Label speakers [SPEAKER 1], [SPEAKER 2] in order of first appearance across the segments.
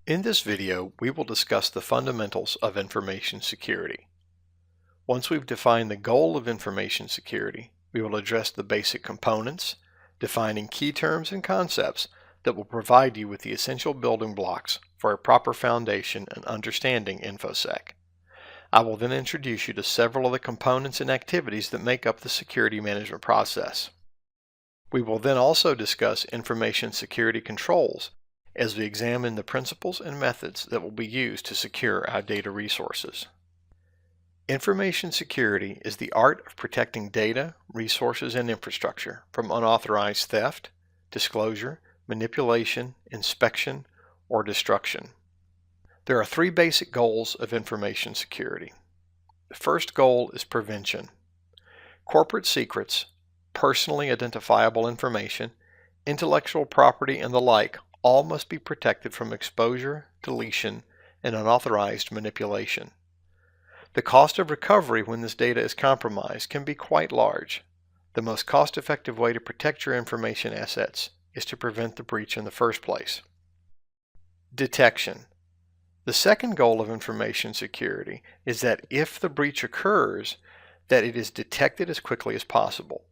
[SPEAKER 1] In this video, we will discuss the fundamentals of information security. Once we've defined the goal of information security, we will address the basic components, defining key terms and concepts that will provide you with the essential building blocks for a proper foundation and understanding InfoSec. I will then introduce you to several of the components and activities that make up the security management process. We will then also discuss information security controls as we examine the principles and methods that will be used to secure our data resources. Information security is the art of protecting data, resources, and infrastructure from unauthorized theft, disclosure, manipulation, inspection, or destruction. There are three basic goals of information security. The first goal is prevention. Corporate secrets, personally identifiable information, intellectual property, and the like all must be protected from exposure, deletion, and unauthorized manipulation. The cost of recovery when this data is compromised can be quite large. The most cost-effective way to protect your information assets is to prevent the breach in the first place. Detection. The second goal of information security is that if the breach occurs, that it is detected as quickly as possible.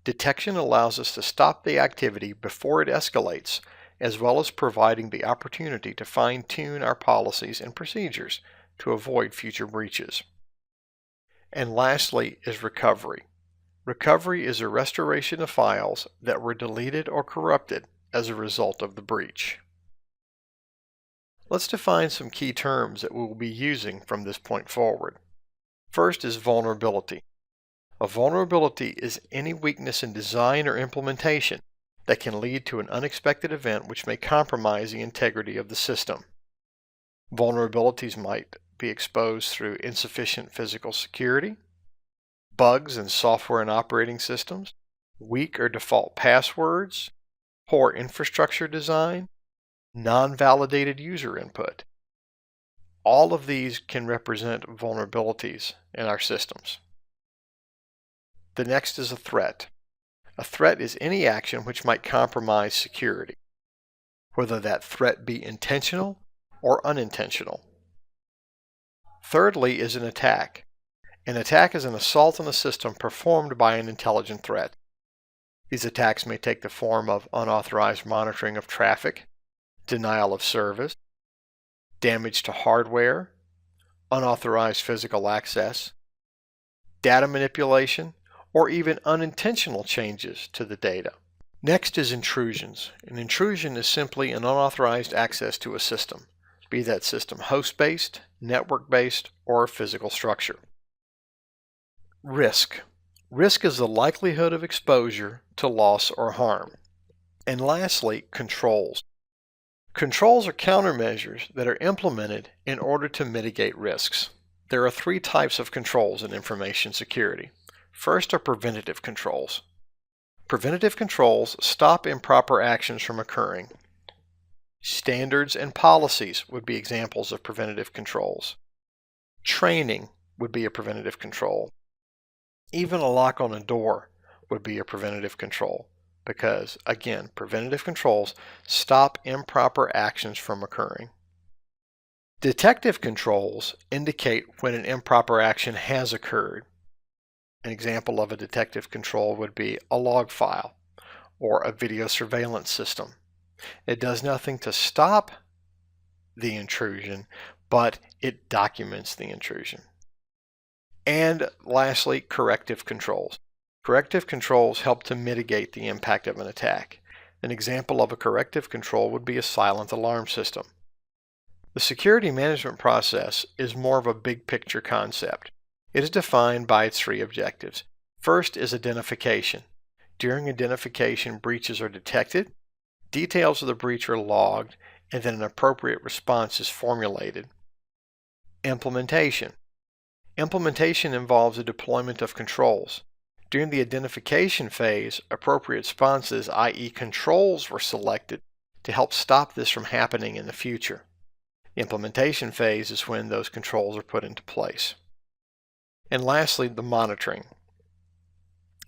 [SPEAKER 1] Detection allows us to stop the activity before it escalates, as well as providing the opportunity to fine-tune our policies and procedures to avoid future breaches. And lastly is recovery. Recovery is a restoration of files that were deleted or corrupted as a result of the breach. Let's define some key terms that we will be using from this point forward. First is vulnerability. A vulnerability is any weakness in design or implementation that can lead to an unexpected event which may compromise the integrity of the system. Vulnerabilities might be exposed through insufficient physical security, bugs in software and operating systems, weak or default passwords, poor infrastructure design, non-validated user input. All of these can represent vulnerabilities in our systems. The next is a threat. A threat is any action which might compromise security, whether that threat be intentional or unintentional. Thirdly is an attack. An attack is an assault on a system performed by an intelligent threat. These attacks may take the form of unauthorized monitoring of traffic, denial of service, damage to hardware, unauthorized physical access, data manipulation, or even unintentional changes to the data. Next is intrusions. An intrusion is simply an unauthorized access to a system, be that system host-based, network-based, or a physical structure. Risk. Risk is the likelihood of exposure to loss or harm. And lastly, controls. Controls are countermeasures that are implemented in order to mitigate risks. There are three types of controls in information security. First are preventative controls. Preventative controls stop improper actions from occurring. Standards and policies would be examples of preventative controls. Training would be a preventative control. Even a lock on a door would be a preventative control because, again, preventative controls stop improper actions from occurring. Detective controls indicate when an improper action has occurred. An example of a detective control would be a log file or a video surveillance system. It does nothing to stop the intrusion, but it documents the intrusion. And lastly, corrective controls. Corrective controls help to mitigate the impact of an attack. An example of a corrective control would be a silent alarm system. The security management process is more of a big picture concept. It is defined by its three objectives. First is identification. During identification, breaches are detected, details of the breach are logged, and then an appropriate response is formulated. Implementation. Implementation involves the deployment of controls. During the identification phase, appropriate responses, i.e. controls, were selected to help stop this from happening in the future. The implementation phase is when those controls are put into place. And lastly, the monitoring.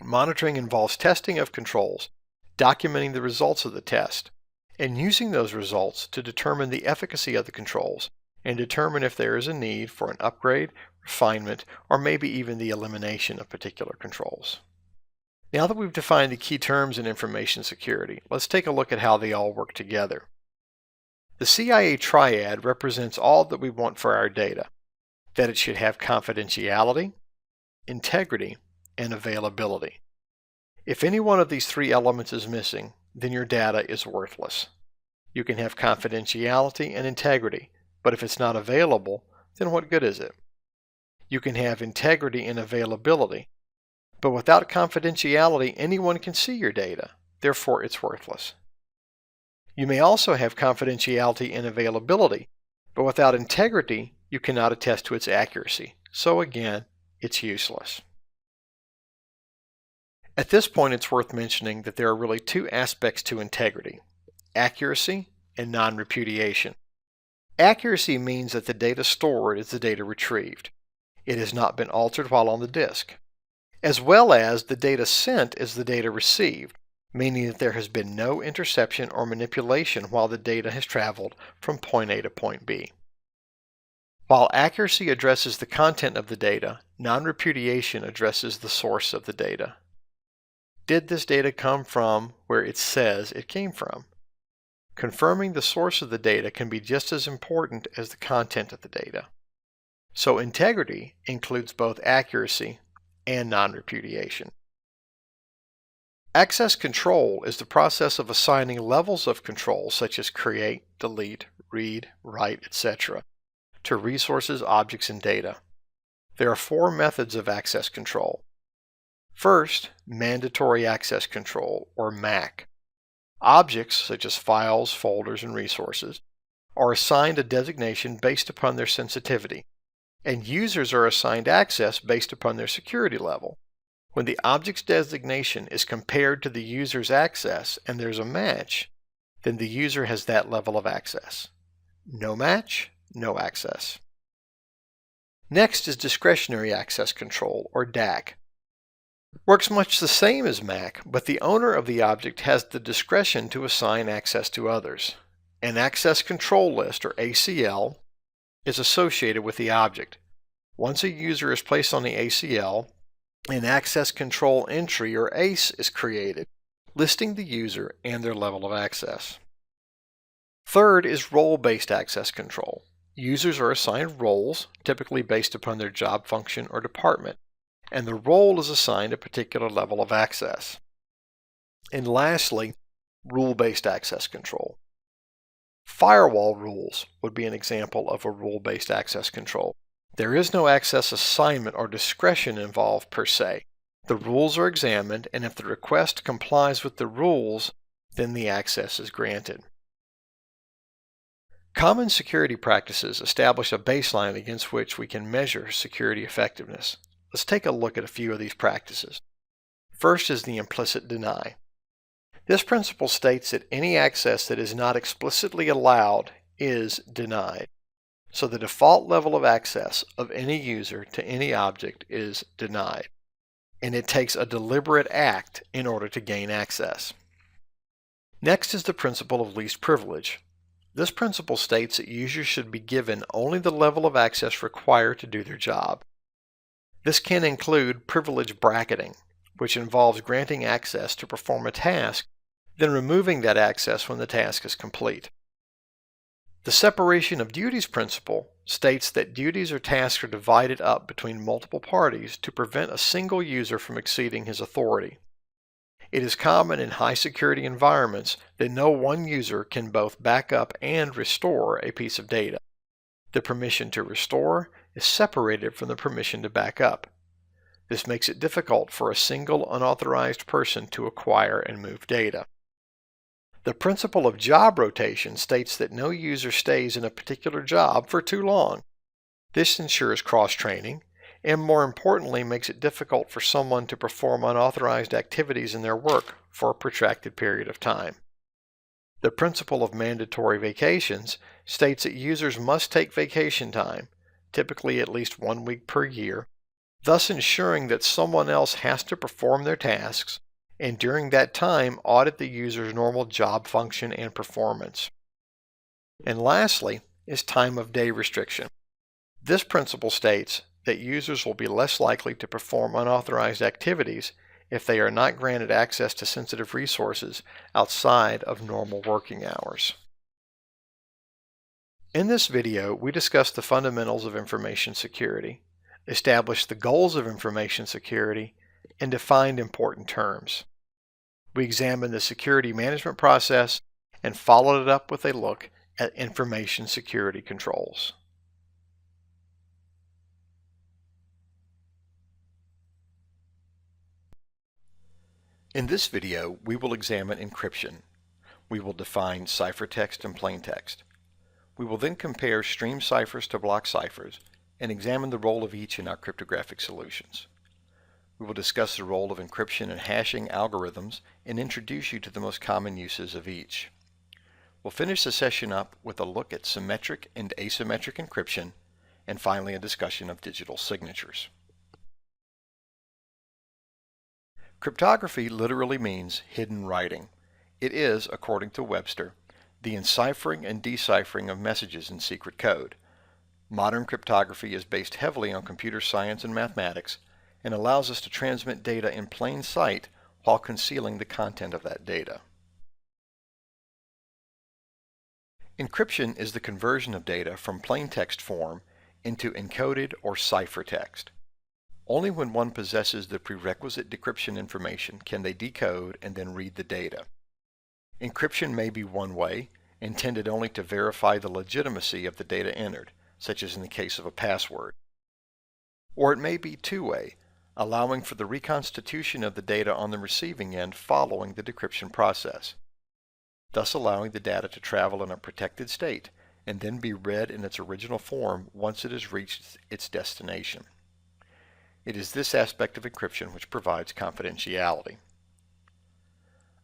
[SPEAKER 1] Monitoring involves testing of controls, documenting the results of the test, and using those results to determine the efficacy of the controls and determine if there is a need for an upgrade, refinement, or maybe even the elimination of particular controls. Now that we've defined the key terms in information security, let's take a look at how they all work together. The CIA triad represents all that we want for our data, that it should have confidentiality, integrity, and availability. If any one of these three elements is missing, then your data is worthless. You can have confidentiality and integrity, but if it's not available, then what good is it? You can have integrity and availability, but without confidentiality, anyone can see your data, therefore it's worthless. You may also have confidentiality and availability, but without integrity, you cannot attest to its accuracy, so again, it's useless. At this point, it's worth mentioning that there are really two aspects to integrity: accuracy and non-repudiation. Accuracy means that the data stored is the data retrieved. It has not been altered while on the disk, as well as the data sent is the data received, meaning that there has been no interception or manipulation while the data has traveled from point A to point B. While accuracy addresses the content of the data, non-repudiation addresses the source of the data. Did this data come from where it says it came from? Confirming the source of the data can be just as important as the content of the data. So integrity includes both accuracy and non-repudiation. Access control is the process of assigning levels of control such as create, delete, read, write, etc. to resources, objects, and data. There are four methods of access control. First, mandatory access control, or MAC. Objects, such as files, folders, and resources, are assigned a designation based upon their sensitivity, and users are assigned access based upon their security level. When the object's designation is compared to the user's access and there's a match, then the user has that level of access. No match, no access. Next is discretionary access control, or DAC. Works much the same as MAC, but the owner of the object has the discretion to assign access to others. An access control list, or ACL, is associated with the object. Once a user is placed on the ACL, an access control entry, or ACE, is created, listing the user and their level of access. Third is role-based access control. Users are assigned roles, typically based upon their job function or department, and the role is assigned a particular level of access. And lastly, rule-based access control. Firewall rules would be an example of a rule-based access control. There is no access assignment or discretion involved per se. The rules are examined, and if the request complies with the rules, then the access is granted. Common security practices establish a baseline against which we can measure security effectiveness. Let's take a look at a few of these practices. First is the implicit deny. This principle states that any access that is not explicitly allowed is denied. So the default level of access of any user to any object is denied, and it takes a deliberate act in order to gain access. Next is the principle of least privilege. This principle states that users should be given only the level of access required to do their job. This can include privilege bracketing, which involves granting access to perform a task, then removing that access when the task is complete. The separation of duties principle states that duties or tasks are divided up between multiple parties to prevent a single user from exceeding his authority. It is common in high security environments that no one user can both back up and restore a piece of data. The permission to restore is separated from the permission to back up. This makes it difficult for a single unauthorized person to acquire and move data. The principle of job rotation states that no user stays in a particular job for too long. This ensures cross-training, and more importantly makes it difficult for someone to perform unauthorized activities in their work for a protracted period of time. The principle of mandatory vacations states that users must take vacation time, typically at least 1 week per year, thus ensuring that someone else has to perform their tasks and during that time audit the user's normal job function and performance. And lastly is time of day restriction. This principle states that users will be less likely to perform unauthorized activities if they are not granted access to sensitive resources outside of normal working hours. In this video, we discussed the fundamentals of information security, established the goals of information security, and defined important terms. We examined the security management process and followed it up with a look at information security controls. In this video, we will examine encryption. We will define ciphertext and plaintext. We will then compare stream ciphers to block ciphers and examine the role of each in our cryptographic solutions. We will discuss the role of encryption and hashing algorithms and introduce you to the most common uses of each. We'll finish the session up with a look at symmetric and asymmetric encryption, and finally a discussion of digital signatures. Cryptography literally means hidden writing. It is, according to Webster, the enciphering and deciphering of messages in secret code. Modern cryptography is based heavily on computer science and mathematics and allows us to transmit data in plain sight while concealing the content of that data. Encryption is the conversion of data from plain text form into encoded or ciphertext. Only when one possesses the prerequisite decryption information can they decode and then read the data. Encryption may be one way, intended only to verify the legitimacy of the data entered, such as in the case of a password. Or it may be two-way, allowing for the reconstitution of the data on the receiving end following the decryption process, thus allowing the data to travel in a protected state and then be read in its original form once it has reached its destination. It is this aspect of encryption which provides confidentiality.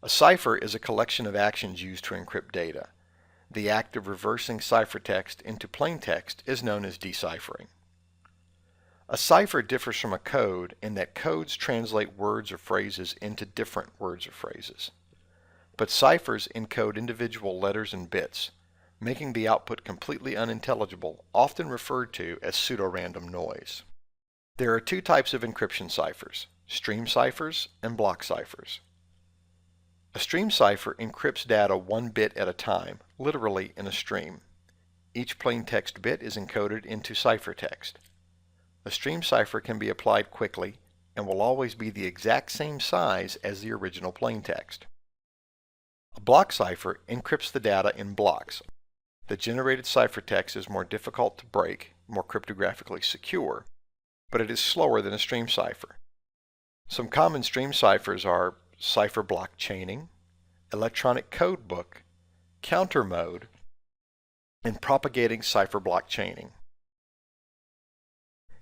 [SPEAKER 1] A cipher is a collection of actions used to encrypt data. The act of reversing ciphertext into plaintext is known as deciphering. A cipher differs from a code in that codes translate words or phrases into different words or phrases. But ciphers encode individual letters and bits, making the output completely unintelligible, often referred to as pseudo-random noise. There are two types of encryption ciphers, stream ciphers and block ciphers. A stream cipher encrypts data one bit at a time, literally in a stream. Each plaintext bit is encoded into ciphertext. A stream cipher can be applied quickly and will always be the exact same size as the original plaintext. A block cipher encrypts the data in blocks. The generated ciphertext is more difficult to break, more cryptographically secure, but it is slower than a stream cipher. Some common stream ciphers are cipher block chaining, electronic code book, counter mode, and propagating cipher block chaining.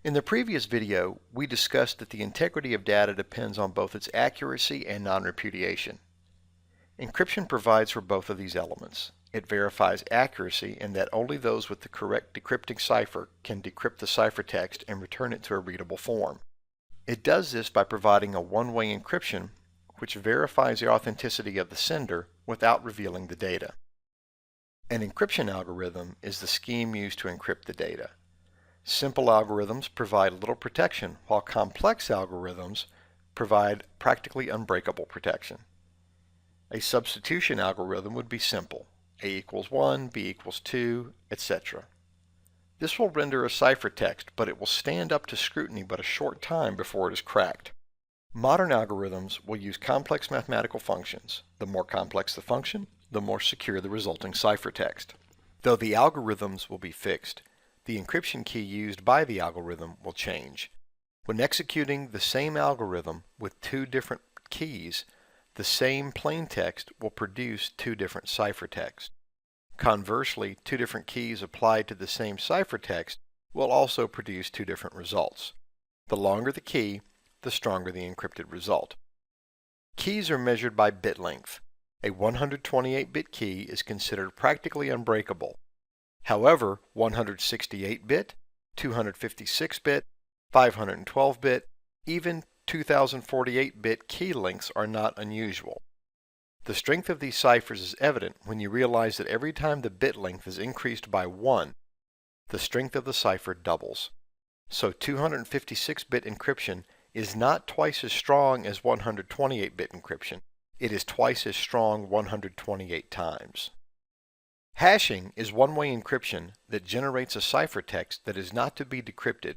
[SPEAKER 1] In the previous video, we discussed that the integrity of data depends on both its accuracy and non-repudiation. Encryption provides for both of these elements. It verifies accuracy in that only those with the correct decrypting cipher can decrypt the ciphertext and return it to a readable form. It does this by providing a one-way encryption which verifies the authenticity of the sender without revealing the data. An encryption algorithm is the scheme used to encrypt the data. Simple algorithms provide little protection, while complex algorithms provide practically unbreakable protection. A substitution algorithm would be simple. A equals 1, B equals 2, etc. This will render a ciphertext, but it will stand up to scrutiny but a short time before it is cracked. Modern algorithms will use complex mathematical functions. The more complex the function, the more secure the resulting ciphertext. Though the algorithms will be fixed, the encryption key used by the algorithm will change. When executing the same algorithm with two different keys, the same plaintext will produce two different ciphertexts. Conversely, two different keys applied to the same ciphertext will also produce two different results. The longer the key, the stronger the encrypted result. Keys are measured by bit length. A 128-bit key is considered practically unbreakable. However, 168-bit, 256-bit, 512-bit, even 2048-bit key lengths are not unusual. The strength of these ciphers is evident when you realize that every time the bit length is increased by 1, the strength of the cipher doubles. So 256-bit encryption is not twice as strong as 128-bit encryption. It is twice as strong 128 times. Hashing is one-way encryption that generates a ciphertext that is not to be decrypted,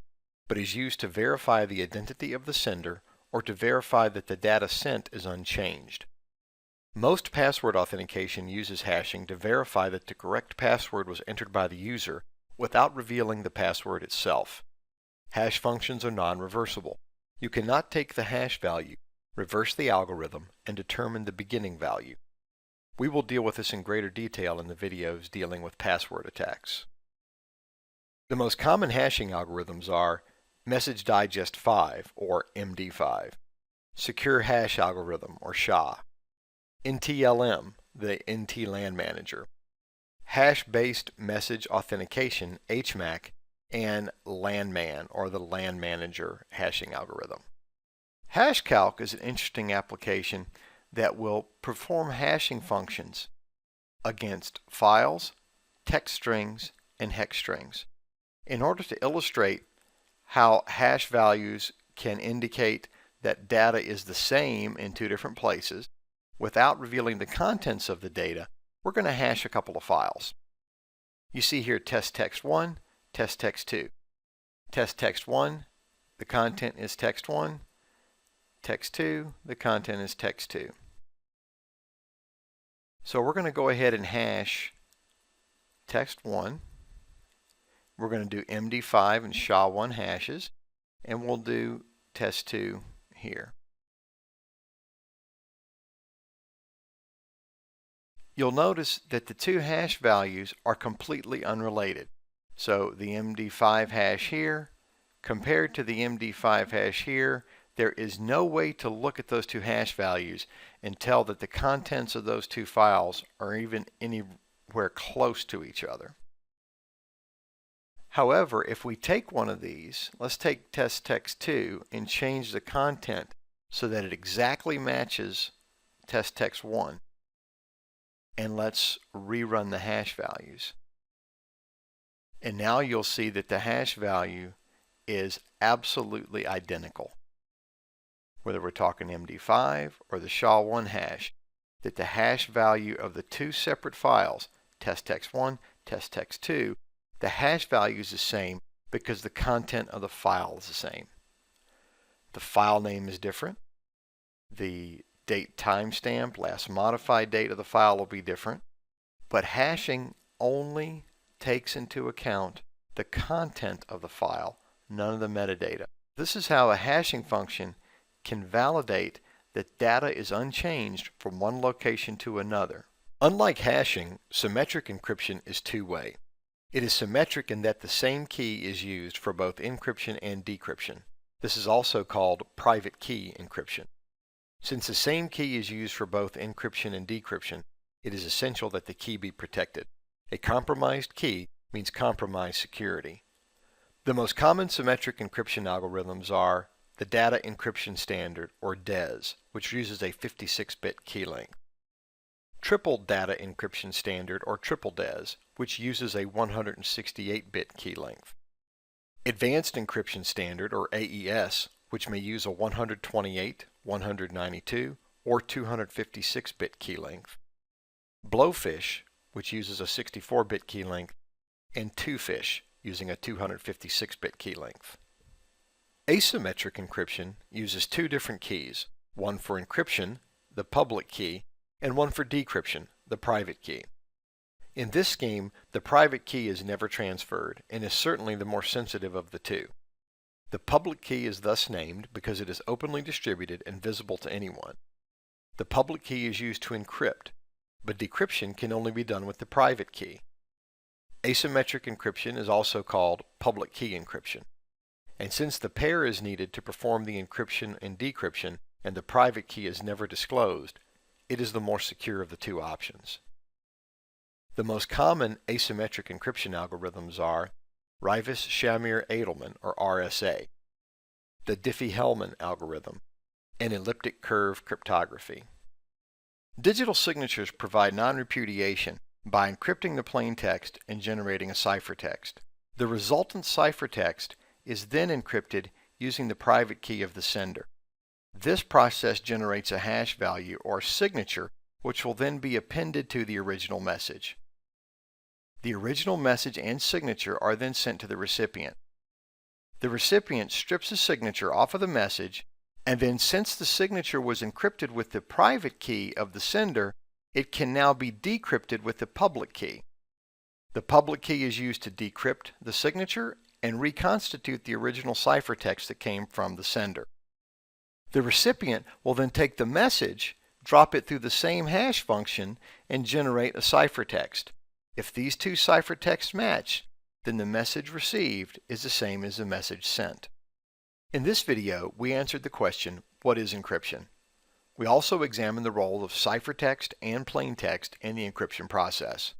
[SPEAKER 1] but is used to verify the identity of the sender or to verify that the data sent is unchanged. Most password authentication uses hashing to verify that the correct password was entered by the user without revealing the password itself. Hash functions are non-reversible. You cannot take the hash value, reverse the algorithm, and determine the beginning value. We will deal with this in greater detail in the videos dealing with password attacks. The most common hashing algorithms are Message Digest 5 or MD5, Secure Hash Algorithm or SHA, NTLM, the NT LAN Manager, Hash-Based Message Authentication HMAC, and LANMAN or the LAN Manager hashing algorithm. HashCalc is an interesting application that will perform hashing functions against files, text strings, and hex strings. In order to illustrate how hash values can indicate that data is the same in two different places, without revealing the contents of the data, we're going to hash a couple of files. You see here test text 1, test text 2. Test text 1, the content is text 1. Text 2, the content is text 2. So we're going to go ahead and hash text 1. We're going to do MD5 and SHA-1 hashes, and we'll do test 2 here. You'll notice that the two hash values are completely unrelated. So the MD5 hash here compared to the MD5 hash here, there is no way to look at those two hash values and tell that the contents of those two files are even anywhere close to each other. However, if we take one of these, let's take test text 2 and change the content so that it exactly matches test text 1. And let's rerun the hash values. And now you'll see that the hash value is absolutely identical. Whether we're talking MD5 or the SHA-1 hash, that the hash value of the two separate files, test text 1, test text 2, the hash value is the same because the content of the file is the same. The file name is different. The date timestamp, last modified date of the file will be different, but hashing only takes into account the content of the file, none of the metadata. This is how a hashing function can validate that data is unchanged from one location to another. Unlike hashing, symmetric encryption is two-way. It is symmetric in that the same key is used for both encryption and decryption. This is also called private key encryption. Since the same key is used for both encryption and decryption, it is essential that the key be protected. A compromised key means compromised security. The most common symmetric encryption algorithms are the Data Encryption Standard, or DES, which uses a 56-bit key length. Triple Data Encryption Standard, or Triple DES, which uses a 168-bit key length. Advanced Encryption Standard, or AES, which may use a 128, 192, or 256-bit key length. Blowfish, which uses a 64-bit key length, and Twofish, using a 256-bit key length. Asymmetric encryption uses two different keys, one for encryption, the public key, and one for decryption, the private key. In this scheme, the private key is never transferred and is certainly the more sensitive of the two. The public key is thus named because it is openly distributed and visible to anyone. The public key is used to encrypt, but decryption can only be done with the private key. Asymmetric encryption is also called public key encryption. And since the pair is needed to perform the encryption and decryption, and the private key is never disclosed, it is the more secure of the two options. The most common asymmetric encryption algorithms are Rivas-Shamir-Edelman, or RSA, the Diffie-Hellman algorithm, and elliptic curve cryptography. Digital signatures provide non-repudiation by encrypting the plain text and generating a ciphertext. The resultant ciphertext is then encrypted using the private key of the sender. This process generates a hash value or signature which will then be appended to the original message. The original message and signature are then sent to the recipient. The recipient strips the signature off of the message, and then since the signature was encrypted with the private key of the sender, it can now be decrypted with the public key. The public key is used to decrypt the signature and reconstitute the original ciphertext that came from the sender. The recipient will then take the message, drop it through the same hash function, and generate a ciphertext. If these two ciphertexts match, then the message received is the same as the message sent. In this video, we answered the question, what is encryption? We also examined the role of ciphertext and plaintext in the encryption process.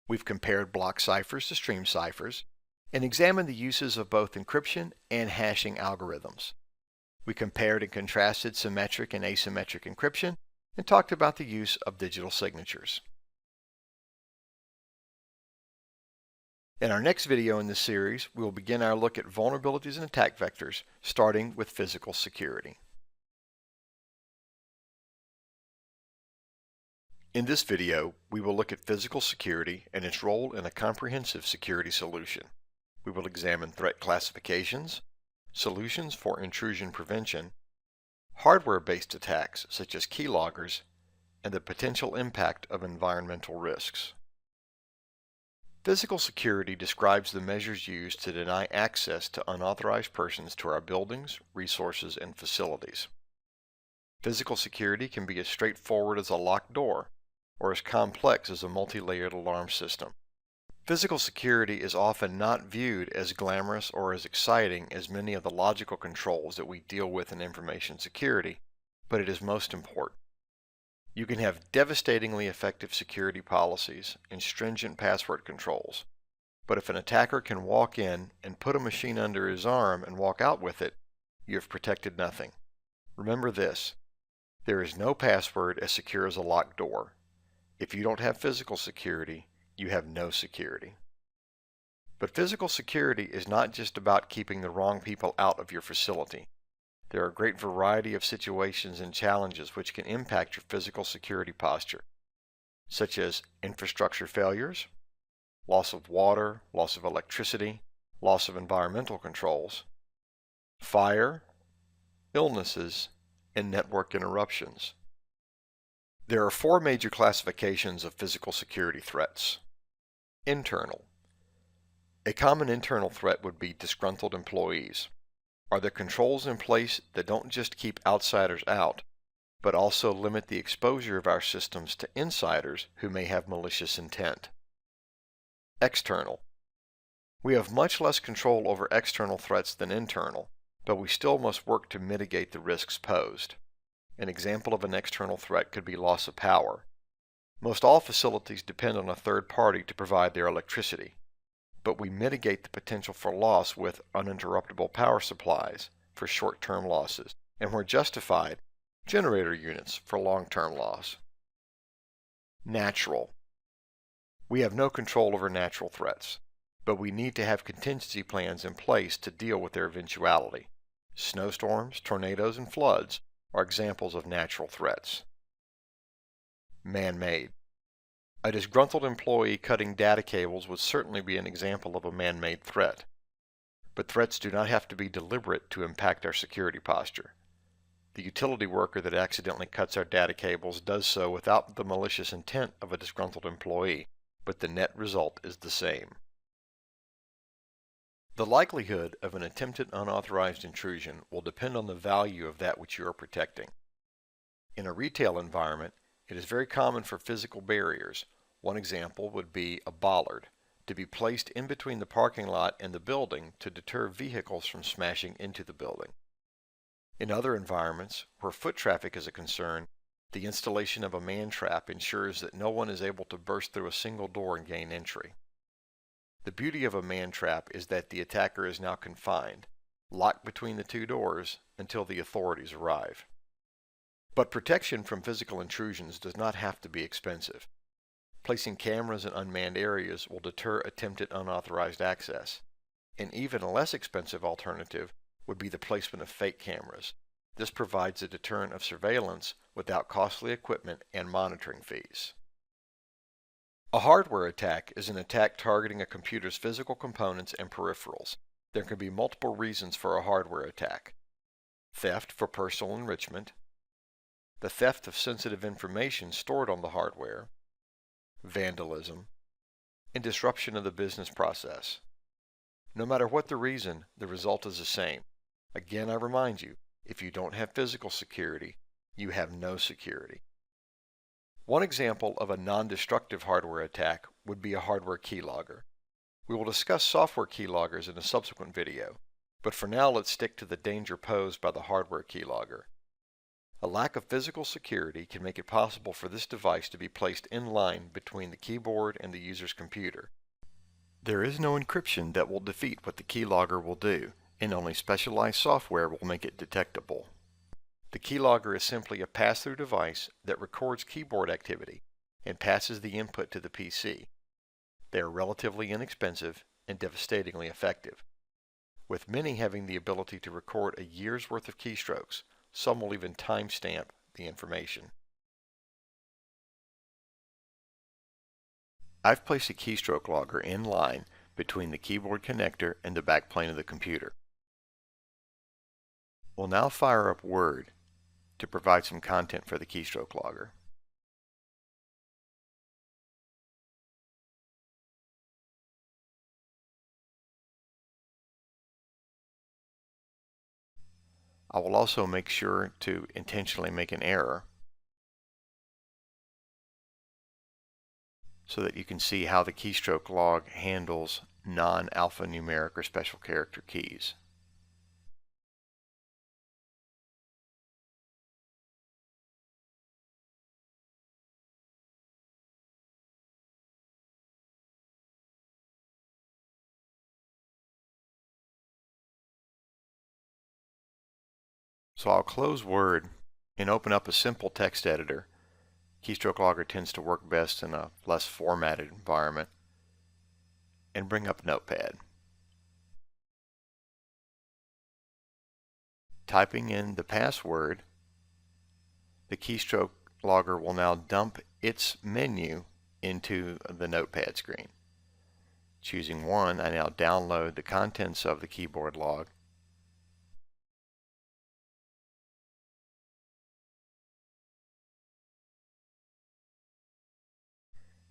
[SPEAKER 1] We've compared block ciphers to stream ciphers and examined the uses of both encryption and hashing algorithms. We compared and contrasted symmetric and asymmetric encryption and talked about the use of digital signatures. In our next video in this series, we will begin our look at vulnerabilities and attack vectors, starting with physical security. In this video, we will look at physical security and its role in a comprehensive security solution. We will examine threat classifications, solutions for intrusion prevention, hardware-based attacks such as keyloggers, and the potential impact of environmental risks. Physical security describes the measures used to deny access to unauthorized persons to our buildings, resources, and facilities. Physical security can be as straightforward as a locked door, or as complex as a multi-layered alarm system. Physical security is often not viewed as glamorous or as exciting as many of the logical controls that we deal with in information security, but it is most important. You can have devastatingly effective security policies and stringent password controls, but if an attacker can walk in and put a machine under his arm and walk out with it, you have protected nothing. Remember this, there is no password as secure as a locked door. If you don't have physical security, you have no security. But physical security is not just about keeping the wrong people out of your facility. There are a great variety of situations and challenges which can impact your physical security posture, such as infrastructure failures, loss of water, loss of electricity, loss of environmental controls, fire, illnesses, and network interruptions. There are four major classifications of physical security threats. Internal. A common internal threat would be disgruntled employees. Are there controls in place that don't just keep outsiders out, but also limit the exposure of our systems to insiders who may have malicious intent? External. We have much less control over external threats than internal, but we still must work to mitigate the risks posed. An example of an external threat could be loss of power. Most all facilities depend on a third party to provide their electricity, but we mitigate the potential for loss with uninterruptible power supplies for short-term losses, and where justified, generator units for long-term loss. Natural. We have no control over natural threats, but we need to have contingency plans in place to deal with their eventuality. Snowstorms, tornadoes, and floods are examples of natural threats. Man-made. A disgruntled employee cutting data cables would certainly be an example of a man-made threat. But threats do not have to be deliberate to impact our security posture. The utility worker that accidentally cuts our data cables does so without the malicious intent of a disgruntled employee, but the net result is the same. The likelihood of an attempted unauthorized intrusion will depend on the value of that which you are protecting. In a retail environment, it is very common for physical barriers, one example would be a bollard, to be placed in between the parking lot and the building to deter vehicles from smashing into the building. In other environments, where foot traffic is a concern, the installation of a man-trap ensures that no one is able to burst through a single door and gain entry. The beauty of a man-trap is that the attacker is now confined. locked between the two doors until the authorities arrive. But protection from physical intrusions does not have to be expensive. Placing cameras in unmanned areas will deter attempted unauthorized access. An even less expensive alternative would be the placement of fake cameras. This provides a deterrent of surveillance without costly equipment and monitoring fees. A hardware attack is an attack targeting a computer's physical components and peripherals. There can be multiple reasons for a hardware attack: theft for personal enrichment, the theft of sensitive information stored on the hardware, vandalism, and disruption of the business process. No matter what the reason, the result is the same. Again, I remind you, if you don't have physical security, you have no security. One example of a non-destructive hardware attack would be a hardware keylogger. We will discuss software keyloggers in a subsequent video, but for now let's stick to the danger posed by the hardware keylogger. A lack of physical security can make it possible for this device to be placed in line between the keyboard and the user's computer. There is no encryption that will defeat what the keylogger will do, and only specialized software will make it detectable. The keylogger is simply a pass-through device that records keyboard activity and passes the input to the PC. They are relatively inexpensive and devastatingly effective. With many having the ability to record a year's worth of keystrokes, some will even timestamp the information. I've placed a keystroke logger in line between the keyboard connector and the backplane of the computer. We'll now fire up Word to provide some content for the keystroke logger. I will also make sure to intentionally make an error so that you can see how the keystroke log handles non-alphanumeric or special character keys. So I'll close Word and open up a simple text editor. Keystroke logger tends to work best in a less formatted environment, and bring up Notepad. Typing in the password, the keystroke logger will now dump its menu into the Notepad screen. Choosing one, I now download the contents of the keyboard log.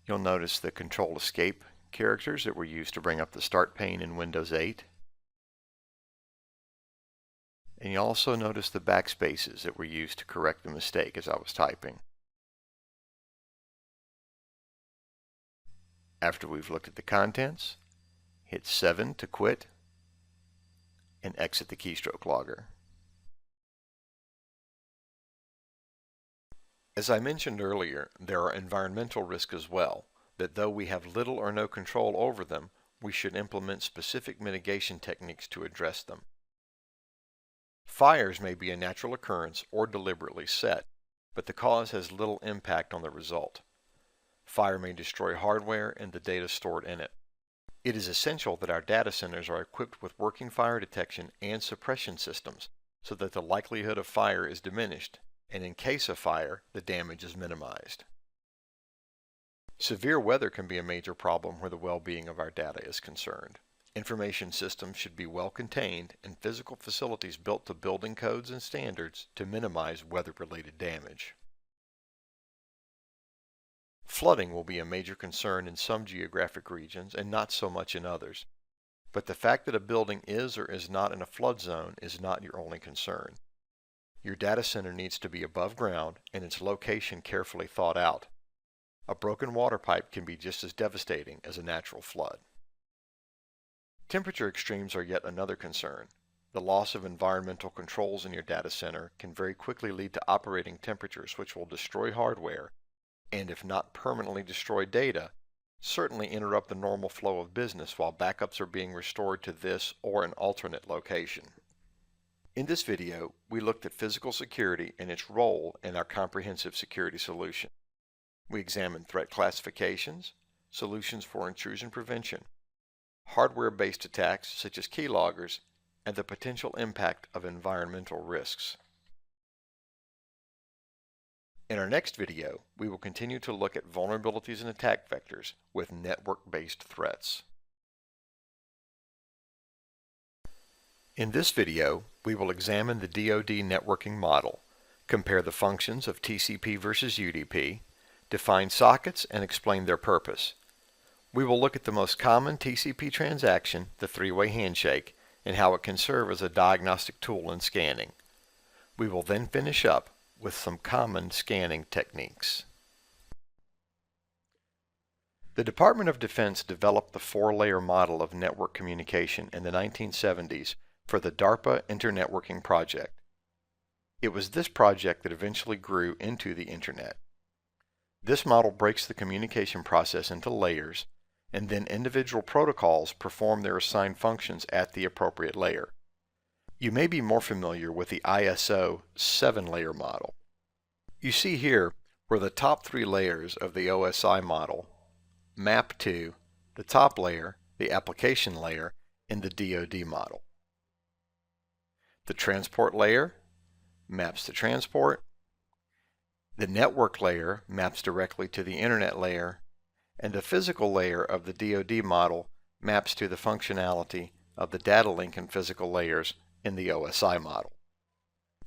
[SPEAKER 1] You'll notice the Control Escape characters that were used to bring up the Start pane in Windows 8. And you'll also notice the backspaces that were used to correct the mistake as I was typing. After we've looked at the contents, hit 7 to quit and exit the keystroke logger. As I mentioned earlier, there are environmental risks as well, that though we have little or no control over them, we should implement specific mitigation techniques to address them. Fires may be a natural occurrence or deliberately set, but the cause has little impact on the result. Fire may destroy hardware and the data stored in it. It is essential that our data centers are equipped with working fire detection and suppression systems so that the likelihood of fire is diminished, and in case of fire, the damage is minimized. Severe weather can be a major problem where the well-being of our data is concerned. Information systems should be well contained and physical facilities built to building codes and standards to minimize weather-related damage. Flooding will be a major concern in some geographic regions and not so much in others. But the fact that a building is or is not in a flood zone is not your only concern. Your data center needs to be above ground and its location carefully thought out. A broken water pipe can be just as devastating as a natural flood. Temperature extremes are yet another concern. The loss of environmental controls in your data center can very quickly lead to operating temperatures which will destroy hardware, and if not permanently destroy data, certainly interrupt the normal flow of business while backups are being restored to this or an alternate location. In this video, we looked at physical security and its role in our comprehensive security solution. We examined threat classifications, solutions for intrusion prevention, hardware-based attacks such as keyloggers, and the potential impact of environmental risks. In our next video, we will continue to look at vulnerabilities and attack vectors with network-based threats. In this video, we will examine the DoD networking model, compare the functions of TCP versus UDP, define sockets, and explain their purpose. We will look at the most common TCP transaction, the three-way handshake, and how it can serve as a diagnostic tool in scanning. We will then finish up with some common scanning techniques. The Department of Defense developed the four-layer model of network communication in the 1970s for the DARPA Internetworking Project. It was this project that eventually grew into the Internet. This model breaks the communication process into layers, and then individual protocols perform their assigned functions at the appropriate layer. You may be more familiar with the ISO 7-layer model. You see here where the top three layers of the OSI model map to the top layer, the application layer, in the DoD model. The transport layer maps to transport, the network layer maps directly to the internet layer, and the physical layer of the DoD model maps to the functionality of the data link and physical layers in the OSI model.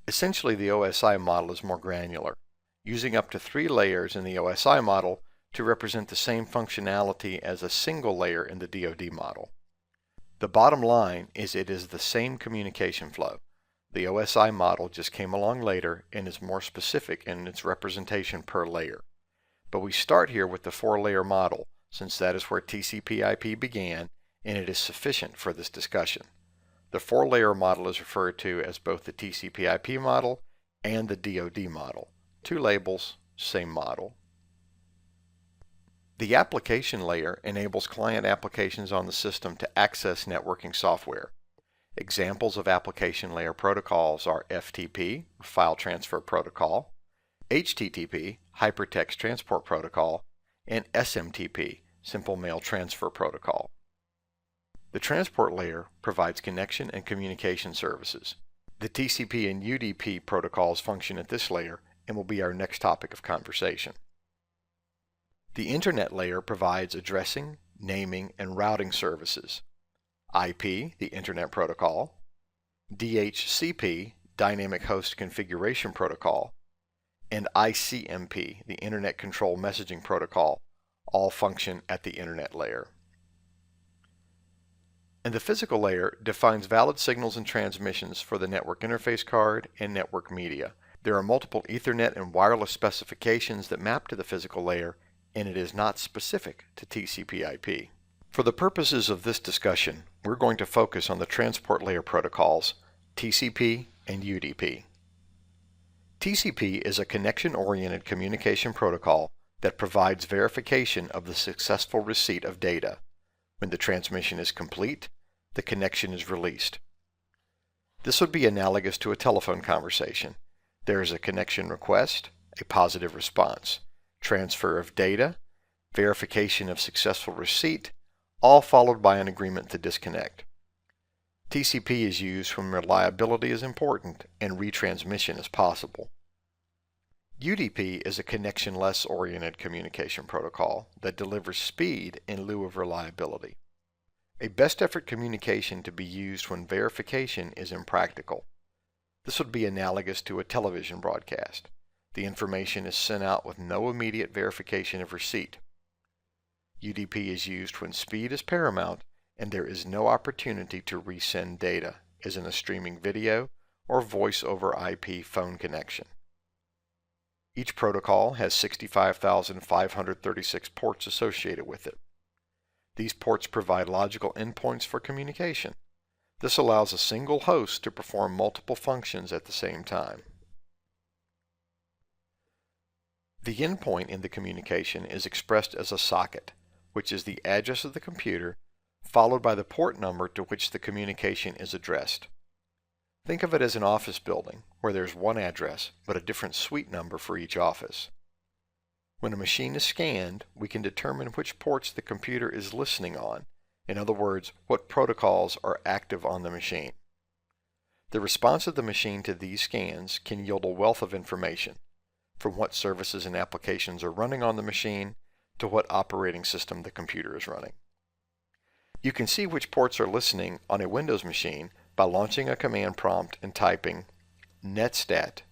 [SPEAKER 1] Essentially, the OSI model is more granular, using up to 3 layers in the OSI model to represent the same functionality as a single layer in the DoD model. The bottom line is it is the same communication flow. The OSI model just came along later and is more specific in its representation per layer. But we start here with the 4-layer model, since that is where TCP/IP began, and it is sufficient for this discussion. The 4-layer model is referred to as both the TCP/IP model and the DoD model. 2 labels, same model. The application layer enables client applications on the system to access networking software. Examples of application layer protocols are FTP, File Transfer Protocol, HTTP, Hypertext Transport Protocol, and SMTP, Simple Mail Transfer Protocol. The transport layer provides connection and communication services. The TCP and UDP protocols function at this layer and will be our next topic of conversation. The Internet layer provides addressing, naming, and routing services. IP, the Internet Protocol, DHCP, Dynamic Host Configuration Protocol, and ICMP, the Internet Control Messaging Protocol, all function at the Internet layer. And the physical layer defines valid signals and transmissions for the network interface card and network media. There are multiple Ethernet and wireless specifications that map to the physical layer, and it is not specific to TCP/IP. For the purposes of this discussion, we're going to focus on the transport layer protocols, TCP and UDP. TCP is a connection-oriented communication protocol that provides verification of the successful receipt of data. When the transmission is complete, the connection is released. This would be analogous to a telephone conversation. There is a connection request, a positive response, transfer of data, verification of successful receipt, all followed by an agreement to disconnect. TCP is used when reliability is important and retransmission is possible. UDP is a connection-less oriented communication protocol that delivers speed in lieu of reliability. A best effort communication to be used when verification is impractical. This would be analogous to a television broadcast. The information is sent out with no immediate verification of receipt. UDP is used when speed is paramount and there is no opportunity to resend data, as in a streaming video or voice over IP phone connection. Each protocol has 65,536 ports associated with it. These ports provide logical endpoints for communication. This allows a single host to perform multiple functions at the same time. The endpoint in the communication is expressed as a socket, which is the address of the computer, followed by the port number to which the communication is addressed. Think of it as an office building where there's one address but a different suite number for each office. When a machine is scanned, we can determine which ports the computer is listening on. In other words, what protocols are active on the machine. The response of the machine to these scans can yield a wealth of information, from what services and applications are running on the machine to what operating system the computer is running. You can see which ports are listening on a Windows machine by launching a command prompt and typing netstat-an.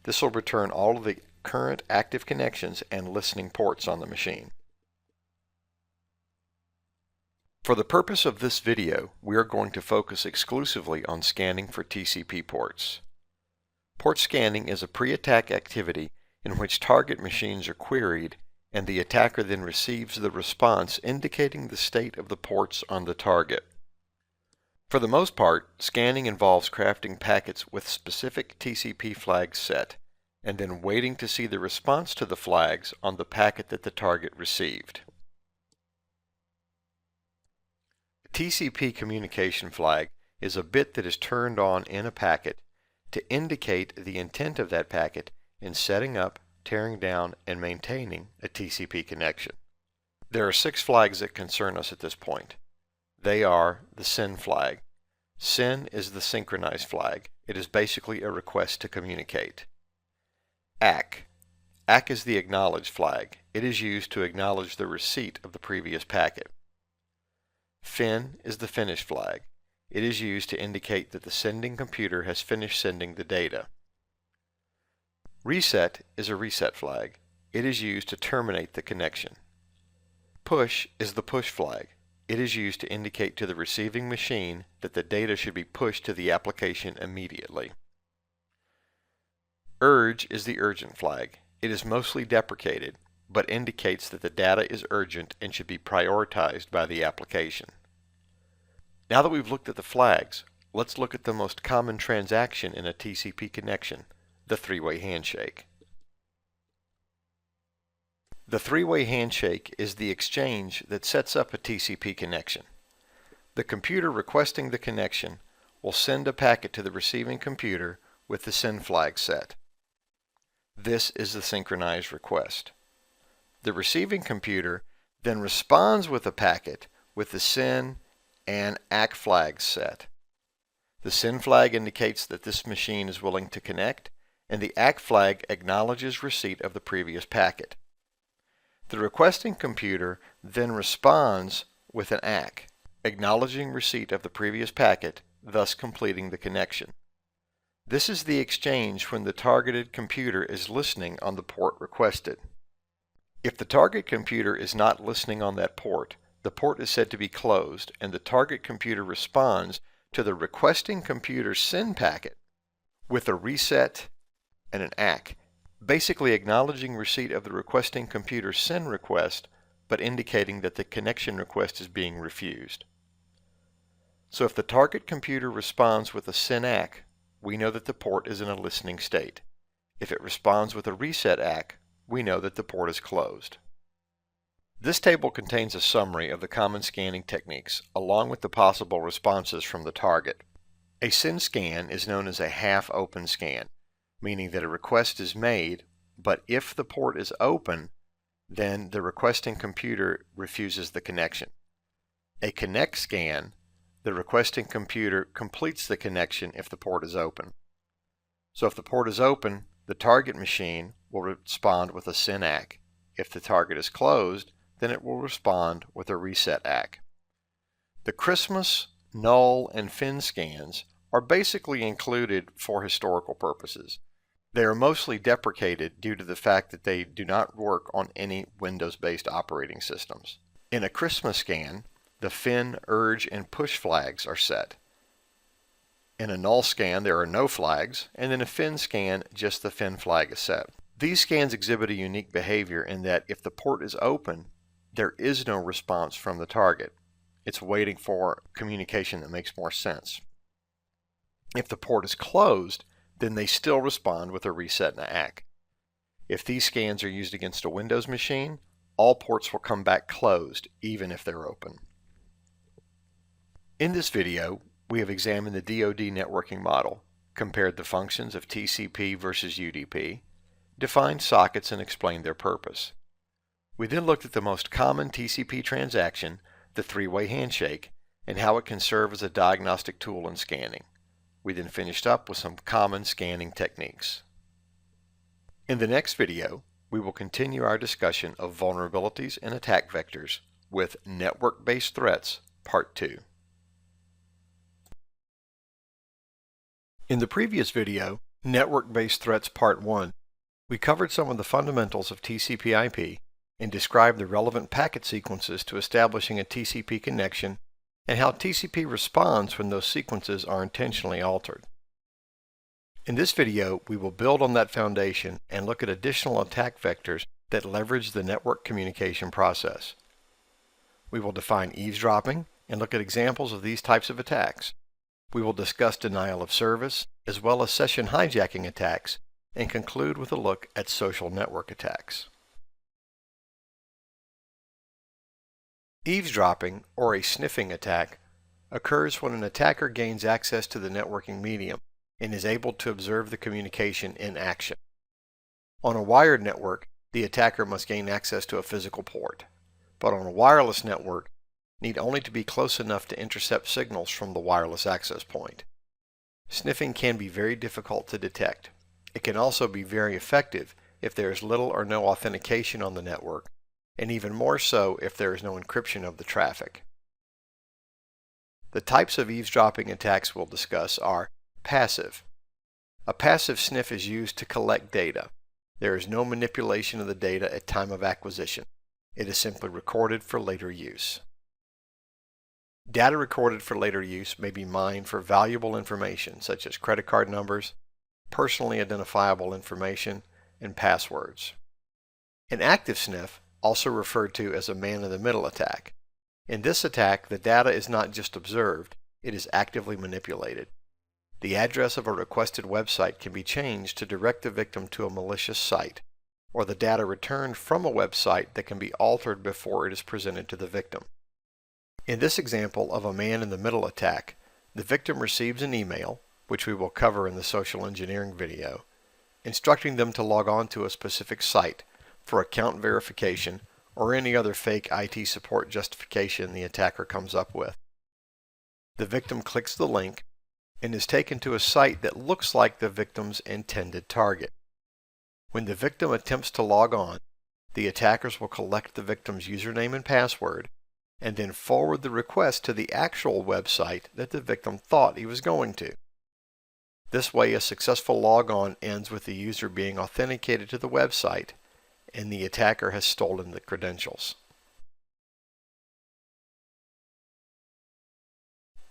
[SPEAKER 1] This will return all of the current active connections and listening ports on the machine. For the purpose of this video, we are going to focus exclusively on scanning for TCP ports. Port scanning is a pre-attack activity in which target machines are queried and the attacker then receives the response indicating the state of the ports on the target. For the most part, scanning involves crafting packets with specific TCP flags set and then waiting to see the response to the flags on the packet that the target received. A TCP communication flag is a bit that is turned on in a packet to indicate the intent of that packet in setting up, tearing down, and maintaining a TCP connection. There are 6 flags that concern us at this point. They are the SYN flag. SYN is the synchronized flag. It is basically a request to communicate. ACK. ACK is the acknowledged flag. It is used to acknowledge the receipt of the previous packet. FIN is the finished flag. It is used to indicate that the sending computer has finished sending the data. Reset is a reset flag. It is used to terminate the connection. Push is the push flag. It is used to indicate to the receiving machine that the data should be pushed to the application immediately. Urge is the urgent flag. It is mostly deprecated, but indicates that the data is urgent and should be prioritized by the application. Now that we've looked at the flags, let's look at the most common transaction in a TCP connection, the three-way handshake. The three-way handshake is the exchange that sets up a TCP connection. The computer requesting the connection will send a packet to the receiving computer with the SYN flag set. This is the synchronized request. The receiving computer then responds with a packet with the SYN and ACK flags set. The SYN flag indicates that this machine is willing to connect, and the ACK flag acknowledges receipt of the previous packet. The requesting computer then responds with an ACK, acknowledging receipt of the previous packet, thus completing the connection. This is the exchange when the targeted computer is listening on the port requested. If the target computer is not listening on that port, the port is said to be closed, and the target computer responds to the requesting computer's SYN packet with a reset and an ACK, basically acknowledging receipt of the requesting computer's SYN request, but indicating that the connection request is being refused. So if the target computer responds with a SYN ACK, we know that the port is in a listening state. If it responds with a reset ACK, we know that the port is closed. This table contains a summary of the common scanning techniques, along with the possible responses from the target. A SYN scan is known as a half-open scan, meaning that a request is made, but if the port is open, then the requesting computer refuses the connection. A connect scan, the requesting computer completes the connection if the port is open. So if the port is open, the target machine will respond with a SYN ACK. If the target is closed, then it will respond with a reset ACK. The Christmas, null, and fin scans are basically included for historical purposes. They are mostly deprecated due to the fact that they do not work on any Windows-based operating systems. In a Christmas scan, the fin, urge, and push flags are set. In a null scan, there are no flags, and in a fin scan, just the fin flag is set. These scans exhibit a unique behavior in that if the port is open, there is no response from the target. It's waiting for communication that makes more sense. If the port is closed, then they still respond with a reset and an ACK. If these scans are used against a Windows machine, all ports will come back closed, even if they're open. In this video, we have examined the DoD networking model, compared the functions of TCP versus UDP, defined sockets and explained their purpose. We then looked at the most common TCP transaction, the three-way handshake, and how it can serve as a diagnostic tool in scanning. We then finished up with some common scanning techniques. In the next video, we will continue our discussion of vulnerabilities and attack vectors with network-based threats, Part 2. In the previous video, Network-Based Threats Part 1, we covered some of the fundamentals of TCP/IP and described the relevant packet sequences to establishing a TCP connection and how TCP responds when those sequences are intentionally altered. In this video, we will build on that foundation and look at additional attack vectors that leverage the network communication process. We will define eavesdropping and look at examples of these types of attacks. We will discuss denial of service, as well as session hijacking attacks, and conclude with a look at social network attacks. Eavesdropping, or a sniffing attack, occurs when an attacker gains access to the networking medium and is able to observe the communication in action. On a wired network, the attacker must gain access to a physical port, but on a wireless network, need only to be close enough to intercept signals from the wireless access point. Sniffing can be very difficult to detect. It can also be very effective if there is little or no authentication on the network, and even more so if there is no encryption of the traffic. The types of eavesdropping attacks we'll discuss are passive. A passive sniff is used to collect data. There is no manipulation of the data at time of acquisition. It is simply recorded for later use. Data recorded for later use may be mined for valuable information such as credit card numbers, personally identifiable information, and passwords. An active sniff, also referred to as a man-in-the-middle attack. In this attack, the data is not just observed, it is actively manipulated. The address of a requested website can be changed to direct the victim to a malicious site, or the data returned from a website that can be altered before it is presented to the victim. In this example of a man-in-the-middle attack, the victim receives an email, which we will cover in the social engineering video, instructing them to log on to a specific site for account verification or any other fake IT support justification the attacker comes up with. The victim clicks the link and is taken to a site that looks like the victim's intended target. When the victim attempts to log on, the attackers will collect the victim's username and password and then forward the request to the actual website that the victim thought he was going to. This way, a successful logon ends with the user being authenticated to the website and the attacker has stolen the credentials.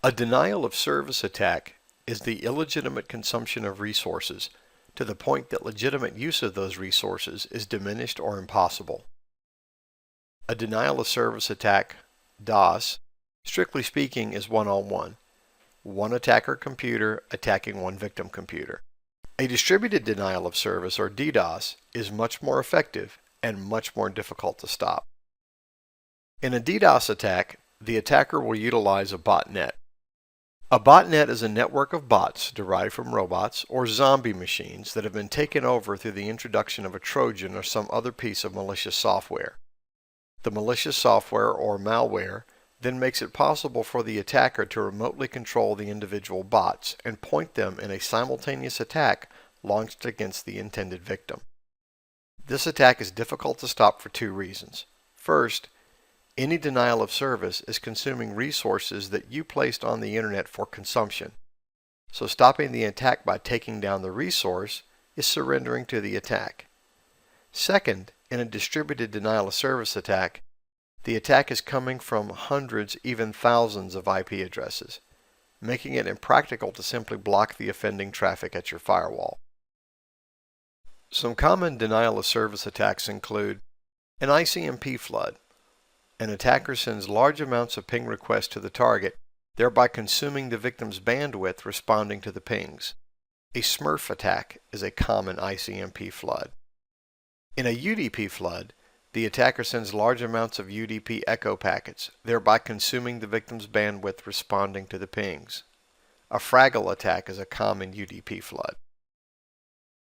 [SPEAKER 1] A denial of service attack is the illegitimate consumption of resources to the point that legitimate use of those resources is diminished or impossible. A denial of service attack, DOS, strictly speaking, is one-on-one. One attacker computer attacking one victim computer. A distributed denial of service, or DDoS, is much more effective and much more difficult to stop. In a DDoS attack, the attacker will utilize a botnet. A botnet is a network of bots derived from robots or zombie machines that have been taken over through the introduction of a Trojan or some other piece of malicious software. The malicious software, or malware, then makes it possible for the attacker to remotely control the individual bots and point them in a simultaneous attack launched against the intended victim. This attack is difficult to stop for two reasons. First, any denial of service is consuming resources that you placed on the internet for consumption. So stopping the attack by taking down the resource is surrendering to the attack. Second, in a distributed denial of service attack, the attack is coming from hundreds, even thousands of IP addresses, making it impractical to simply block the offending traffic at your firewall. Some common denial of service attacks include an ICMP flood. An attacker sends large amounts of ping requests to the target, thereby consuming the victim's bandwidth responding to the pings. A Smurf attack is a common ICMP flood. In a UDP flood, the attacker sends large amounts of UDP echo packets, thereby consuming the victim's bandwidth responding to the pings. A Fraggle attack is a common UDP flood.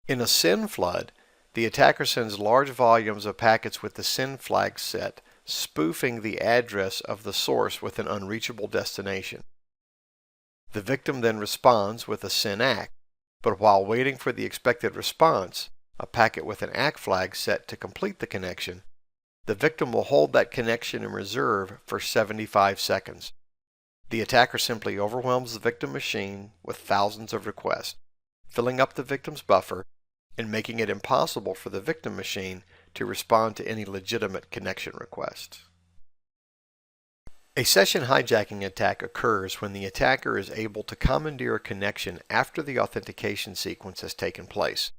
[SPEAKER 1] In a SYN flood, the attacker sends large volumes of packets with the SYN flag set, spoofing the address of the source with an unreachable destination. The victim then responds with a SYN ACK, but while waiting for the expected response, a packet with an ACK flag set to complete the connection, the victim will hold that connection in reserve for 75 seconds. The attacker simply overwhelms the victim machine with thousands of requests, filling up the victim's buffer and making it impossible for the victim machine to respond to any legitimate connection request. A session hijacking attack occurs when the attacker is able to commandeer a connection after the authentication sequence has taken place,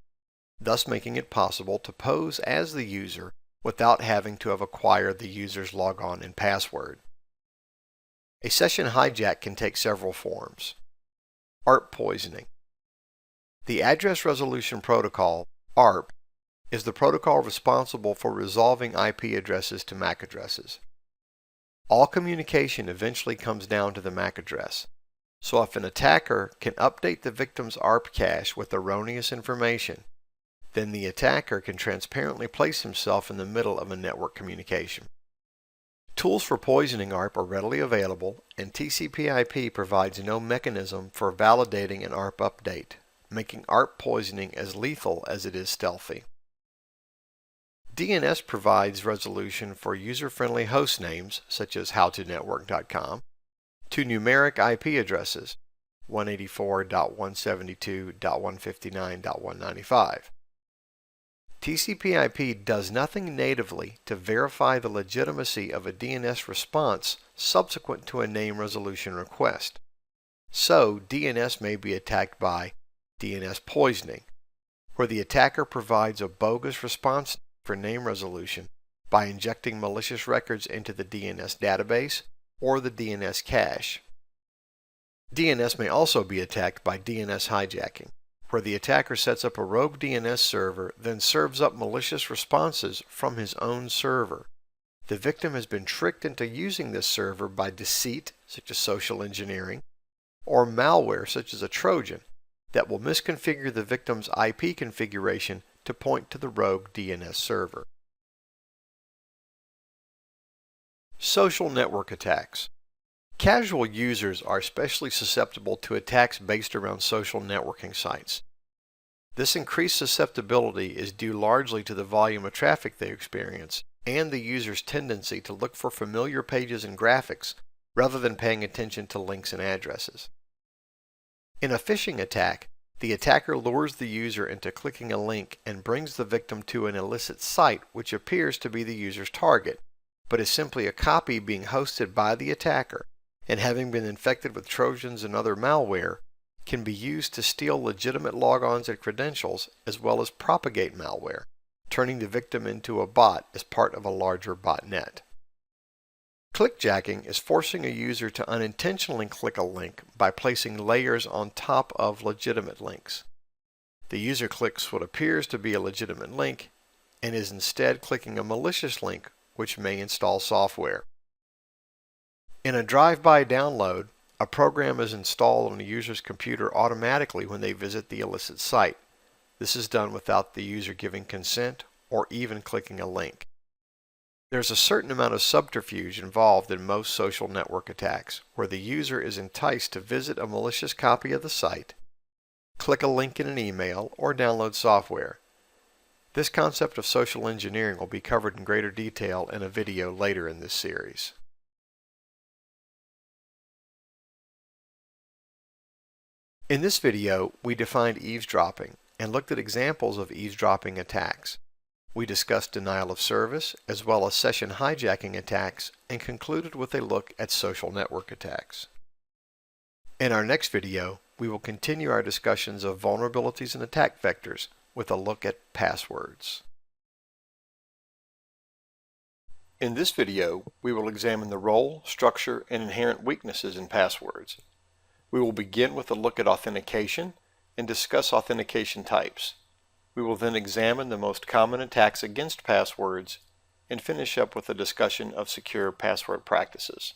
[SPEAKER 1] thus making it possible to pose as the user without having to have acquired the user's logon and password. A session hijack can take several forms. ARP poisoning. The Address Resolution Protocol, ARP, is the protocol responsible for resolving IP addresses to MAC addresses. All communication eventually comes down to the MAC address, so if an attacker can update the victim's ARP cache with erroneous information, then the attacker can transparently place himself in the middle of a network communication. Tools for poisoning ARP are readily available, and TCP/IP provides no mechanism for validating an ARP update, making ARP poisoning as lethal as it is stealthy. DNS provides resolution for user-friendly host names, such as howtonetwork.com, to numeric IP addresses, 184.172.159.195. TCP/IP does nothing natively to verify the legitimacy of a DNS response subsequent to a name resolution request. So, DNS may be attacked by DNS poisoning, where the attacker provides a bogus response for name resolution by injecting malicious records into the DNS database or the DNS cache. DNS may also be attacked by DNS hijacking, where the attacker sets up a rogue DNS server, then serves up malicious responses from his own server. The victim has been tricked into using this server by deceit, such as social engineering, or malware, such as a Trojan, that will misconfigure the victim's IP configuration to point to the rogue DNS server. Social network attacks. Casual users are especially susceptible to attacks based around social networking sites. This increased susceptibility is due largely to the volume of traffic they experience and the user's tendency to look for familiar pages and graphics rather than paying attention to links and addresses. In a phishing attack, the attacker lures the user into clicking a link and brings the victim to an illicit site which appears to be the user's target, but is simply a copy being hosted by the attacker, and having been infected with Trojans and other malware, can be used to steal legitimate logons and credentials as well as propagate malware, turning the victim into a bot as part of a larger botnet. Clickjacking is forcing a user to unintentionally click a link by placing layers on top of legitimate links. The user clicks what appears to be a legitimate link and is instead clicking a malicious link which may install software. In a drive-by download, a program is installed on a user's computer automatically when they visit the illicit site. This is done without the user giving consent or even clicking a link. There's a certain amount of subterfuge involved in most social network attacks, where the user is enticed to visit a malicious copy of the site, click a link in an email, or download software. This concept of social engineering will be covered in greater detail in a video later in this series. In this video, we defined eavesdropping and looked at examples of eavesdropping attacks. We discussed denial of service as well as session hijacking attacks and concluded with a look at social network attacks. In our next video, we will continue our discussions of vulnerabilities and attack vectors with a look at passwords. In this video, we will examine the role, structure, and inherent weaknesses in passwords. We will begin with a look at authentication and discuss authentication types. We will then examine the most common attacks against passwords and finish up with a discussion of secure password practices.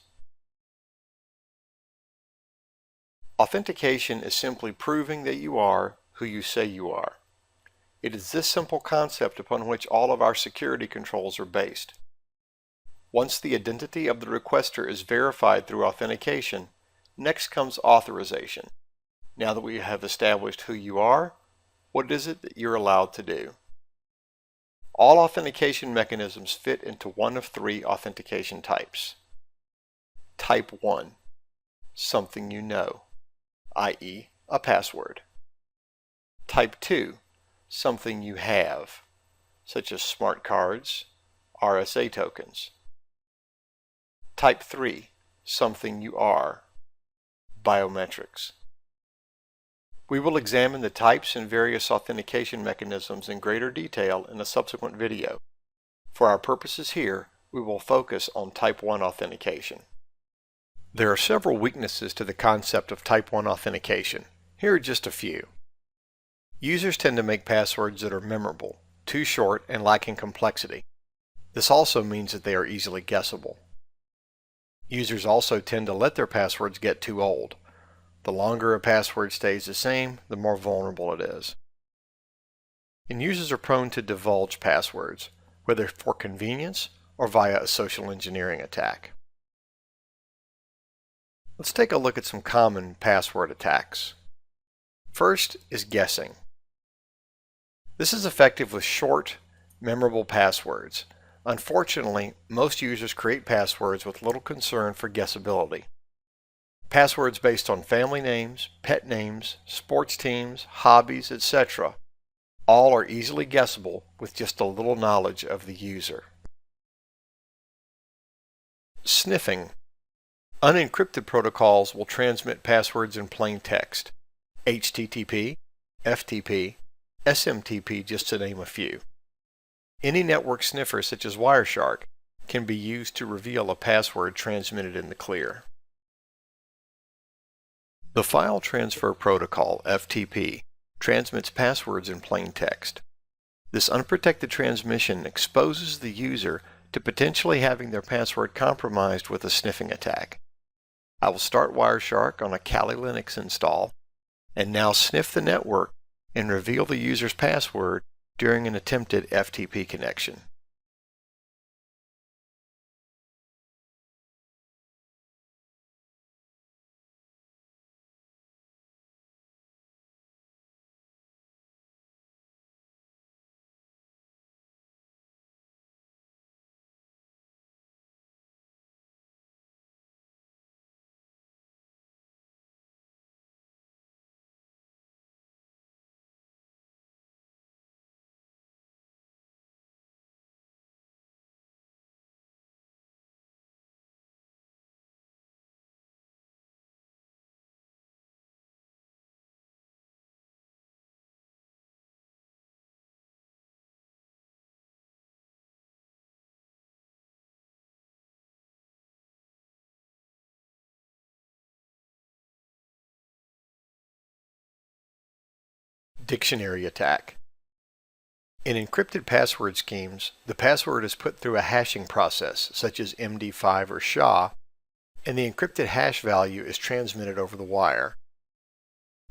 [SPEAKER 1] Authentication is simply proving that you are who you say you are. It is this simple concept upon which all of our security controls are based. Once the identity of the requester is verified through authentication, next comes authorization. Now that we have established who you are, what is it that you're allowed to do? All authentication mechanisms fit into one of three authentication types. Type 1. Something you know, i.e., a password. Type 2. Something you have, such as smart cards, RSA tokens. Type 3. Something you are, biometrics. We will examine the types and various authentication mechanisms in greater detail in a subsequent video. For our purposes here, we will focus on Type 1 authentication. There are several weaknesses to the concept of Type 1 authentication. Here are just a few. Users tend to make passwords that are memorable, too short, and lacking complexity. This also means that they are easily guessable. Users also tend to let their passwords get too old. The longer a password stays the same, the more vulnerable it is. And users are prone to divulge passwords, whether for convenience or via a social engineering attack. Let's take a look at some common password attacks. First is guessing. This is effective with short, memorable passwords. Unfortunately, most users create passwords with little concern for guessability. Passwords based on family names, pet names, sports teams, hobbies, etc. all are easily guessable with just a little knowledge of the user. Sniffing. Unencrypted protocols will transmit passwords in plain text, HTTP, FTP, SMTP, just to name a few. Any network sniffer such as Wireshark can be used to reveal a password transmitted in the clear. The File Transfer Protocol, FTP, transmits passwords in plain text. This unprotected transmission exposes the user to potentially having their password compromised with a sniffing attack. I will start Wireshark on a Kali Linux install and now sniff the network and reveal the user's password during an attempted FTP connection. Dictionary attack. In encrypted password schemes, the password is put through a hashing process, such as MD5 or SHA, and the encrypted hash value is transmitted over the wire.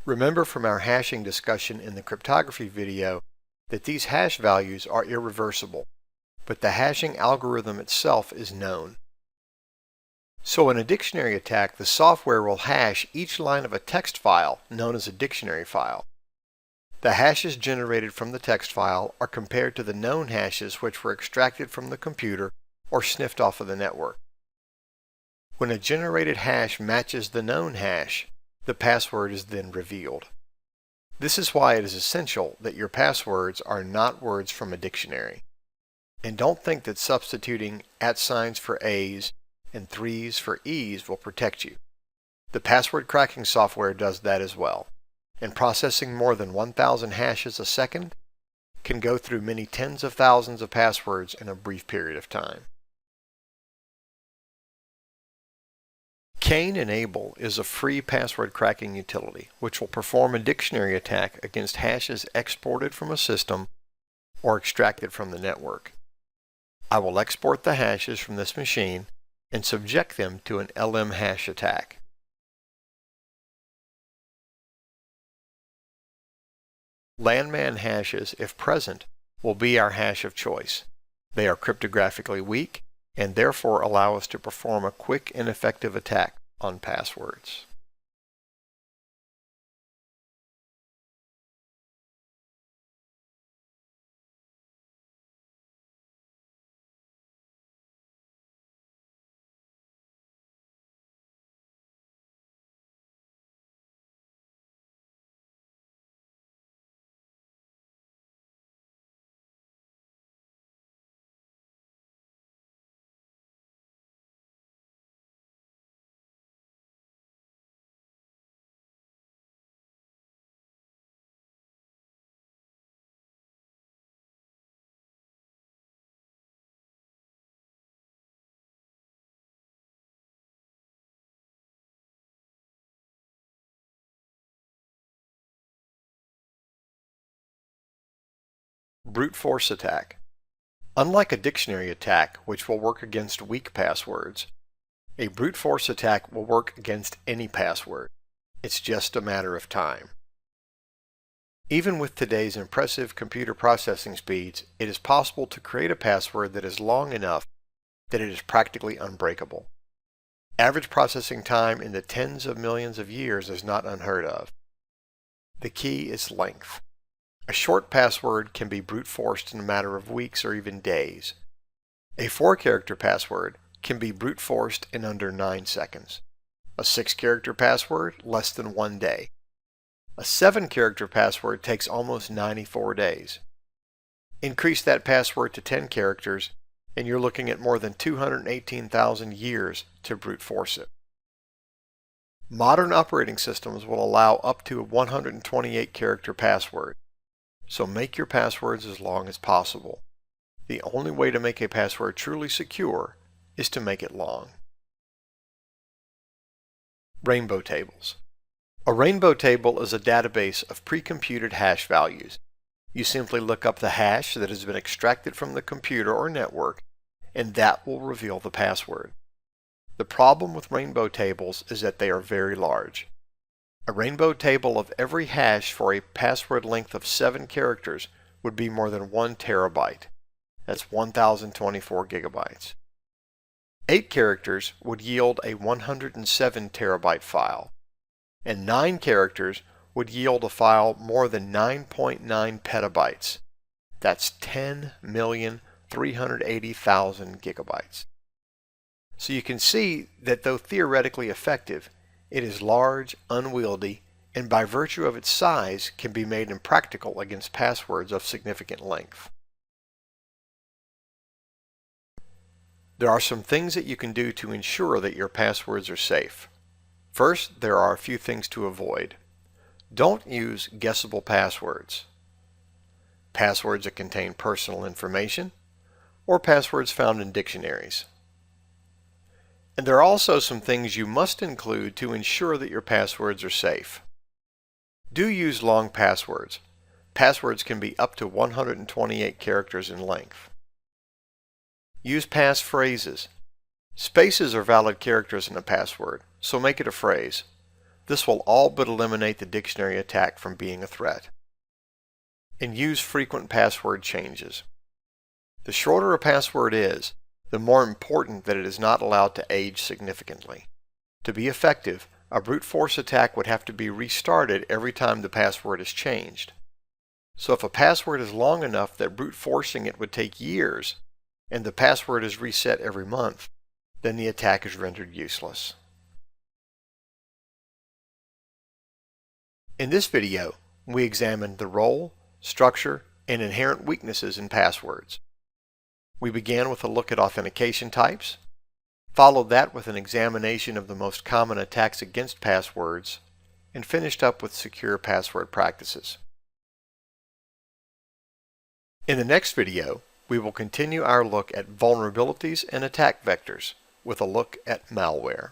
[SPEAKER 1] Remember from our hashing discussion in the cryptography video that these hash values are irreversible, but the hashing algorithm itself is known. So in a dictionary attack, the software will hash each line of a text file, known as a dictionary file. The hashes generated from the text file are compared to the known hashes which were extracted from the computer or sniffed off of the network. When a generated hash matches the known hash, the password is then revealed. This is why it is essential that your passwords are not words from a dictionary. And don't think that substituting @ for A's and 3's for E's will protect you. The password cracking software does that as well. And processing more than 1,000 hashes a second can go through many tens of thousands of passwords in a brief period of time. Cain Enable is a free password cracking utility which will perform a dictionary attack against hashes exported from a system or extracted from the network. I will export the hashes from this machine and subject them to an LM hash attack. Landman hashes, if present, will be our hash of choice. They are cryptographically weak and therefore allow us to perform a quick and effective attack on passwords. Brute force attack. Unlike a dictionary attack, which will work against weak passwords, a brute force attack will work against any password. It's just a matter of time. Even with today's impressive computer processing speeds, it is possible to create a password that is long enough that it is practically unbreakable. Average processing time in the tens of millions of years is not unheard of. The key is length. A short password can be brute forced in a matter of weeks or even days. A 4-character password can be brute forced in under 9 seconds. A 6-character password, less than 1 day. A 7-character password takes almost 94 days. Increase that password to 10 characters and you're looking at more than 218,000 years to brute force it. Modern operating systems will allow up to a 128-character password. So make your passwords as long as possible. The only way to make a password truly secure is to make it long. Rainbow tables. A rainbow table is a database of pre-computed hash values. You simply look up the hash that has been extracted from the computer or network, and that will reveal the password. The problem with rainbow tables is that they are very large. A rainbow table of every hash for a password length of 7 characters would be more than 1 terabyte. That's 1024 gigabytes. 8 characters would yield a 107 terabyte file, and 9 characters would yield a file more than 9.9 petabytes. That's 10,380,000 gigabytes. So you can see that though theoretically effective, it is large, unwieldy, and by virtue of its size can be made impractical against passwords of significant length. There are some things that you can do to ensure that your passwords are safe. First, there are a few things to avoid. Don't use guessable passwords, passwords that contain personal information, or passwords found in dictionaries. And there are also some things you must include to ensure that your passwords are safe. Do use long passwords. Passwords can be up to 128 characters in length. Use passphrases. Spaces are valid characters in a password, so make it a phrase. This will all but eliminate the dictionary attack from being a threat. And use frequent password changes. The shorter a password is, the more important that it is not allowed to age significantly. To be effective, a brute force attack would have to be restarted every time the password is changed. So if a password is long enough that brute forcing it would take years, and the password is reset every month, then the attack is rendered useless. In this video, we examined the role, structure, and inherent weaknesses in passwords. We began with a look at authentication types, followed that with an examination of the most common attacks against passwords, and finished up with secure password practices. In the next video, we will continue our look at vulnerabilities and attack vectors with a look at malware.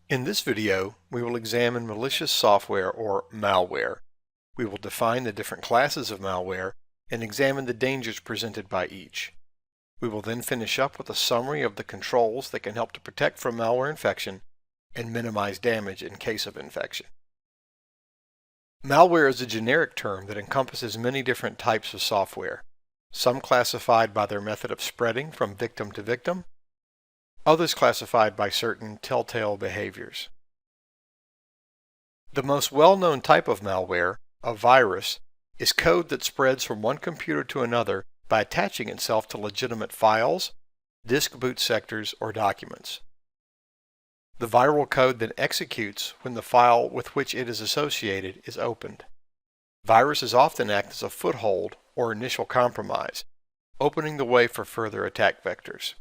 [SPEAKER 1] In this video, we will examine malicious software or malware. We will define the different classes of malware and examine the dangers presented by each. We will then finish up with a summary of the controls that can help to protect from malware infection and minimize damage in case of infection. Malware is a generic term that encompasses many different types of software, some classified by their method of spreading from victim to victim, others classified by certain telltale behaviors. The most well-known type of malware, a virus, is code that spreads from one computer to another by attaching itself to legitimate files, disk boot sectors, or documents. The viral code then executes when the file with which it is associated is opened. Viruses often act as a foothold or initial compromise, opening the way for further attack vectors.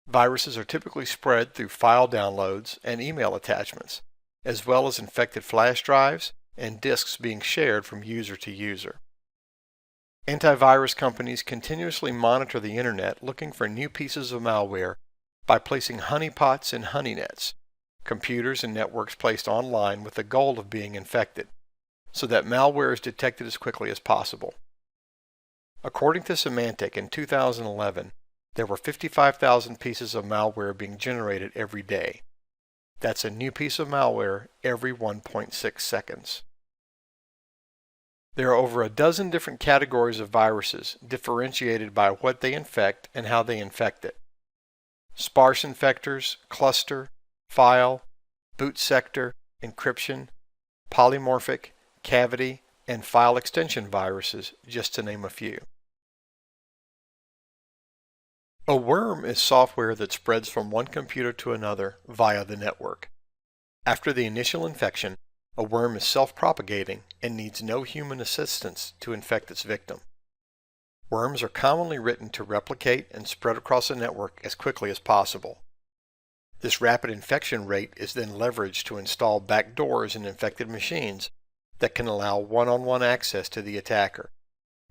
[SPEAKER 1] Viruses are typically spread through file downloads and email attachments, as well as infected flash drives and disks being shared from user to user. Antivirus companies continuously monitor the internet looking for new pieces of malware by placing honeypots in honeynets, computers and networks placed online with the goal of being infected, so that malware is detected as quickly as possible. According to Symantec, in 2011, there were 55,000 pieces of malware being generated every day. That's a new piece of malware every 1.6 seconds. There are over a dozen different categories of viruses differentiated by what they infect and how they infect it. Sparse infectors, cluster, file, boot sector, encryption, polymorphic, cavity, and file extension viruses, just to name a few. A worm is software that spreads from one computer to another via the network. After the initial infection, a worm is self-propagating and needs no human assistance to infect its victim. Worms are commonly written to replicate and spread across a network as quickly as possible. This rapid infection rate is then leveraged to install backdoors in infected machines that can allow one-on-one access to the attacker,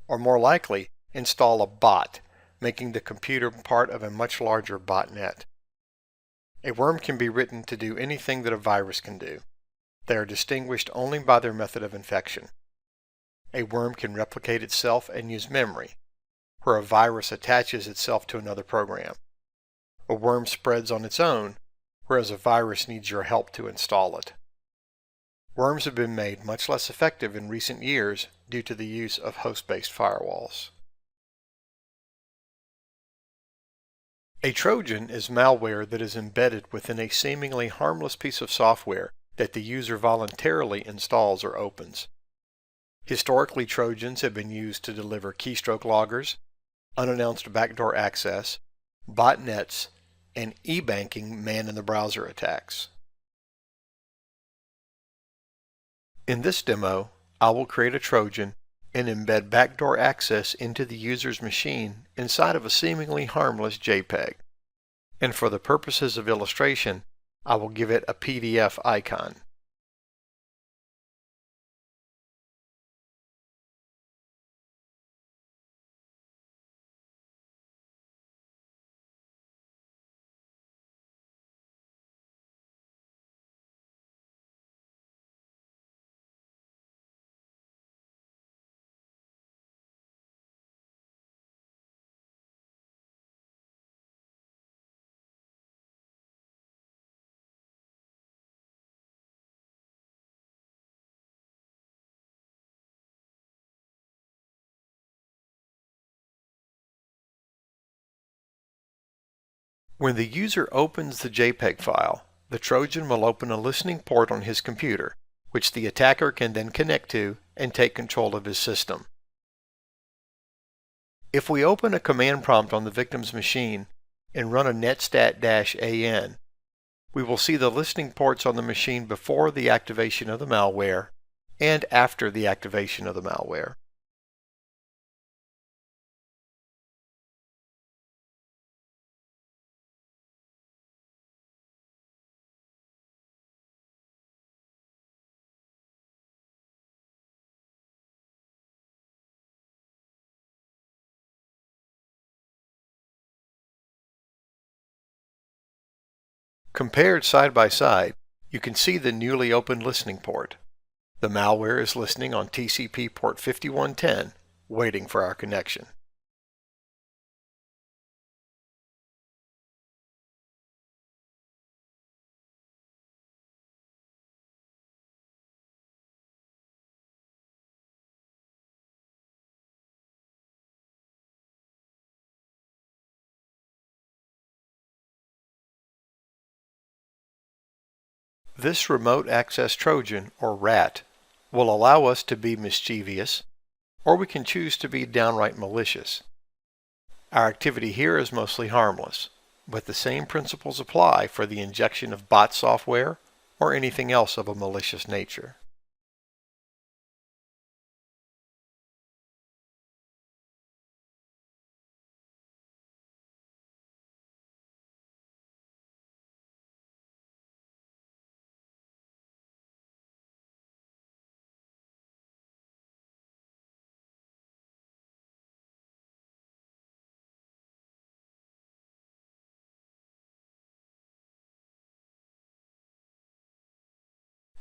[SPEAKER 1] or more likely, install a bot, making the computer part of a much larger botnet. A worm can be written to do anything that a virus can do. They are distinguished only by their method of infection. A worm can replicate itself and use memory, where a virus attaches itself to another program. A worm spreads on its own, whereas a virus needs your help to install it. Worms have been made much less effective in recent years due to the use of host-based firewalls. A Trojan is malware that is embedded within a seemingly harmless piece of software that the user voluntarily installs or opens. Historically, Trojans have been used to deliver keystroke loggers, unannounced backdoor access, botnets, and e-banking man-in-the-browser attacks. In this demo, I will create a Trojan and embed backdoor access into the user's machine inside of a seemingly harmless JPEG. And for the purposes of illustration, I will give it a PDF icon. When the user opens the JPEG file, the Trojan will open a listening port on his computer, which the attacker can then connect to and take control of his system. If we open a command prompt on the victim's machine and run a netstat-an, we will see the listening ports on the machine before the activation of the malware and after the activation of the malware. Compared side by side, you can see the newly opened listening port. The malware is listening on TCP port 5110, waiting for our connection. This remote access Trojan, or RAT, will allow us to be mischievous, or we can choose to be downright malicious. Our activity here is mostly harmless, but the same principles apply for the injection of bot software or anything else of a malicious nature.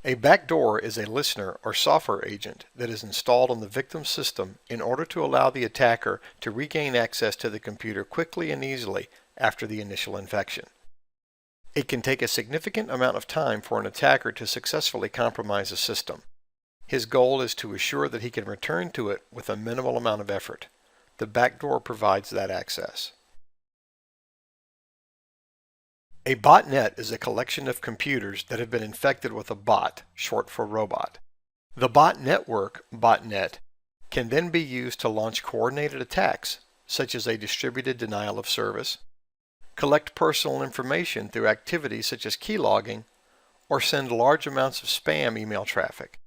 [SPEAKER 1] A backdoor is a listener or software agent that is installed on the victim's system in order to allow the attacker to regain access to the computer quickly and easily after the initial infection. It can take a significant amount of time for an attacker to successfully compromise a system. His goal is to assure that he can return to it with a minimal amount of effort. The backdoor provides that access. A botnet is a collection of computers that have been infected with a bot, short for robot. The bot network, botnet, can then be used to launch coordinated attacks, such as a distributed denial of service, collect personal information through activities such as keylogging, or send large amounts of spam email traffic.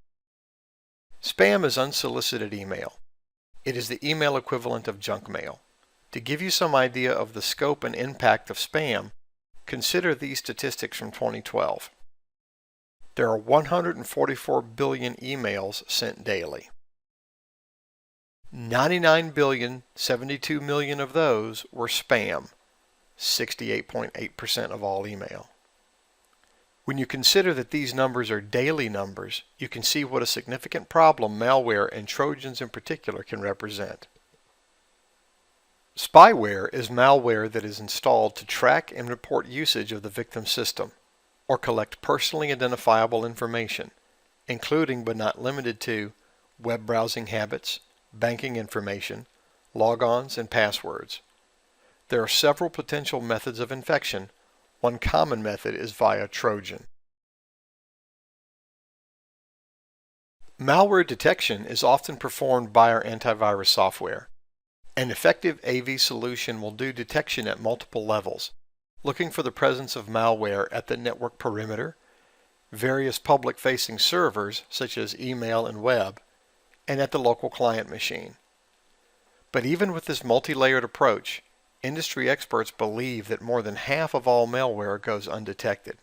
[SPEAKER 1] Spam is unsolicited email. It is the email equivalent of junk mail. To give you some idea of the scope and impact of spam, consider these statistics from 2012. There are 144 billion emails sent daily. 99,072 million of those were spam, 68.8% of all email. When you consider that these numbers are daily numbers, you can see what a significant problem malware and Trojans in particular can represent. Spyware is malware that is installed to track and report usage of the victim system, or collect personally identifiable information, including but not limited to web browsing habits, banking information, logons, and passwords. There are several potential methods of infection. One common method is via Trojan. Malware detection is often performed by our antivirus software. An effective AV solution will do detection at multiple levels, looking for the presence of malware at the network perimeter, various public-facing servers such as email and web, and at the local client machine. But even with this multi-layered approach, industry experts believe that more than half of all malware goes undetected.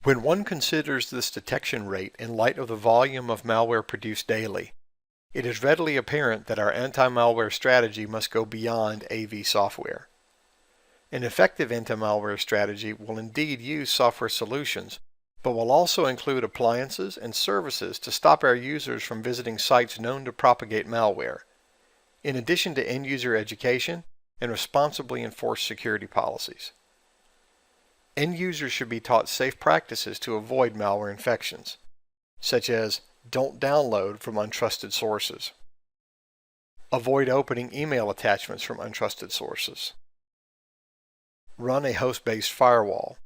[SPEAKER 1] When one considers this detection rate in light of the volume of malware produced daily, it is readily apparent that our anti-malware strategy must go beyond AV software. An effective anti-malware strategy will indeed use software solutions, but will also include appliances and services to stop our users from visiting sites known to propagate malware, in addition to end-user education and responsibly enforced security policies. End users should be taught safe practices to avoid malware infections, such as don't download from untrusted sources. Avoid opening email attachments from untrusted sources. Run a host-based firewall.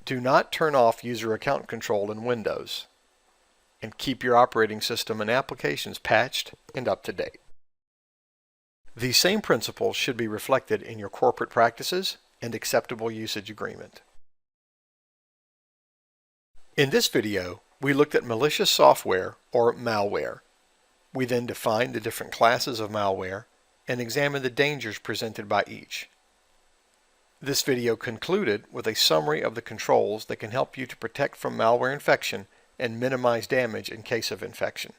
[SPEAKER 1] Do not turn off user account control in Windows. And keep your operating system and applications patched and up to date. These same principles should be reflected in your corporate practices and acceptable usage agreement. In this video, we looked at malicious software, or malware. We then defined the different classes of malware and examined the dangers presented by each. This video concluded with a summary of the controls that can help you to protect from malware infection and minimize damage in case of infection.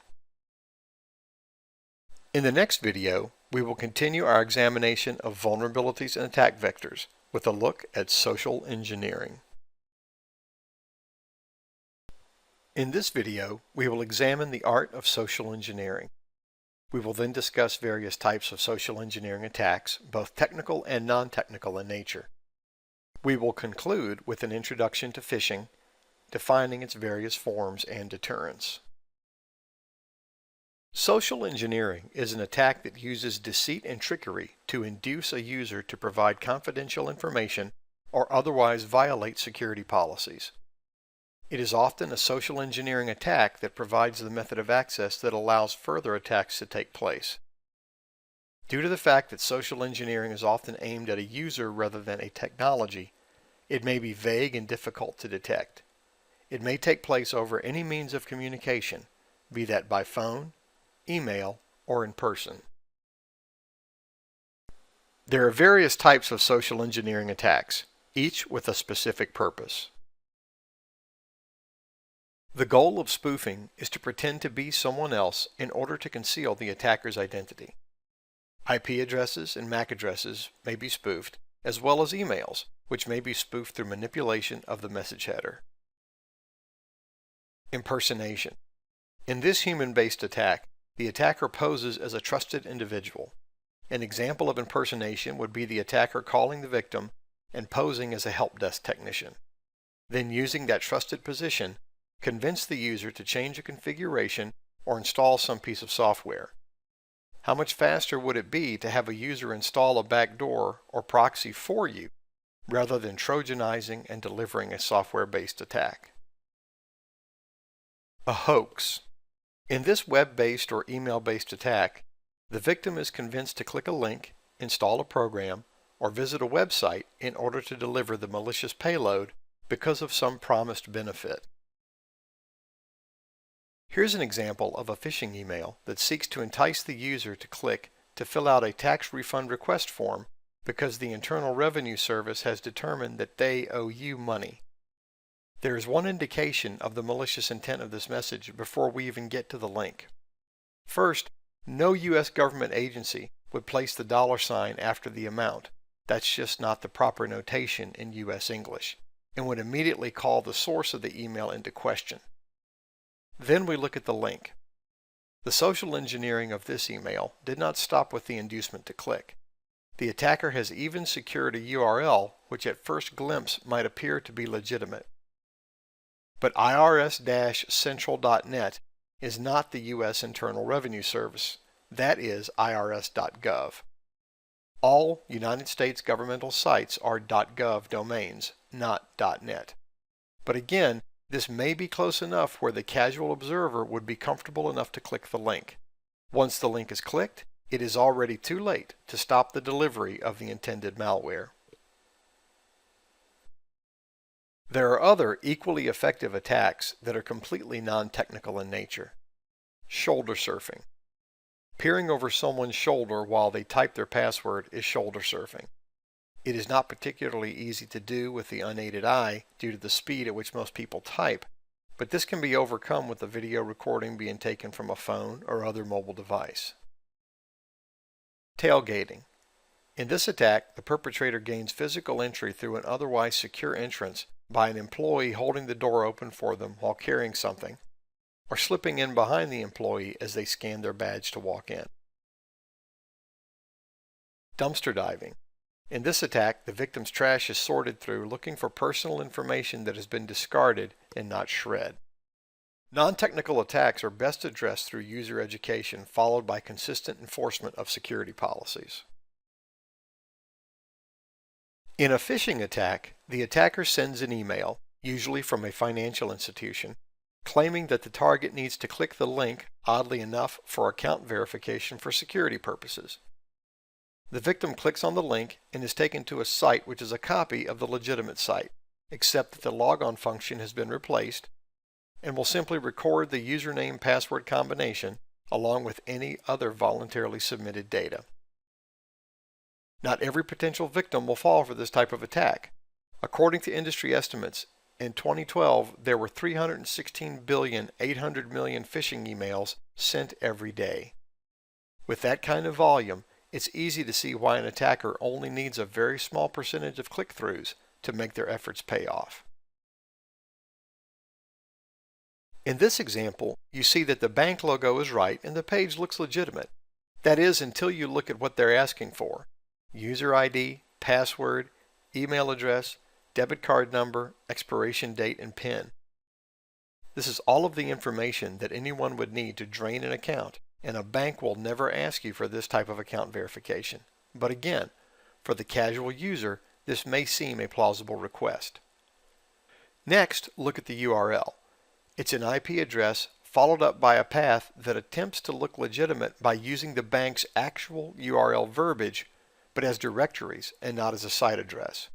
[SPEAKER 1] In the next video, we will continue our examination of vulnerabilities and attack vectors with a look at social engineering. In this video, we will examine the art of social engineering. We will then discuss various types of social engineering attacks, both technical and non-technical in nature. We will conclude with an introduction to phishing, defining its various forms and deterrence. Social engineering is an attack that uses deceit and trickery to induce a user to provide confidential information or otherwise violate security policies. It is often a social engineering attack that provides the method of access that allows further attacks to take place. Due to the fact that social engineering is often aimed at a user rather than a technology, it may be vague and difficult to detect. It may take place over any means of communication, be that by phone, email, or in person. There are various types of social engineering attacks, each with a specific purpose. The goal of spoofing is to pretend to be someone else in order to conceal the attacker's identity. IP addresses and MAC addresses may be spoofed, as well as emails, which may be spoofed through manipulation of the message header. Impersonation. In this human-based attack, the attacker poses as a trusted individual. An example of impersonation would be the attacker calling the victim and posing as a help desk technician. Then using that trusted position, convince the user to change a configuration or install some piece of software. How much faster would it be to have a user install a backdoor or proxy for you rather than trojanizing and delivering a software-based attack? A hoax. In this web-based or email-based attack, the victim is convinced to click a link, install a program, or visit a website in order to deliver the malicious payload because of some promised benefit. Here's an example of a phishing email that seeks to entice the user to click to fill out a tax refund request form because the Internal Revenue Service has determined that they owe you money. There is one indication of the malicious intent of this message before we even get to the link. First, no U.S. government agency would place the $ after the amount. That's just not the proper notation in U.S. English, and would immediately call the source of the email into question. Then we look at the link. The social engineering of this email did not stop with the inducement to click. The attacker has even secured a URL which at first glimpse might appear to be legitimate. But irs-central.net is not the U.S. Internal Revenue Service. That is irs.gov. All United States governmental sites are .gov domains, not .net. But again, this may be close enough where the casual observer would be comfortable enough to click the link. Once the link is clicked, it is already too late to stop the delivery of the intended malware. There are other equally effective attacks that are completely non-technical in nature. Shoulder surfing. Peering over someone's shoulder while they type their password is shoulder surfing. It is not particularly easy to do with the unaided eye due to the speed at which most people type, but this can be overcome with a video recording being taken from a phone or other mobile device. Tailgating. In this attack, the perpetrator gains physical entry through an otherwise secure entrance by an employee holding the door open for them while carrying something, or slipping in behind the employee as they scan their badge to walk in. Dumpster diving. In this attack, the victim's trash is sorted through looking for personal information that has been discarded and not shred. Non-technical attacks are best addressed through user education followed by consistent enforcement of security policies. In a phishing attack, the attacker sends an email, usually from a financial institution, claiming that the target needs to click the link, oddly enough, for account verification for security purposes. The victim clicks on the link and is taken to a site which is a copy of the legitimate site, except that the logon function has been replaced, and will simply record the username-password combination along with any other voluntarily submitted data. Not every potential victim will fall for this type of attack. According to industry estimates, in 2012 there were 316,800,000,000 phishing emails sent every day. With that kind of volume, it's easy to see why an attacker only needs a very small percentage of click-throughs to make their efforts pay off. In this example, you see that the bank logo is right and the page looks legitimate. That is, until you look at what they're asking for. User ID, password, email address, debit card number, expiration date, and PIN. This is all of the information that anyone would need to drain an account, and a bank will never ask you for this type of account verification. But again, for the casual user, this may seem a plausible request. Next, look at the URL. It's an IP address followed up by a path that attempts to look legitimate by using the bank's actual URL verbiage, but as directories and not as a site address.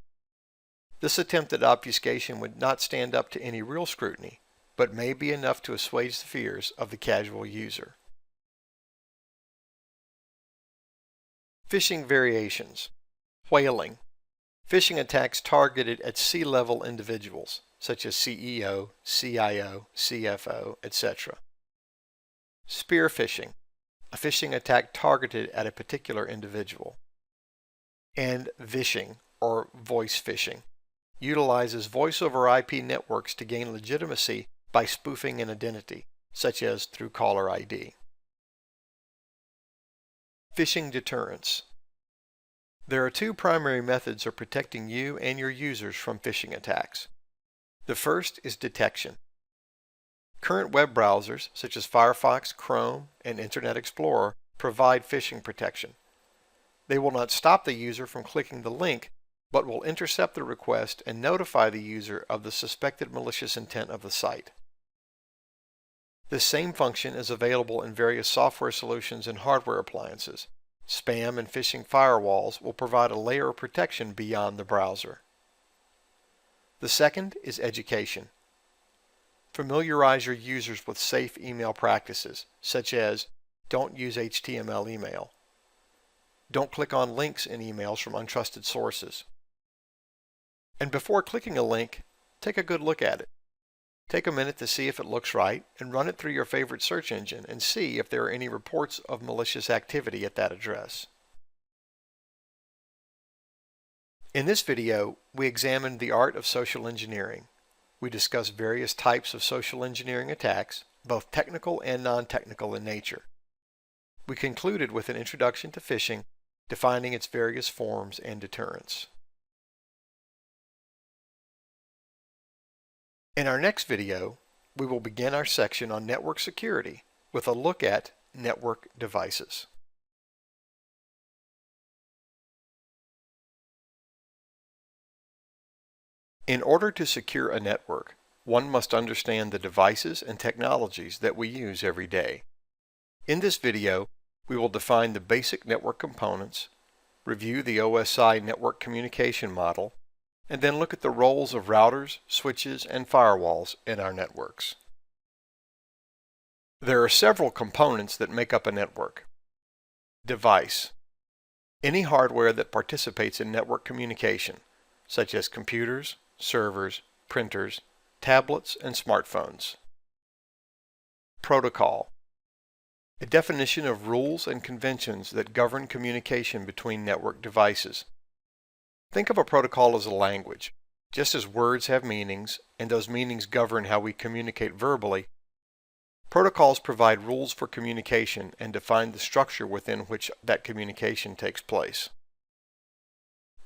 [SPEAKER 1] This attempt at obfuscation would not stand up to any real scrutiny, but may be enough to assuage the fears of the casual user. Phishing variations. Whaling. Phishing attacks targeted at C-level individuals, such as CEO, CIO, CFO, etc. Spear phishing. A phishing attack targeted at a particular individual. And vishing, or voice phishing, utilizes voice-over IP networks to gain legitimacy by spoofing an identity, such as through caller ID. Phishing deterrence. There are two primary methods of protecting you and your users from phishing attacks. The first is detection. Current web browsers, such as Firefox, Chrome, and Internet Explorer, provide phishing protection. They will not stop the user from clicking the link, but will intercept the request and notify the user of the suspected malicious intent of the site. This same function is available in various software solutions and hardware appliances. Spam and phishing firewalls will provide a layer of protection beyond the browser. The second is education. Familiarize your users with safe email practices, such as don't use HTML email. Don't click on links in emails from untrusted sources. And before clicking a link, take a good look at it. Take a minute to see if it looks right and run it through your favorite search engine and see if there are any reports of malicious activity at that address. In this video, we examined the art of social engineering. We discussed various types of social engineering attacks, both technical and non-technical in nature. We concluded with an introduction to phishing, defining its various forms and deterrence. In our next video, we will begin our section on network security with a look at network devices. In order to secure a network, one must understand the devices and technologies that we use every day. In this video, we will define the basic network components, review the OSI network communication model, and then look at the roles of routers, switches, and firewalls in our networks. There are several components that make up a network. Device. Any hardware that participates in network communication, such as computers, servers, printers, tablets, and smartphones. Protocol. A definition of rules and conventions that govern communication between network devices. Think of a protocol as a language. Just as words have meanings, and those meanings govern how we communicate verbally, protocols provide rules for communication and define the structure within which that communication takes place.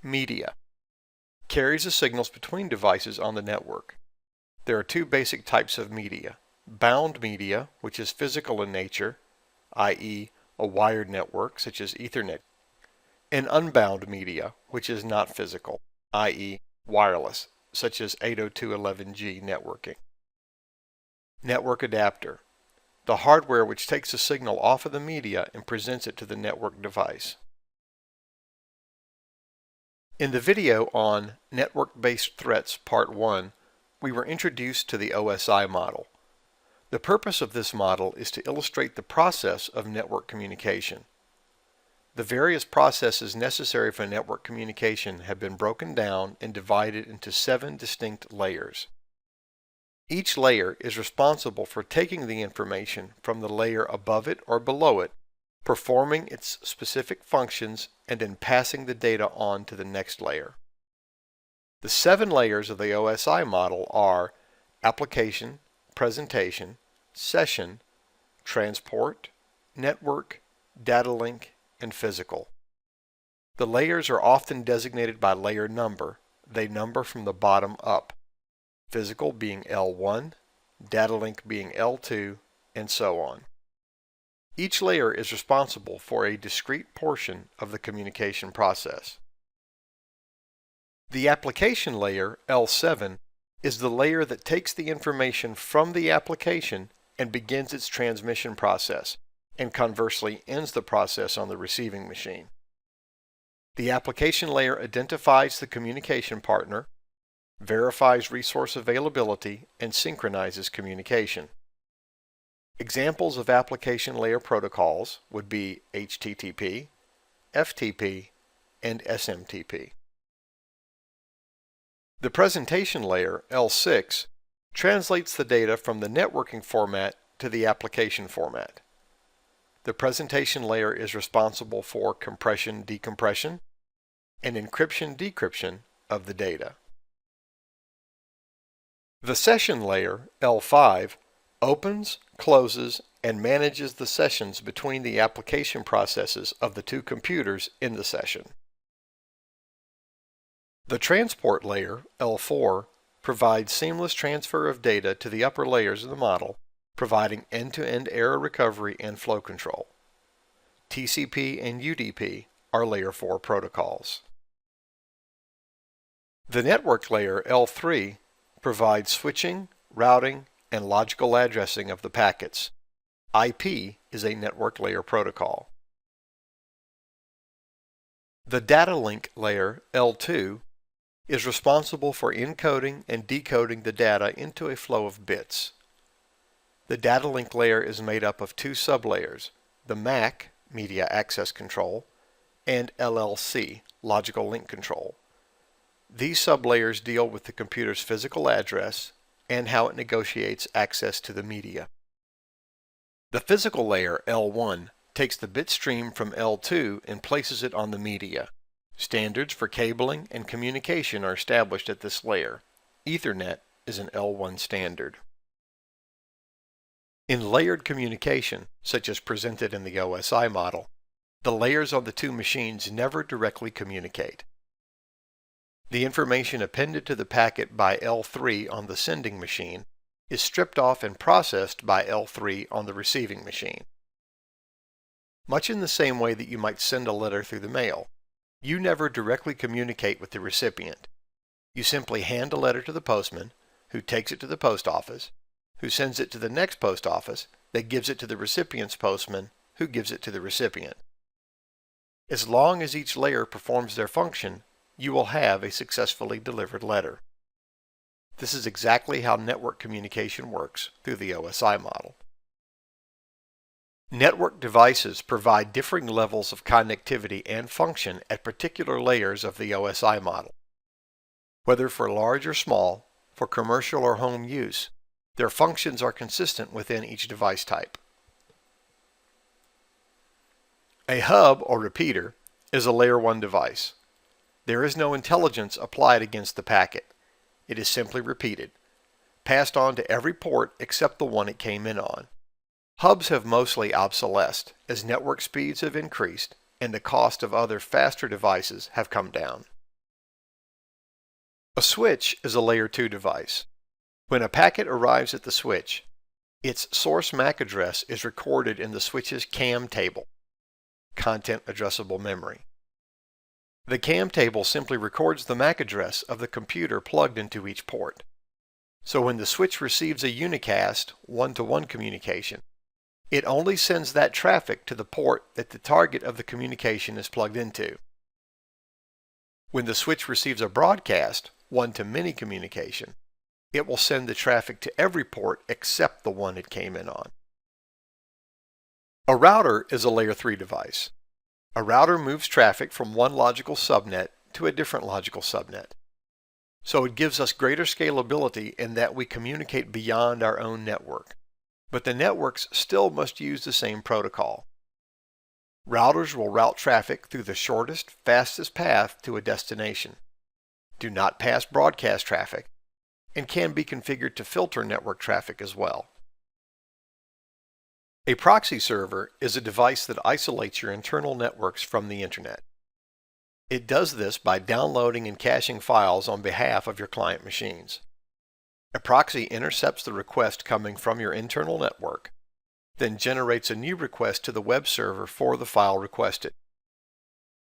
[SPEAKER 1] Media. Carries the signals between devices on the network. There are two basic types of media. Bound media, which is physical in nature, i.e., a wired network such as Ethernet, and unbound media, which is not physical, i.e., wireless, such as 802.11g networking. Network adapter. The hardware which takes a signal off of the media and presents it to the network device. In the video on Network-Based Threats Part 1, we were introduced to the OSI model. The purpose of this model is to illustrate the process of network communication. The various processes necessary for network communication have been broken down and divided into 7 distinct layers. Each layer is responsible for taking the information from the layer above it or below it, performing its specific functions, and then passing the data on to the next layer. The 7 layers of the OSI model are application, presentation, session, transport, network, data link, and physical. The layers are often designated by layer number. They number from the bottom up, physical being L1, data link being L2, and so on. Each layer is responsible for a discrete portion of the communication process. The application layer, L7, is the layer that takes the information from the application and begins its transmission process, and conversely ends the process on the receiving machine. The application layer identifies the communication partner, verifies resource availability, and synchronizes communication. Examples of application layer protocols would be HTTP, FTP, and SMTP. The presentation layer, L6, translates the data from the networking format to the application format. The presentation layer is responsible for compression-decompression and encryption-decryption of the data. The session layer, L5, opens, closes, and manages the sessions between the application processes of the two computers in the session. The transport layer, L4, provides seamless transfer of data to the upper layers of the model, providing end-to-end error recovery and flow control. TCP and UDP are Layer 4 protocols. The network layer, L3, provides switching, routing, and logical addressing of the packets. IP is a network layer protocol. The data link layer, L2, is responsible for encoding and decoding the data into a flow of bits. The data link layer is made up of two sublayers, the MAC, Media Access Control, and LLC, Logical Link Control. These sublayers deal with the computer's physical address and how it negotiates access to the media. The physical layer, L1, takes the bit stream from L2 and places it on the media. Standards for cabling and communication are established at this layer. Ethernet is an L1 standard. In layered communication, such as presented in the OSI model, the layers on the two machines never directly communicate. The information appended to the packet by L3 on the sending machine is stripped off and processed by L3 on the receiving machine. Much in the same way that you might send a letter through the mail, you never directly communicate with the recipient. You simply hand a letter to the postman, who takes it to the post office, who sends it to the next post office that gives it to the recipient's postman, who gives it to the recipient. As long as each layer performs their function, you will have a successfully delivered letter. This is exactly how network communication works through the OSI model. Network devices provide differing levels of connectivity and function at particular layers of the OSI model. Whether for large or small, for commercial or home use, their functions are consistent within each device type. A hub or repeater is a Layer 1 device. There is no intelligence applied against the packet. It is simply repeated, passed on to every port except the one it came in on. Hubs have mostly obsolesced as network speeds have increased and the cost of other faster devices have come down. A switch is a Layer 2 device. When a packet arrives at the switch, its source MAC address is recorded in the switch's CAM table, Content Addressable Memory. The CAM table simply records the MAC address of the computer plugged into each port. So when the switch receives a unicast one-to-one communication, it only sends that traffic to the port that the target of the communication is plugged into. When the switch receives a broadcast one-to-many communication, it will send the traffic to every port except the one it came in on. A router is a Layer 3 device. A router moves traffic from one logical subnet to a different logical subnet. So it gives us greater scalability in that we communicate beyond our own network. But the networks still must use the same protocol. Routers will route traffic through the shortest, fastest path to a destination, do not pass broadcast traffic, and can be configured to filter network traffic as well. A proxy server is a device that isolates your internal networks from the Internet. It does this by downloading and caching files on behalf of your client machines. A proxy intercepts the request coming from your internal network, then generates a new request to the web server for the file requested.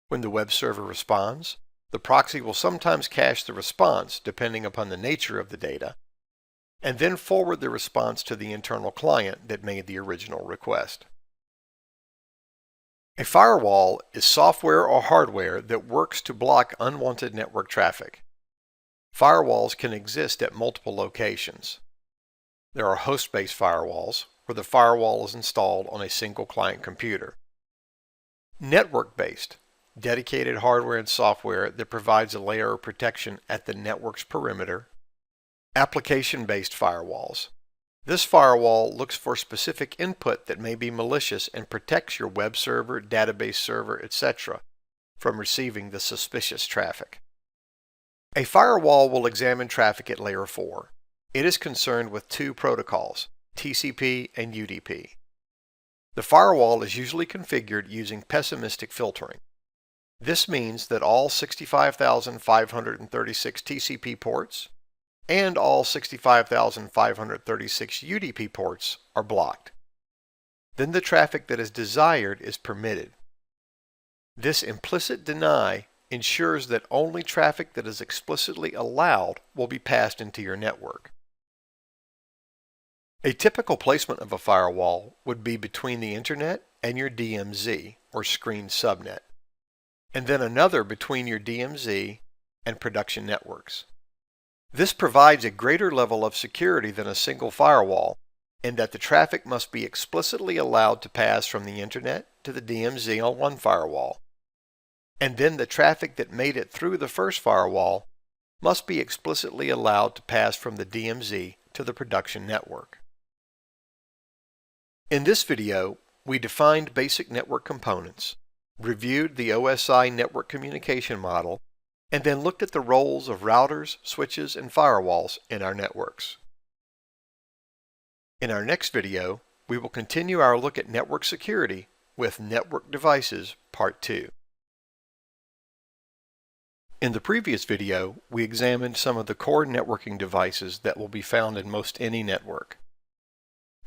[SPEAKER 1] When the web server responds, The proxy will sometimes cache the response depending upon the nature of the data, and then forward the response to the internal client that made the original request. A firewall is software or hardware that works to block unwanted network traffic. Firewalls can exist at multiple locations. There are host-based firewalls, where the firewall is installed on a single client computer. Network-based, dedicated hardware and software that provides a layer of protection at the network's perimeter. Application-based firewalls. This firewall looks for specific input that may be malicious and protects your web server, database server, etc. from receiving the suspicious traffic. A firewall will examine traffic at layer 4. It is concerned with two protocols, TCP and UDP. The firewall is usually configured using pessimistic filtering. This means that all 65,536 TCP ports and all 65,536 UDP ports are blocked. Then the traffic that is desired is permitted. This implicit deny ensures that only traffic that is explicitly allowed will be passed into your network. A typical placement of a firewall would be between the internet and your DMZ, or screened subnet, and then another between your DMZ and production networks. This provides a greater level of security than a single firewall, in that the traffic must be explicitly allowed to pass from the internet to the DMZ on one firewall, and then the traffic that made it through the first firewall must be explicitly allowed to pass from the DMZ to the production network. In this video, we defined basic network components, reviewed the OSI network communication model, and then looked at the roles of routers, switches, and firewalls in our networks. In our next video, we will continue our look at network security with Network Devices Part 2. In the previous video, we examined some of the core networking devices that will be found in most any network.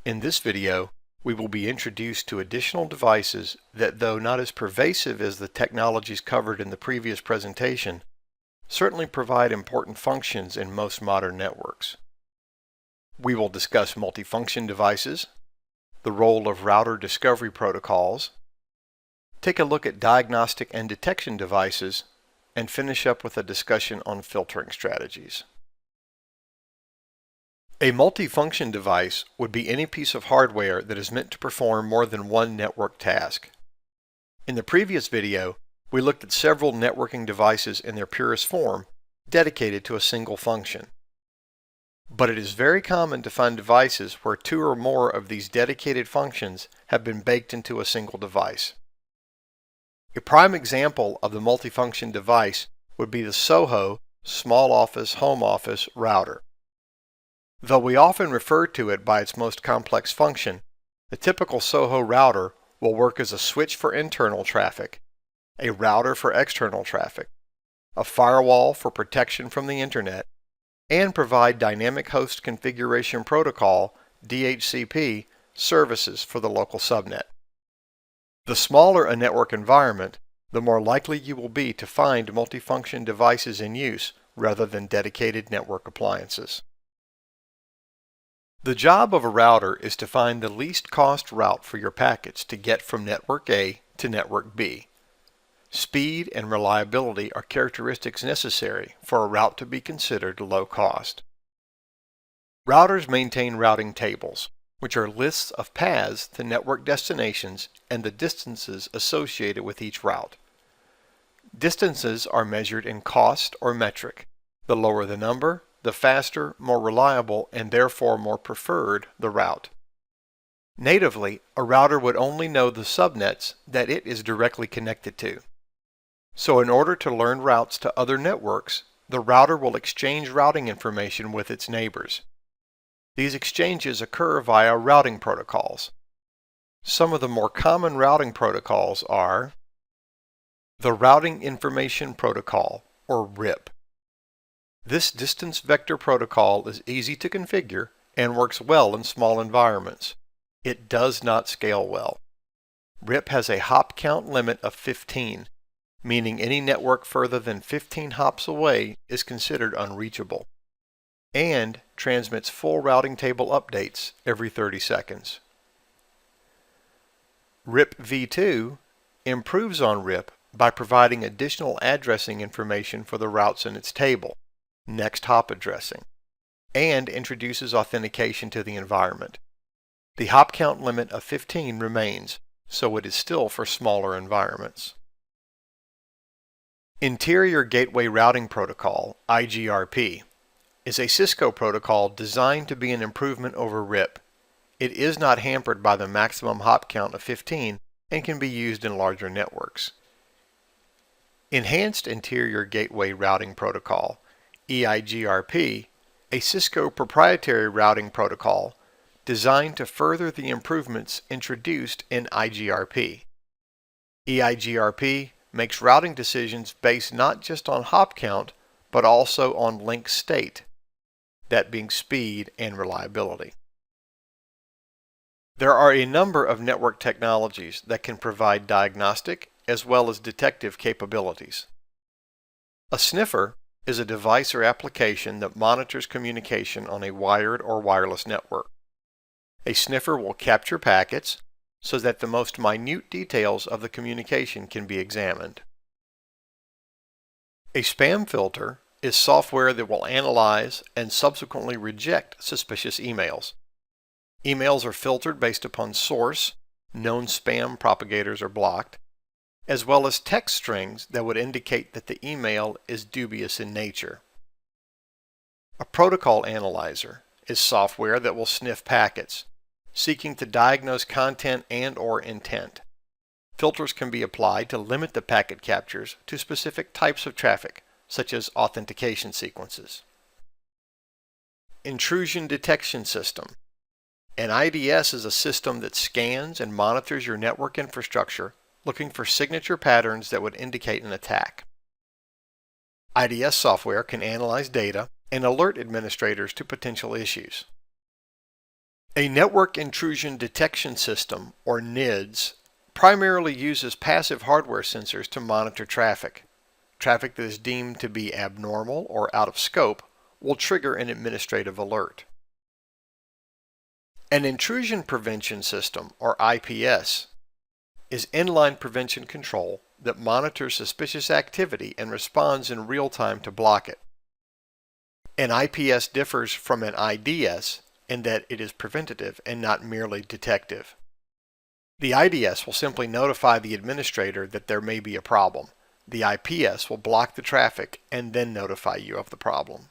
[SPEAKER 1] In this video, we will be introduced to additional devices that, though not as pervasive as the technologies covered in the previous presentation, certainly provide important functions in most modern networks. We will discuss multifunction devices, the role of router discovery protocols, take a look at diagnostic and detection devices, and finish up with a discussion on filtering strategies. A multifunction device would be any piece of hardware that is meant to perform more than one network task. In the previous video, we looked at several networking devices in their purest form, dedicated to a single function. But it is very common to find devices where two or more of these dedicated functions have been baked into a single device. A prime example of the multifunction device would be the SOHO Small Office Home Office router. Though we often refer to it by its most complex function, the typical SOHO router will work as a switch for internal traffic, a router for external traffic, a firewall for protection from the internet, and provide Dynamic Host Configuration Protocol (DHCP) services for the local subnet. The smaller a network environment, the more likely you will be to find multifunction devices in use rather than dedicated network appliances. The job of a router is to find the least cost route for your packets to get from network A to network B. Speed and reliability are characteristics necessary for a route to be considered low cost. Routers maintain routing tables, which are lists of paths to network destinations and the distances associated with each route. Distances are measured in cost or metric. The lower the number, the faster, more reliable, and therefore more preferred the route. Natively, a router would only know the subnets that it is directly connected to. So in order to learn routes to other networks, the router will exchange routing information with its neighbors. These exchanges occur via routing protocols. Some of the more common routing protocols are the Routing Information Protocol, or RIP. This distance vector protocol is easy to configure and works well in small environments. It does not scale well. RIP has a hop count limit of 15, meaning any network further than 15 hops away is considered unreachable, and transmits full routing table updates every 30 seconds. RIP v2 improves on RIP by providing additional addressing information for the routes in its table, next hop addressing, and introduces authentication to the environment. The hop count limit of 15 remains, so it is still for smaller environments. Interior Gateway Routing Protocol, IGRP, is a Cisco protocol designed to be an improvement over RIP. It is not hampered by the maximum hop count of 15 and can be used in larger networks. Enhanced Interior Gateway Routing Protocol, EIGRP, a Cisco proprietary routing protocol designed to further the improvements introduced in IGRP. EIGRP makes routing decisions based not just on hop count, but also on link state, that being speed and reliability. There are a number of network technologies that can provide diagnostic as well as detective capabilities. A sniffer is a device or application that monitors communication on a wired or wireless network. A sniffer will capture packets so that the most minute details of the communication can be examined. A spam filter is software that will analyze and subsequently reject suspicious emails. Emails are filtered based upon source, known spam propagators are blocked, as well as text strings that would indicate that the email is dubious in nature. A protocol analyzer is software that will sniff packets, seeking to diagnose content and/or intent. Filters can be applied to limit the packet captures to specific types of traffic, such as authentication sequences. Intrusion Detection System. An IDS is a system that scans and monitors your network infrastructure, looking for signature patterns that would indicate an attack. IDS software can analyze data and alert administrators to potential issues. A Network Intrusion Detection System, or NIDS, primarily uses passive hardware sensors to monitor traffic. Traffic that is deemed to be abnormal or out of scope will trigger an administrative alert. An Intrusion Prevention System, or IPS, is inline prevention control that monitors suspicious activity and responds in real time to block it. An IPS differs from an IDS in that it is preventative and not merely detective. The IDS will simply notify the administrator that there may be a problem. The IPS will block the traffic and then notify you of the problem.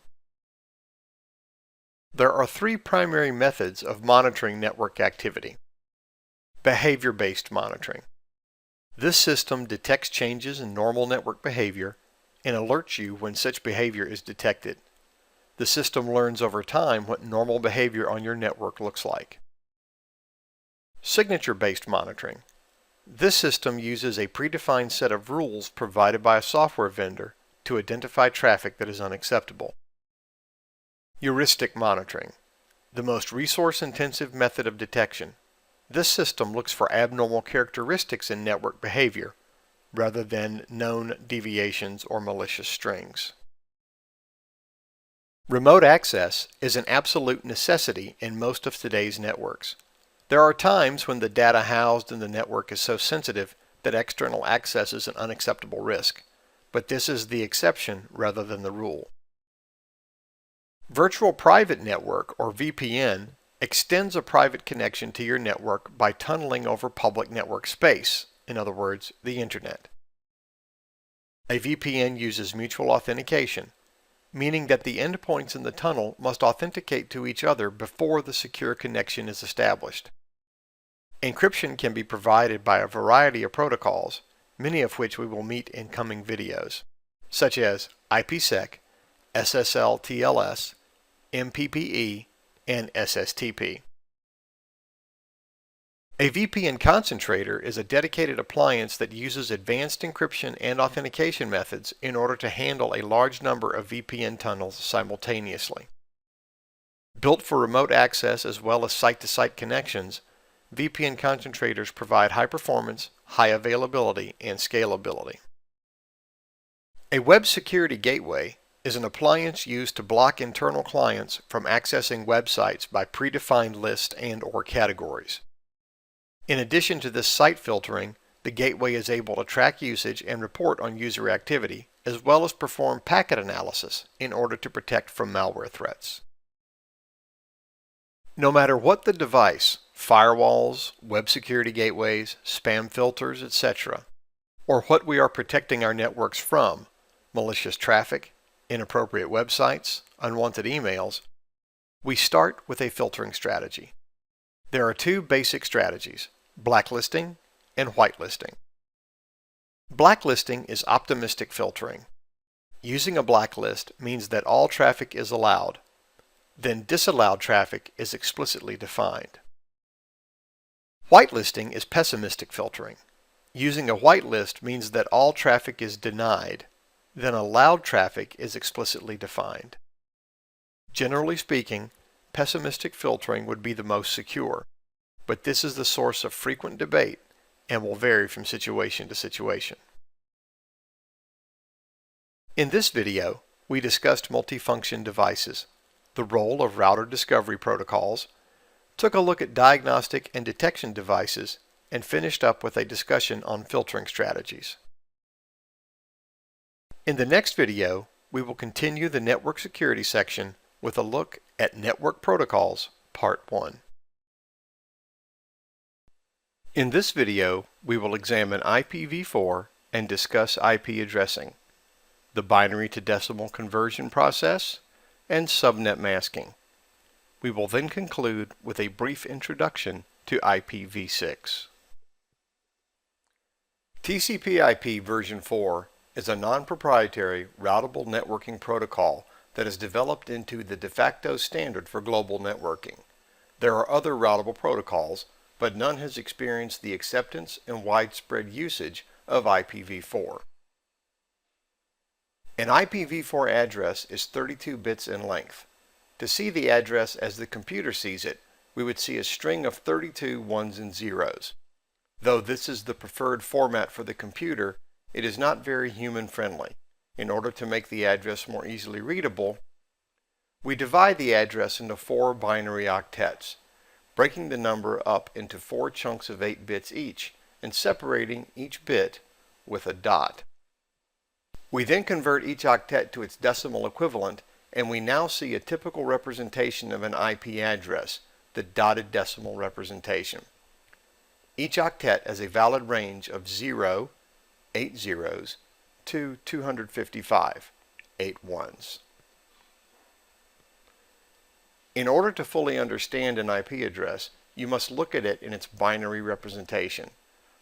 [SPEAKER 1] There are three primary methods of monitoring network activity. Behavior-based monitoring. This system detects changes in normal network behavior and alerts you when such behavior is detected. The system learns over time what normal behavior on your network looks like. Signature-based monitoring. This system uses a predefined set of rules provided by a software vendor to identify traffic that is unacceptable. Heuristic monitoring. The most resource-intensive method of detection. This system looks for abnormal characteristics in network behavior, rather than known deviations or malicious strings. Remote access is an absolute necessity in most of today's networks. There are times when the data housed in the network is so sensitive that external access is an unacceptable risk, but this is the exception rather than the rule. Virtual Private Network, or VPN, extends a private connection to your network by tunneling over public network space, in other words, the Internet. A VPN uses mutual authentication, meaning that the endpoints in the tunnel must authenticate to each other before the secure connection is established. Encryption can be provided by a variety of protocols, many of which we will meet in coming videos, such as IPsec, SSL/TLS, MPPE, and SSTP. A VPN concentrator is a dedicated appliance that uses advanced encryption and authentication methods in order to handle a large number of VPN tunnels simultaneously. Built for remote access as well as site-to-site connections, VPN concentrators provide high performance, high availability, and scalability. A web security gateway is an appliance used to block internal clients from accessing websites by predefined lists and/or categories. In addition to this site filtering, the gateway is able to track usage and report on user activity, as well as perform packet analysis in order to protect from malware threats. No matter what the device, firewalls, web security gateways, spam filters, etc., or what we are protecting our networks from, malicious traffic, inappropriate websites, unwanted emails, we start with a filtering strategy. There are two basic strategies: blacklisting and whitelisting. Blacklisting is optimistic filtering. Using a blacklist means that all traffic is allowed. Then disallowed traffic is explicitly defined. Whitelisting is pessimistic filtering. Using a whitelist means that all traffic is denied. Then allowed traffic is explicitly defined. Generally speaking, pessimistic filtering would be the most secure, but this is the source of frequent debate and will vary from situation to situation. In this video, we discussed multifunction devices, the role of router discovery protocols, took a look at diagnostic and detection devices, and finished up with a discussion on filtering strategies. In the next video, we will continue the network security section with a look at network protocols, Part 1. In this video, we will examine IPv4 and discuss IP addressing, the binary to decimal conversion process, and subnet masking. We will then conclude with a brief introduction to IPv6. TCP/IP version 4 is a non-proprietary routable networking protocol that is developed into the de facto standard for global networking. There are other routable protocols, but none has experienced the acceptance and widespread usage of IPv4. An IPv4 address is 32 bits in length. To see the address as the computer sees it, we would see a string of 32 ones and zeros. Though this is the preferred format for the computer, it is not very human-friendly. In order to make the address more easily readable, we divide the address into 4 binary octets, breaking the number up into 4 chunks of 8 bits each, and separating each bit with a dot. We then convert each octet to its decimal equivalent, and we now see a typical representation of an IP address, the dotted decimal representation. Each octet has a valid range of 0, 8 zeros, to 255, 8 ones. In order to fully understand an IP address, you must look at it in its binary representation.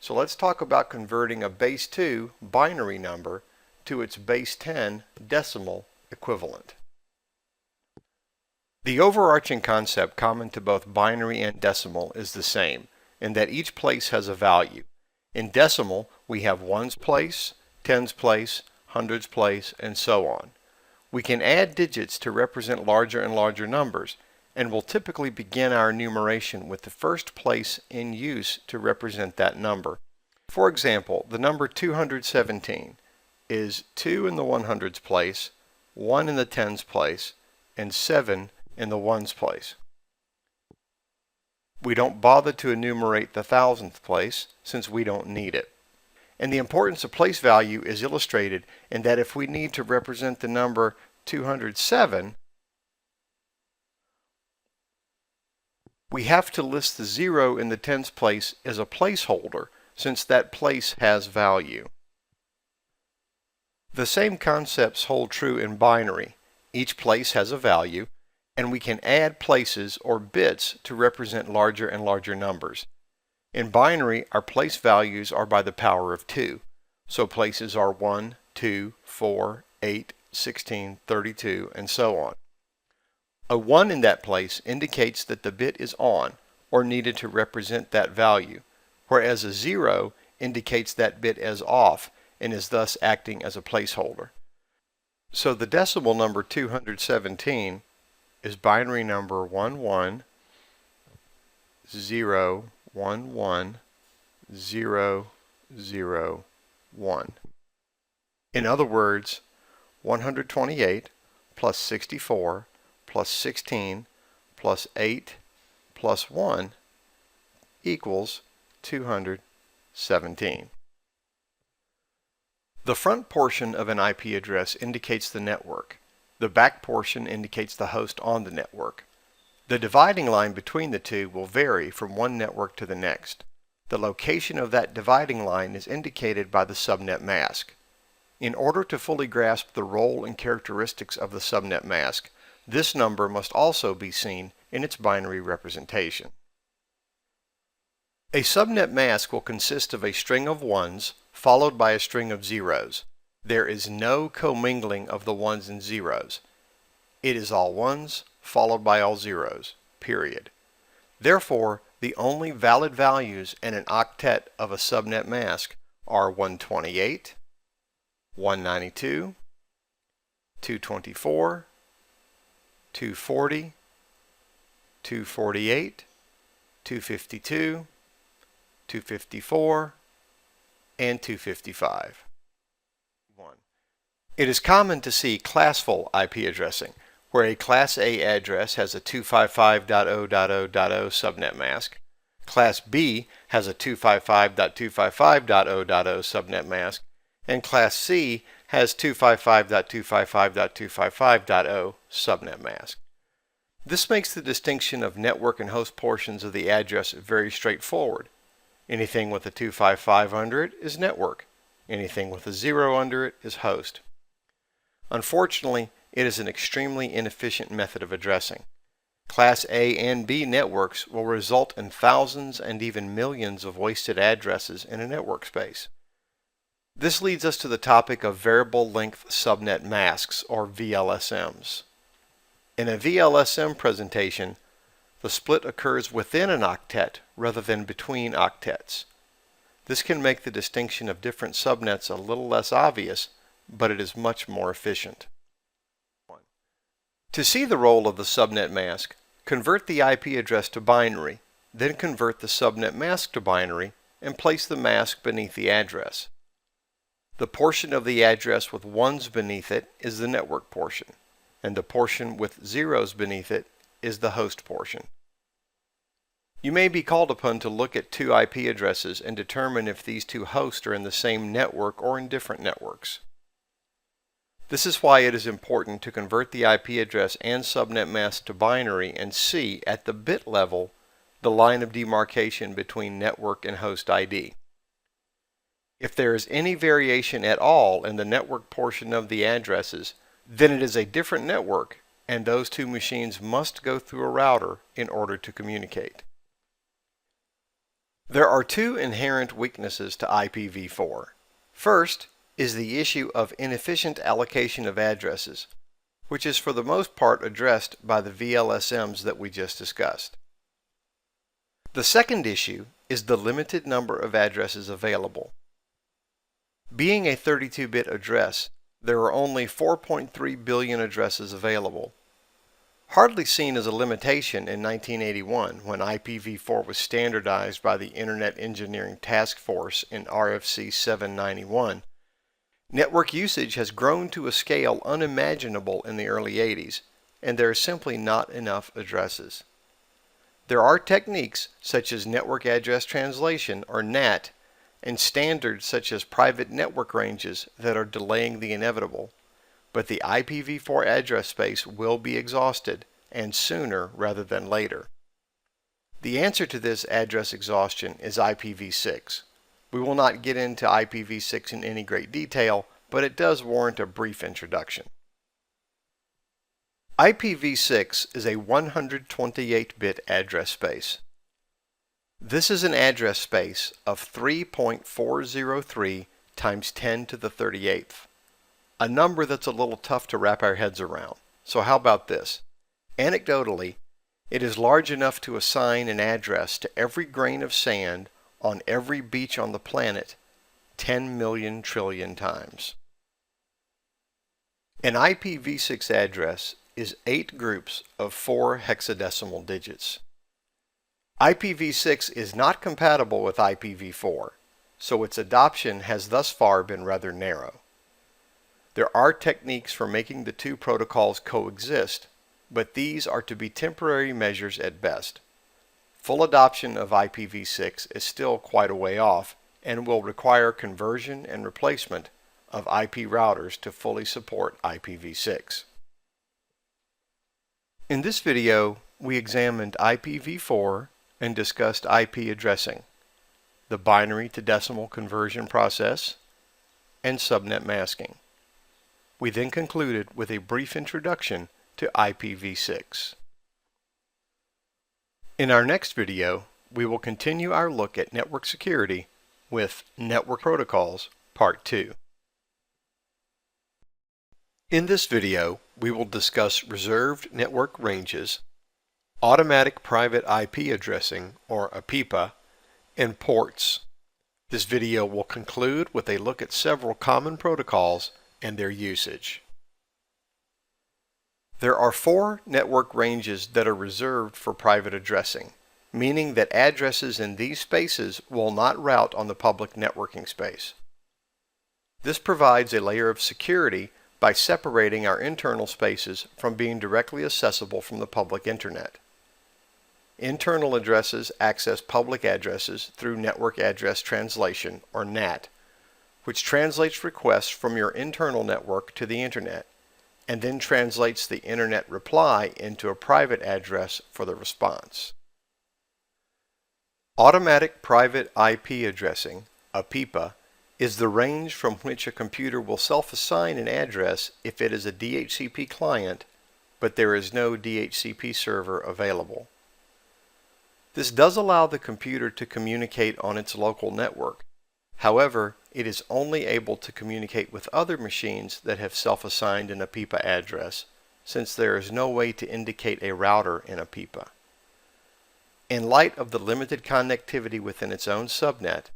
[SPEAKER 1] So let's talk about converting a base 2 binary number to its base 10 decimal equivalent. The overarching concept common to both binary and decimal is the same, in that each place has a value. In decimal, we have ones place, tens place, hundreds place, and so on. We can add digits to represent larger and larger numbers, and will typically begin our enumeration with the first place in use to represent that number. For example, the number 217 is 2 in the 100s place, 1 in the tens place, and 7 in the ones place. We don't bother to enumerate the thousandth place since we don't need it. And the importance of place value is illustrated in that if we need to represent the number 207, we have to list the 0 in the tens place as a placeholder since that place has value. The same concepts hold true in binary. Each place has a value, and we can add places or bits to represent larger and larger numbers. In binary, our place values are by the power of 2, so places are 1, 2, 4, 8, 16, 32, and so on. A 1 in that place indicates that the bit is on, or needed to represent that value, whereas a 0 indicates that bit as off, and is thus acting as a placeholder. So the decimal number 217 is binary number 11011001. In other words, 128 plus 64 plus 16 plus 8 plus 1 equals 217. The front portion of an IP address indicates the network. The back portion indicates the host on the network. The dividing line between the two will vary from one network to the next. The location of that dividing line is indicated by the subnet mask. In order to fully grasp the role and characteristics of the subnet mask, this number must also be seen in its binary representation. A subnet mask will consist of a string of ones followed by a string of zeros. There is no commingling of the ones and zeros. It is all ones followed by all zeros, period. Therefore, the only valid values in an octet of a subnet mask are 128, 192, 224, 240, 248, 252, 254, and 255. 1. It is common to see classful IP addressing, where a Class A address has a 255.0.0.0 subnet mask, Class B has a 255.255.0.0 subnet mask, and Class C has 255.255.255.0 subnet mask. This makes the distinction of network and host portions of the address very straightforward. Anything with a 255 under it is network. Anything with a 0 under it is host. Unfortunately, it is an extremely inefficient method of addressing. Class A and B networks will result in thousands and even millions of wasted addresses in a network space. This leads us to the topic of variable length subnet masks, or VLSMs. In a VLSM presentation, the split occurs within an octet rather than between octets. This can make the distinction of different subnets a little less obvious, but it is much more efficient. To see the role of the subnet mask, convert the IP address to binary, then convert the subnet mask to binary, and place the mask beneath the address. The portion of the address with ones beneath it is the network portion, and the portion with zeros beneath it is the host portion. You may be called upon to look at two IP addresses and determine if these two hosts are in the same network or in different networks. This is why it is important to convert the IP address and subnet mask to binary and see, at the bit level, the line of demarcation between network and host ID. If there is any variation at all in the network portion of the addresses, then it is a different network, and those two machines must go through a router in order to communicate. There are two inherent weaknesses to IPv4. First is the issue of inefficient allocation of addresses, which is for the most part addressed by the VLSMs that we just discussed. The second issue is the limited number of addresses available. Being a 32-bit address, there are only 4.3 billion addresses available. Hardly seen as a limitation in 1981 when IPv4 was standardized by the Internet Engineering Task Force in RFC 791, network usage has grown to a scale unimaginable in the early 80s, and there are simply not enough addresses. There are techniques such as network address translation, or NAT, and standards such as private network ranges that are delaying the inevitable, but the IPv4 address space will be exhausted, and sooner rather than later. The answer to this address exhaustion is IPv6. We will not get into IPv6 in any great detail, but it does warrant a brief introduction. IPv6 is a 128-bit address space. This is an address space of 3.403 times 10 to the 38th, a number that's a little tough to wrap our heads around. So how about this? Anecdotally, it is large enough to assign an address to every grain of sand on every beach on the planet 10 million trillion times. An IPv6 address is 8 groups of 4 hexadecimal digits. IPv6 is not compatible with IPv4, so its adoption has thus far been rather narrow. There are techniques for making the two protocols coexist, but these are to be temporary measures at best. Full adoption of IPv6 is still quite a way off and will require conversion and replacement of IP routers to fully support IPv6. In this video, we examined IPv4 and discussed IP addressing, the binary to decimal conversion process, and subnet masking. We then concluded with a brief introduction to IPv6. In our next video, we will continue our look at network security with Network Protocols Part 2. In this video, we will discuss reserved network ranges, automatic private IP addressing, or APIPA, and ports. This video will conclude with a look at several common protocols and their usage. There are 4 network ranges that are reserved for private addressing, meaning that addresses in these spaces will not route on the public networking space. This provides a layer of security by separating our internal spaces from being directly accessible from the public internet. Internal addresses access public addresses through Network Address Translation, or NAT, which translates requests from your internal network to the internet, and then translates the internet reply into a private address for the response. Automatic Private IP Addressing, APIPA, is the range from which a computer will self-assign an address if it is a DHCP client, but there is no DHCP server available. This does allow the computer to communicate on its local network. However, it is only able to communicate with other machines that have self-assigned an APIPA address, since there is no way to indicate a router in APIPA. In light of the limited connectivity within its own subnet,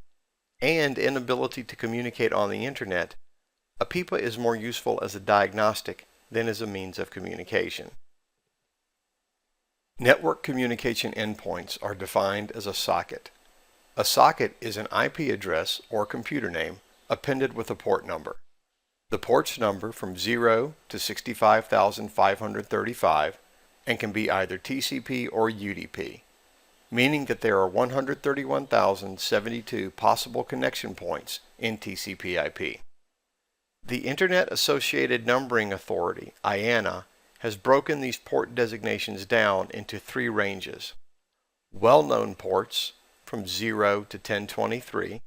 [SPEAKER 1] and inability to communicate on the internet, APIPA is more useful as a diagnostic than as a means of communication. Network communication endpoints are defined as a socket. A socket is an IP address or computer name appended with a port number. The port's number from 0 to 65,535 and can be either TCP or UDP, meaning that there are 131,072 possible connection points in TCP/IP. The Internet Associated Numbering Authority, IANA, has broken these port designations down into 3 ranges: well-known ports from 0 to 1023,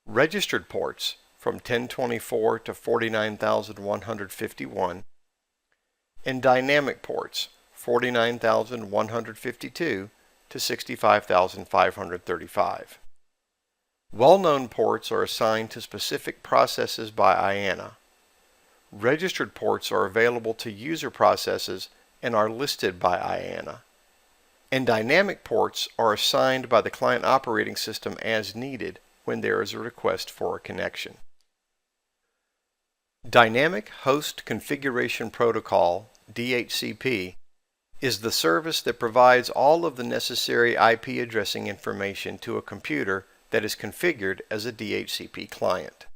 [SPEAKER 1] registered ports from 1024 to 49,151, and dynamic ports 49,152 to 65,535. Well-known ports are assigned to specific processes by IANA. Registered ports are available to user processes and are listed by IANA. And dynamic ports are assigned by the client operating system as needed when there is a request for a connection. Dynamic Host Configuration Protocol, DHCP, is the service that provides all of the necessary IP addressing information to a computer that is configured as a DHCP client.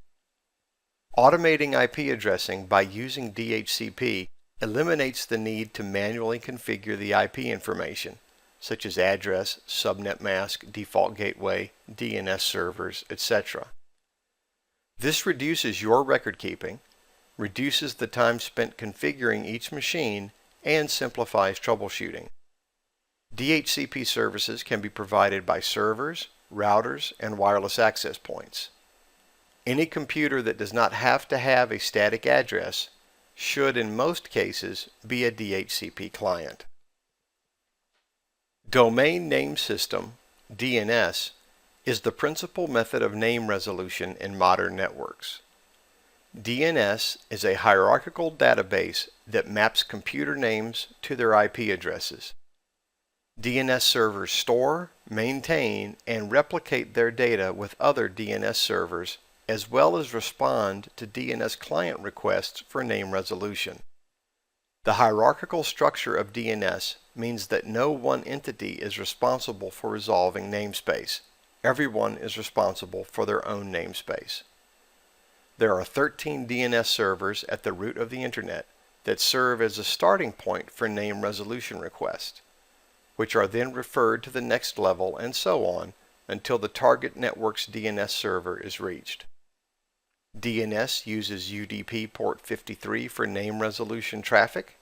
[SPEAKER 1] Automating IP addressing by using DHCP eliminates the need to manually configure the IP information, such as address, subnet mask, default gateway, DNS servers, etc. This reduces your record keeping, reduces the time spent configuring each machine, and simplifies troubleshooting. DHCP services can be provided by servers, routers, and wireless access points. Any computer that does not have to have a static address should, in most cases, be a DHCP client. Domain Name System, DNS, is the principal method of name resolution in modern networks. DNS is a hierarchical database that maps computer names to their IP addresses. DNS servers store, maintain, and replicate their data with other DNS servers, as well as respond to DNS client requests for name resolution. The hierarchical structure of DNS means that no one entity is responsible for resolving namespace. Everyone is responsible for their own namespace. There are 13 DNS servers at the root of the Internet that serve as a starting point for name resolution requests, which are then referred to the next level and so on until the target network's DNS server is reached. DNS uses UDP port 53 for name resolution traffic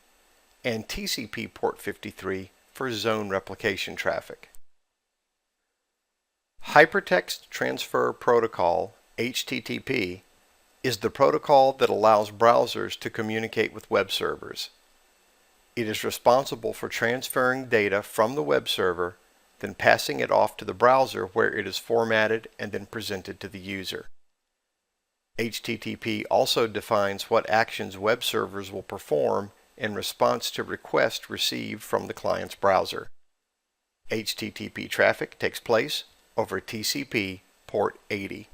[SPEAKER 1] and TCP port 53 for zone replication traffic. Hypertext Transfer Protocol, HTTP, is the protocol that allows browsers to communicate with web servers. It is responsible for transferring data from the web server, then passing it off to the browser where it is formatted and then presented to the user. HTTP also defines what actions web servers will perform in response to requests received from the client's browser. HTTP traffic takes place over TCP port 80.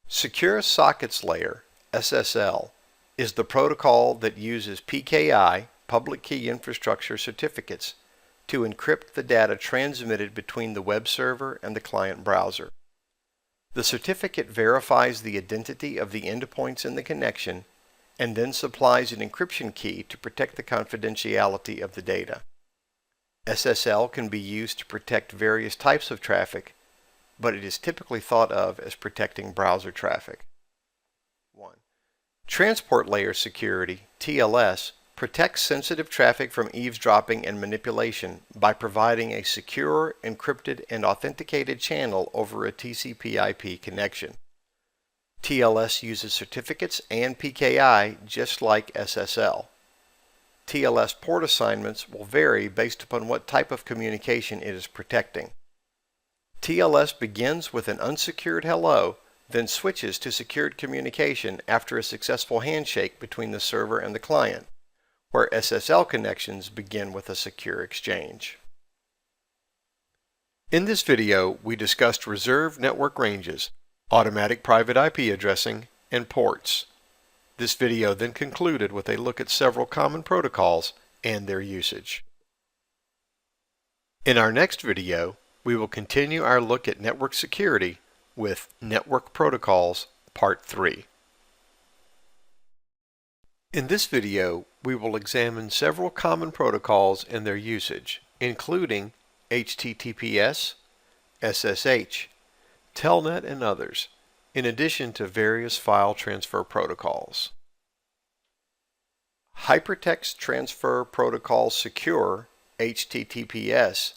[SPEAKER 1] Secure Sockets Layer, SSL, is the protocol that uses PKI, public key infrastructure certificates, to encrypt the data transmitted between the web server and the client browser. The certificate verifies the identity of the endpoints in the connection and then supplies an encryption key to protect the confidentiality of the data. SSL can be used to protect various types of traffic, but it is typically thought of as protecting browser traffic. 1. Transport Layer Security, TLS, protects sensitive traffic from eavesdropping and manipulation by providing a secure, encrypted, and authenticated channel over a TCP/IP connection. TLS uses certificates and PKI just like SSL. TLS port assignments will vary based upon what type of communication it is protecting. TLS begins with an unsecured hello, then switches to secured communication after a successful handshake between the server and the client, where SSL connections begin with a secure exchange. In this video, we discussed reserved network ranges, automatic private IP addressing, and ports. This video then concluded with a look at several common protocols and their usage. In our next video, we will continue our look at network security with Network Protocols Part 3. In this video, we will examine several common protocols and their usage, including HTTPS, SSH, Telnet, and others, in addition to various file transfer protocols. Hypertext Transfer Protocol Secure, HTTPS,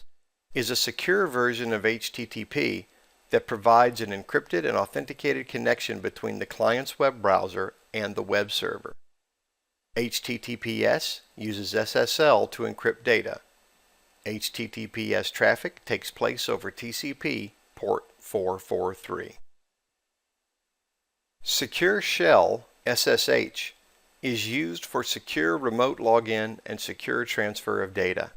[SPEAKER 1] is a secure version of HTTP that provides an encrypted and authenticated connection between the client's web browser and the web server. HTTPS uses SSL to encrypt data. HTTPS traffic takes place over TCP port 443. Secure Shell, SSH, is used for secure remote login and secure transfer of data.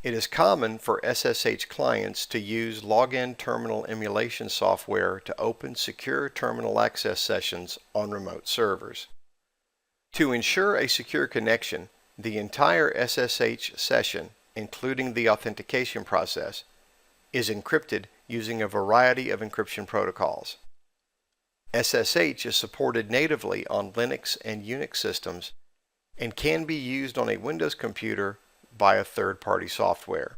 [SPEAKER 1] It is common for SSH clients to use login terminal emulation software to open secure terminal access sessions on remote servers. To ensure a secure connection, the entire SSH session, including the authentication process, is encrypted using a variety of encryption protocols. SSH is supported natively on Linux and Unix systems and can be used on a Windows computer via third-party software.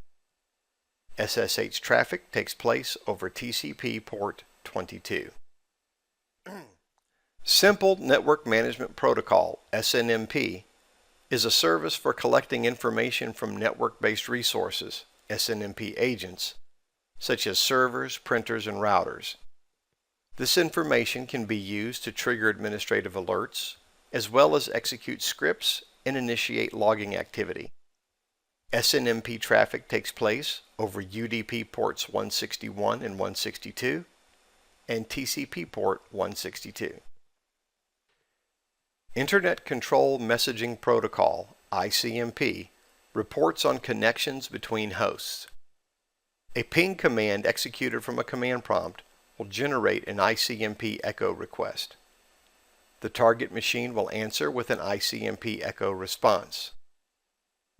[SPEAKER 1] SSH traffic takes place over TCP port 22. Simple Network Management Protocol, SNMP, is a service for collecting information from network-based resources, SNMP agents, such as servers, printers, and routers. This information can be used to trigger administrative alerts, as well as execute scripts and initiate logging activity. SNMP traffic takes place over UDP ports 161 and 162 and TCP port 162. Internet Control Messaging Protocol, ICMP, reports on connections between hosts. A ping command executed from a command prompt will generate an ICMP echo request. The target machine will answer with an ICMP echo response.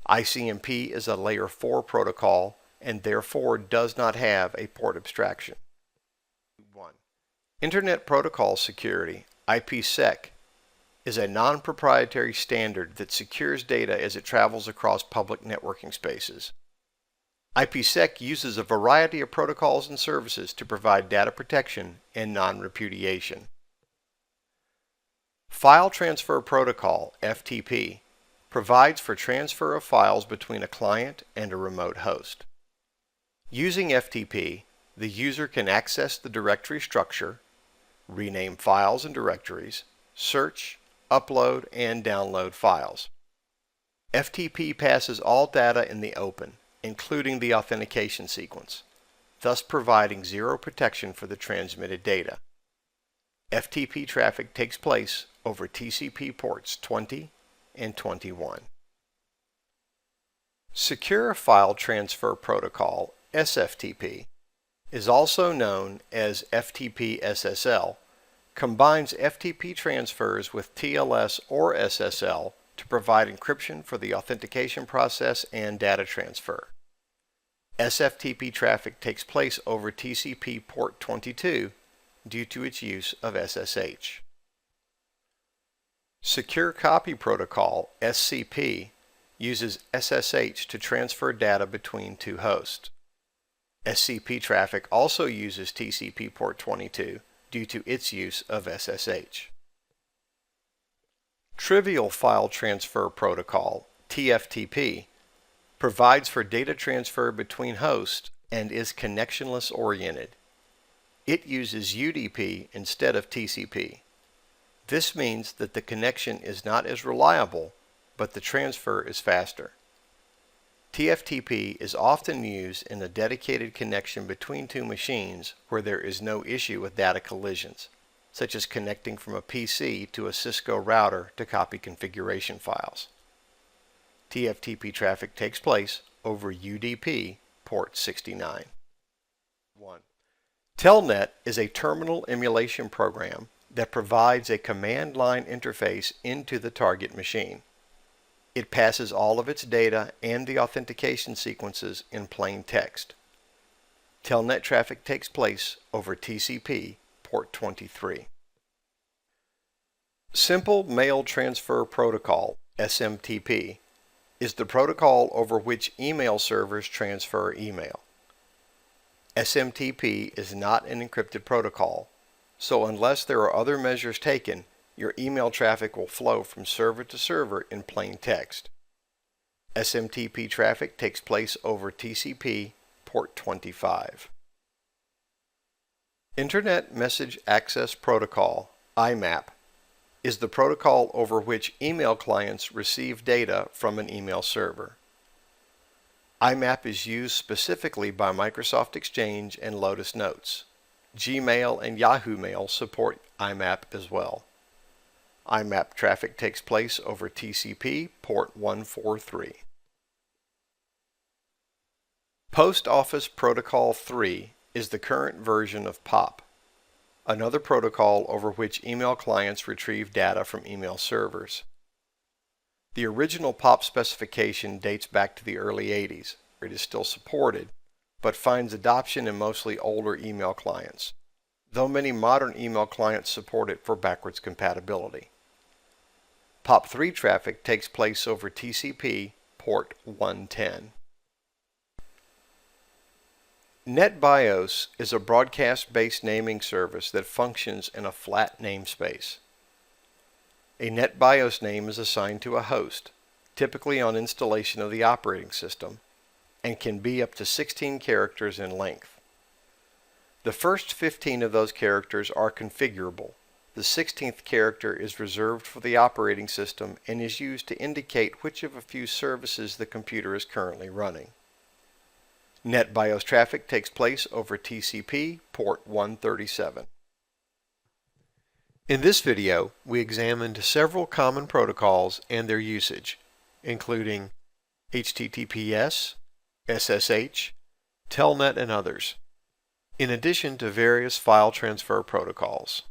[SPEAKER 1] ICMP is a Layer 4 protocol and therefore does not have a port abstraction. 1. Internet Protocol Security, IPsec, is a non-proprietary standard that secures data as it travels across public networking spaces. IPsec uses a variety of protocols and services to provide data protection and non-repudiation. File Transfer Protocol, FTP, provides for transfer of files between a client and a remote host. Using FTP, the user can access the directory structure, rename files and directories, search, upload, and download files. FTP passes all data in the open, including the authentication sequence, thus providing zero protection for the transmitted data. FTP traffic takes place over TCP ports 20 and 21. Secure File Transfer Protocol, SFTP, is also known as FTP SSL, combines FTP transfers with TLS or SSL to provide encryption for the authentication process and data transfer. SFTP traffic takes place over TCP port 22 due to its use of SSH. Secure Copy Protocol, SCP, uses SSH to transfer data between two hosts. SCP traffic also uses TCP port 22 due to its use of SSH. Trivial File Transfer Protocol, TFTP, provides for data transfer between hosts and is connectionless oriented. It uses UDP instead of TCP. This means that the connection is not as reliable, but the transfer is faster. TFTP is often used in a dedicated connection between two machines where there is no issue with data collisions, such as connecting from a PC to a Cisco router to copy configuration files. TFTP traffic takes place over UDP port 69. 1. Telnet is a terminal emulation program that provides a command line interface into the target machine. It passes all of its data and the authentication sequences in plain text. Telnet traffic takes place over TCP port 23. Simple Mail Transfer Protocol, SMTP, is the protocol over which email servers transfer email. SMTP is not an encrypted protocol, so unless there are other measures taken, your email traffic will flow from server to server in plain text. SMTP traffic takes place over TCP port 25. Internet Message Access Protocol, IMAP, is the protocol over which email clients receive data from an email server. IMAP is used specifically by Microsoft Exchange and Lotus Notes. Gmail and Yahoo Mail support IMAP as well. IMAP traffic takes place over TCP port 143. Post Office Protocol 3 is the current version of POP, another protocol over which email clients retrieve data from email servers. The original POP specification dates back to the early 80s, where it is still supported, but finds adoption in mostly older email clients, though many modern email clients support it for backwards compatibility. POP3 traffic takes place over TCP port 110. NetBIOS is a broadcast-based naming service that functions in a flat namespace. A NetBIOS name is assigned to a host, typically on installation of the operating system, and can be up to 16 characters in length. The first 15 of those characters are configurable. The 16th character is reserved for the operating system and is used to indicate which of a few services the computer is currently running. NetBIOS traffic takes place over TCP port 137. In this video, we examined several common protocols and their usage, including HTTPS, SSH, Telnet, and others, in addition to various file transfer protocols.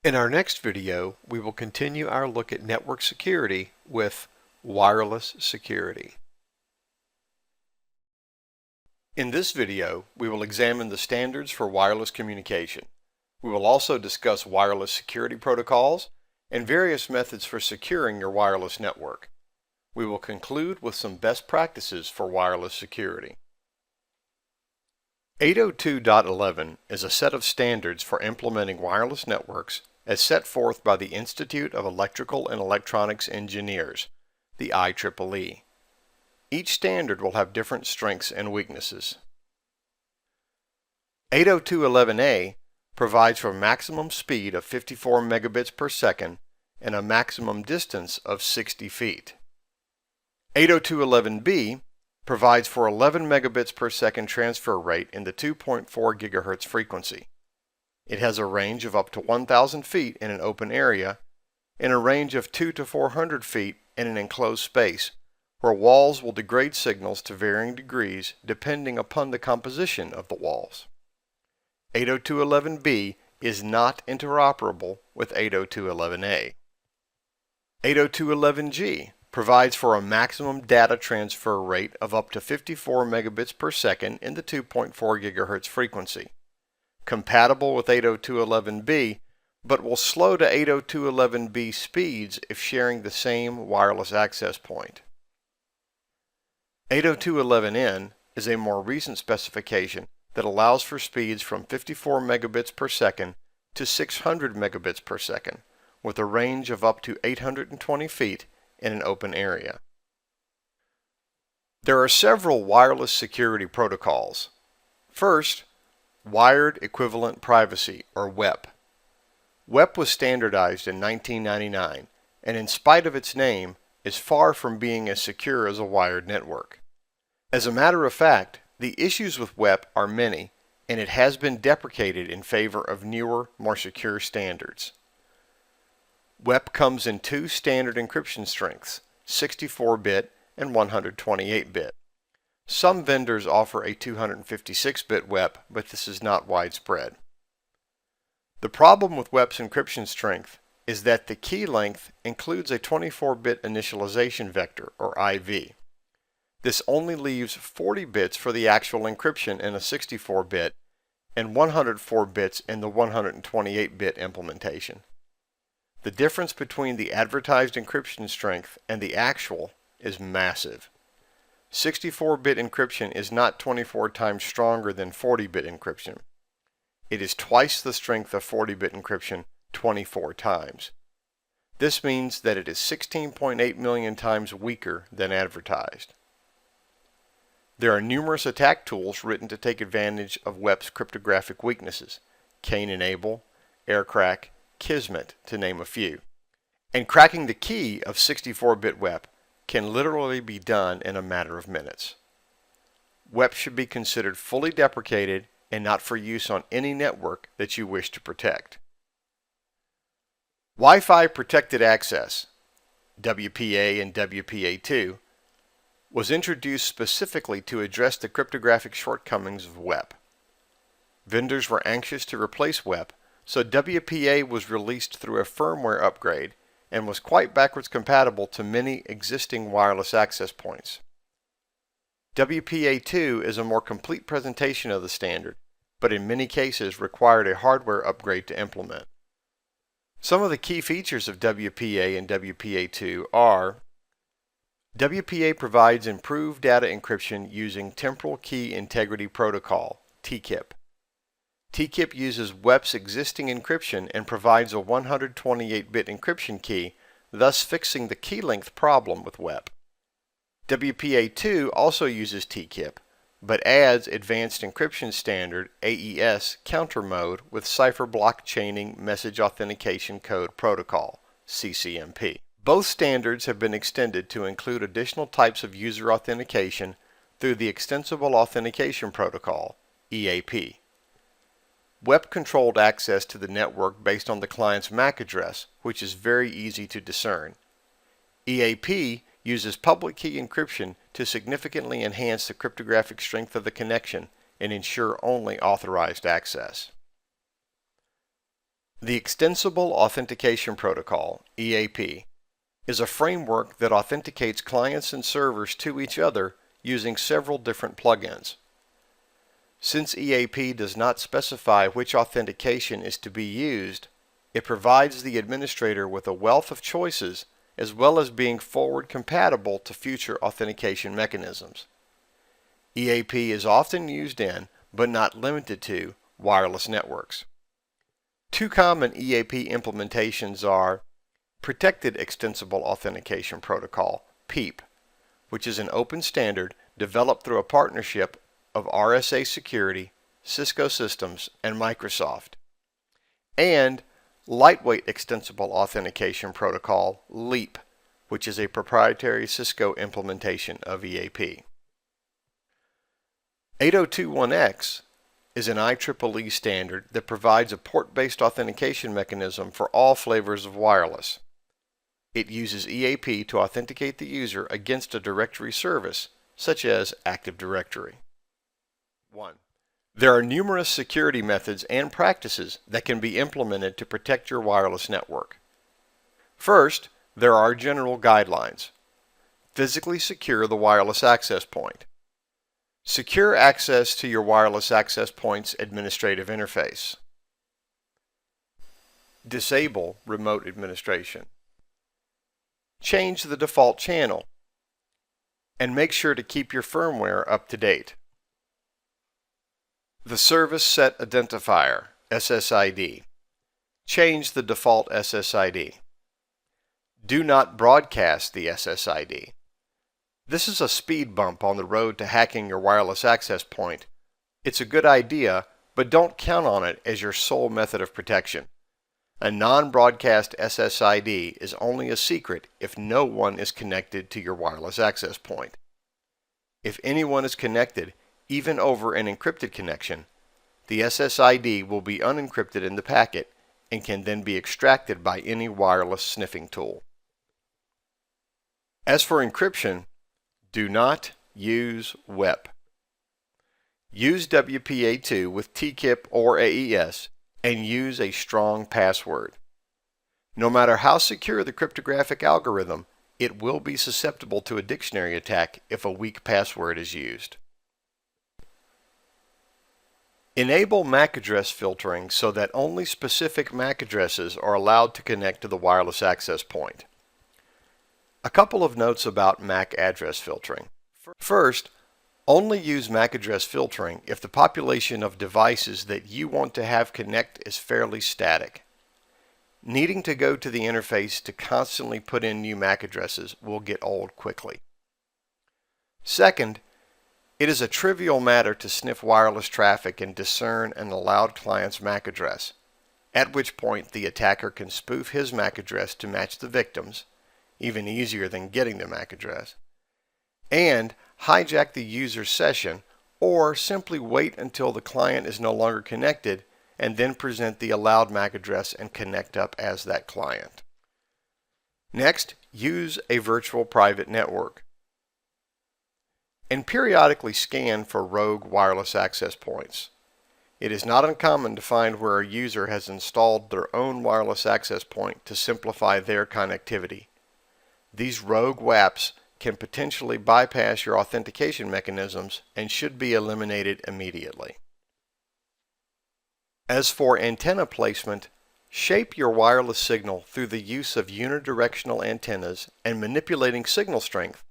[SPEAKER 1] In our next video, we will continue our look at network security with wireless security. In this video, we will examine the standards for wireless communication. We will also discuss wireless security protocols and various methods for securing your wireless network. We will conclude with some best practices for wireless security. 802.11 is a set of standards for implementing wireless networks as set forth by the Institute of Electrical and Electronics Engineers, the IEEE. Each standard will have different strengths and weaknesses. 802.11a provides for maximum speed of 54 megabits per second and a maximum distance of 60 feet. 802.11b provides for 11 megabits per second transfer rate in the 2.4 gigahertz frequency. It has a range of up to 1,000 feet in an open area and a range of 200 to 400 feet in an enclosed space, where walls will degrade signals to varying degrees depending upon the composition of the walls. 802.11b is not interoperable with 802.11a. 802.11g provides for a maximum data transfer rate of up to 54 megabits per second in the 2.4 gigahertz frequency, compatible with 802.11b, but will slow to 802.11b speeds if sharing the same wireless access point. 802.11n is a more recent specification that allows for speeds from 54 megabits per second to 600 megabits per second, with a range of up to 820 feet in an open area. There are several wireless security protocols. First, Wired Equivalent Privacy, or WEP. WEP was standardized in 1999, and in spite of its name, is far from being as secure as a wired network. As a matter of fact, the issues with WEP are many, and it has been deprecated in favor of newer, more secure standards. WEP comes in two standard encryption strengths, 64-bit and 128-bit. Some vendors offer a 256-bit WEP, but this is not widespread. The problem with WEP's encryption strength is that the key length includes a 24-bit initialization vector, or IV. This only leaves 40 bits for the actual encryption in a 64-bit and 104 bits in the 128-bit implementation. The difference between the advertised encryption strength and the actual is massive. 64-bit encryption is not 24 times stronger than 40-bit encryption. It is twice the strength of 40-bit encryption 24 times. This means that it is 16.8 million times weaker than advertised. There are numerous attack tools written to take advantage of WEP's cryptographic weaknesses, Cain-Enable, Aircrack, Kismet, to name a few. And cracking the key of 64-bit WEP can literally be done in a matter of minutes. WEP should be considered fully deprecated and not for use on any network that you wish to protect. Wi-Fi Protected Access, WPA and WPA2, was introduced specifically to address the cryptographic shortcomings of WEP. Vendors were anxious to replace WEP, so WPA was released through a firmware upgrade and was quite backwards compatible to many existing wireless access points. WPA2 is a more complete presentation of the standard, but in many cases required a hardware upgrade to implement. Some of the key features of WPA and WPA2 are: WPA provides improved data encryption using Temporal Key Integrity Protocol, TKIP. TKIP uses WEP's existing encryption and provides a 128-bit encryption key, thus fixing the key length problem with WEP. WPA2 also uses TKIP, but adds Advanced Encryption Standard AES counter mode with Cipher Block Chaining Message Authentication Code Protocol, CCNP. Both standards have been extended to include additional types of user authentication through the Extensible Authentication Protocol, EAP. WEP controlled access to the network based on the client's MAC address, which is very easy to discern. EAP uses public key encryption to significantly enhance the cryptographic strength of the connection and ensure only authorized access. The Extensible Authentication Protocol, EAP, is a framework that authenticates clients and servers to each other using several different plugins.
[SPEAKER 2] Since EAP does not specify which authentication is to be used, it provides the administrator with a wealth of choices as well as being forward compatible to future authentication mechanisms. EAP is often used in, but not limited to, wireless networks. Two common EAP implementations are Protected Extensible Authentication Protocol, PEAP, which is an open standard developed through a partnership of RSA Security, Cisco Systems, and Microsoft, and Lightweight Extensible Authentication Protocol, LEAP, which is a proprietary Cisco implementation of EAP. 8021X is an IEEE standard that provides a port-based authentication mechanism for all flavors of wireless. It uses EAP to authenticate the user against a directory service, such as Active Directory. 1. There are numerous security methods and practices that can be implemented to protect your wireless network. First, there are general guidelines. Physically secure the wireless access point. Secure access to your wireless access point's administrative interface. Disable remote administration. Change the default channel. And make sure to keep your firmware up to date. The Service Set Identifier, SSID. Change the default SSID. Do not broadcast the SSID. This is a speed bump on the road to hacking your wireless access point. It's a good idea, but don't count on it as your sole method of protection. A non-broadcast SSID is only a secret if no one is connected to your wireless access point. If anyone is connected, even over an encrypted connection, the SSID will be unencrypted in the packet and can then be extracted by any wireless sniffing tool. As for encryption, do not use WEP. Use WPA2 with TKIP or AES and use a strong password. No matter how secure the cryptographic algorithm, it will be susceptible to a dictionary attack if a weak password is used. Enable MAC address filtering so that only specific MAC addresses are allowed to connect to the wireless access point. A couple of notes about MAC address filtering. First, only use MAC address filtering if the population of devices that you want to have connect is fairly static. Needing to go to the interface to constantly put in new MAC addresses will get old quickly. Second, it is a trivial matter to sniff wireless traffic and discern an allowed client's MAC address, at which point the attacker can spoof his MAC address to match the victim's, even easier than getting the MAC address, and hijack the user's session, or simply wait until the client is no longer connected and then present the allowed MAC address and connect up as that client. Next, use a virtual private network. And periodically scan for rogue wireless access points. It is not uncommon to find where a user has installed their own wireless access point to simplify their connectivity. These rogue WAPs can potentially bypass your authentication mechanisms and should be eliminated immediately. As for antenna placement, shape your wireless signal through the use of unidirectional antennas and manipulating signal strength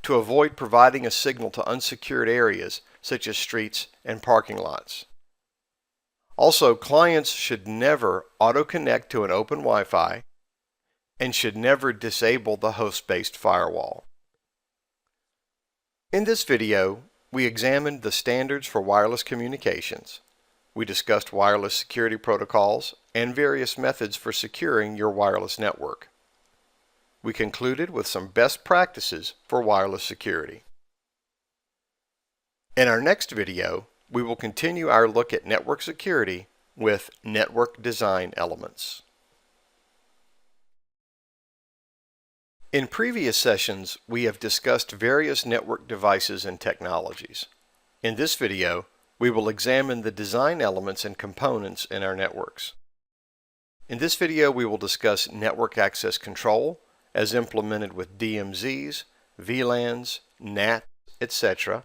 [SPEAKER 2] to avoid providing a signal to unsecured areas such as streets and parking lots. Also, clients should never auto-connect to an open Wi-Fi and should never disable the host-based firewall. In this video, we examined the standards for wireless communications. We discussed wireless security protocols and various methods for securing your wireless network. We concluded with some best practices for wireless security. In our next video, we will continue our look at network security with network design elements. In previous sessions, we have discussed various network devices and technologies. In this video, we will examine the design elements and components in our networks. In this video, we will discuss network access control as implemented with DMZs, VLANs, NAT, etc.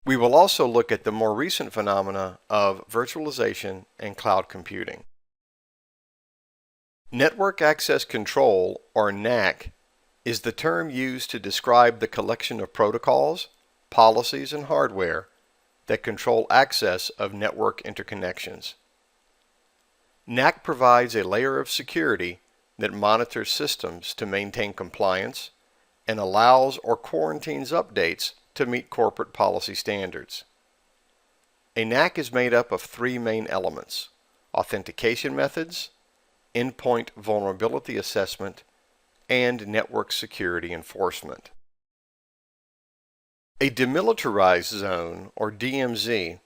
[SPEAKER 2] We will also look at the more recent phenomena of virtualization and cloud computing. Network Access Control, or NAC, is the term used to describe the collection of protocols, policies, and hardware that control access of network interconnections. NAC provides a layer of security that monitors systems to maintain compliance and allows or quarantines updates to meet corporate policy standards. A NAC is made up of three main elements: authentication methods, endpoint vulnerability assessment, and network security enforcement. A demilitarized zone, or DMZ,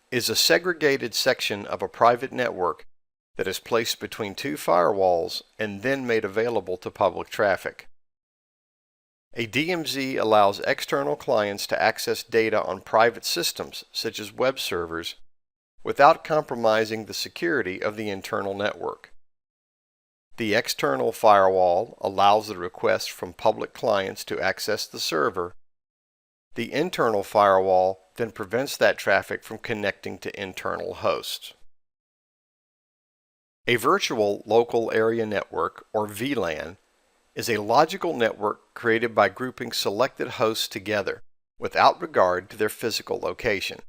[SPEAKER 2] is a segregated section of a private network that is placed between two firewalls and then made available to public traffic. A DMZ allows external clients to access data on private systems, such as web servers, without compromising the security of the internal network. The external firewall allows the request from public clients to access the server. The internal firewall then prevents that traffic from connecting to internal hosts. A virtual local area network, or VLAN, is a logical network created by grouping selected hosts together without regard to their physical location.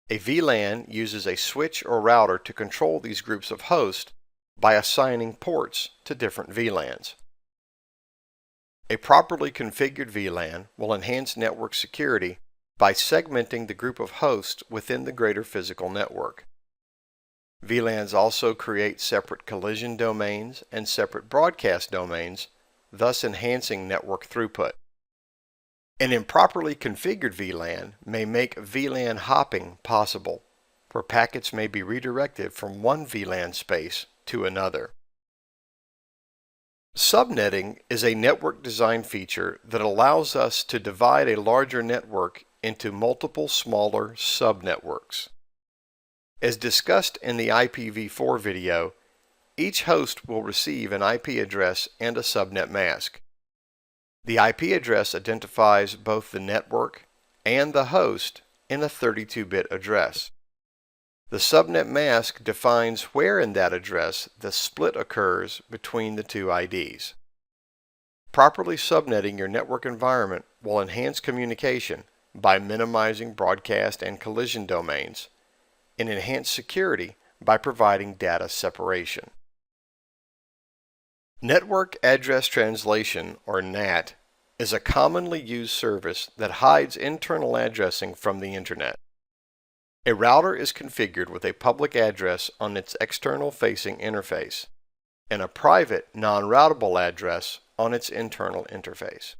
[SPEAKER 2] A VLAN uses a switch or router to control these groups of hosts by assigning ports to different VLANs. A properly configured VLAN will enhance network security by segmenting the group of hosts within the greater physical network. VLANs also create separate collision domains and separate broadcast domains, thus enhancing network throughput. An improperly configured VLAN may make VLAN hopping possible, where packets may be redirected from one VLAN space to another. Subnetting is a network design feature that allows us to divide a larger network into multiple smaller subnetworks. As discussed in the IPv4 video, each host will receive an IP address and a subnet mask. The IP address identifies both the network and the host in a 32-bit address. The subnet mask defines where in that address the split occurs between the two IDs. Properly subnetting your network environment will enhance communication by minimizing broadcast and collision domains, and enhance security by providing data separation. Network Address Translation, or NAT, is a commonly used service that hides internal addressing from the Internet. A router is configured with a public address on its external-facing interface and a private, non-routable address on its internal interface.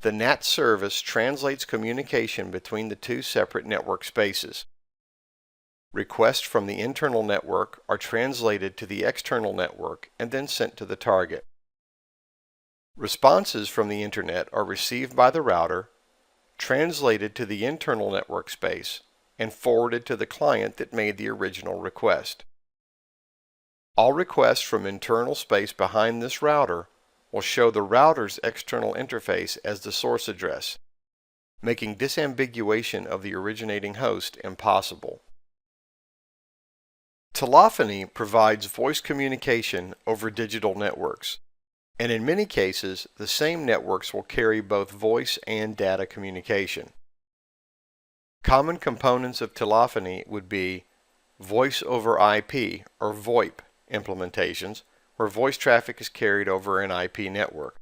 [SPEAKER 2] The NAT service translates communication between the two separate network spaces. Requests from the internal network are translated to the external network and then sent to the target. Responses from the Internet are received by the router, translated to the internal network space, and forwarded to the client that made the original request. All requests from internal space behind this router will show the router's external interface as the source address, making disambiguation of the originating host impossible. Telephony provides voice communication over digital networks, and in many cases, the same networks will carry both voice and data communication. Common components of telephony would be voice over IP, or VoIP, implementations, where voice traffic is carried over an IP network,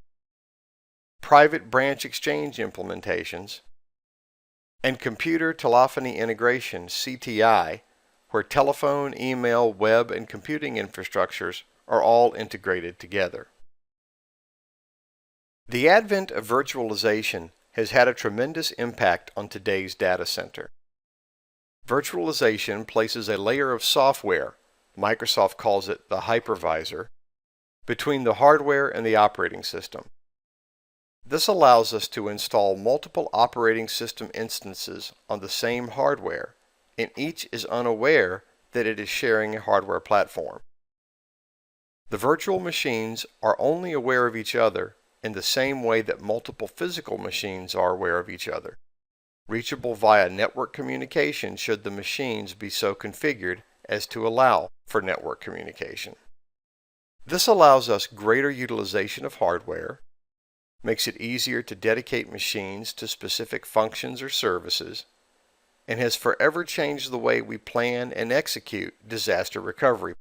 [SPEAKER 2] private branch exchange implementations, and computer telephony integration, CTI, where telephone, email, web, and computing infrastructures are all integrated together. The advent of virtualization has had a tremendous impact on today's data center. Virtualization places a layer of software, Microsoft calls it the hypervisor, between the hardware and the operating system. This allows us to install multiple operating system instances on the same hardware, and each is unaware that it is sharing a hardware platform. The virtual machines are only aware of each other in the same way that multiple physical machines are aware of each other. reachable via network communication should the machines be so configured as to allow for network communication. This allows us greater utilization of hardware, makes it easier to dedicate machines to specific functions or services, and has forever changed the way we plan and execute disaster recovery.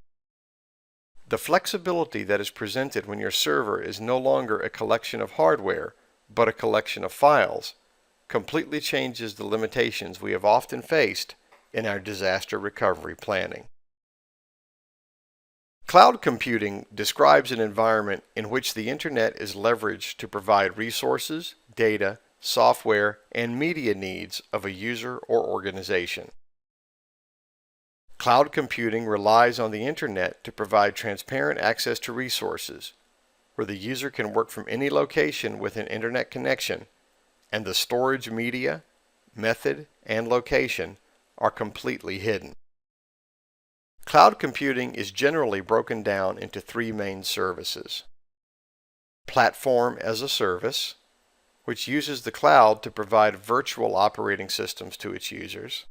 [SPEAKER 2] The flexibility that is presented when your server is no longer a collection of hardware, but a collection of files, completely changes the limitations we have often faced in our disaster recovery planning. Cloud computing describes an environment in which the Internet is leveraged to provide resources, data, software, and media needs of a user or organization. Cloud computing relies on the Internet to provide transparent access to resources, where the user can work from any location with an Internet connection, and the storage media, method, and location are completely hidden. Cloud computing is generally broken down into three main services. Platform as a service, which uses the cloud to provide virtual operating systems to its users.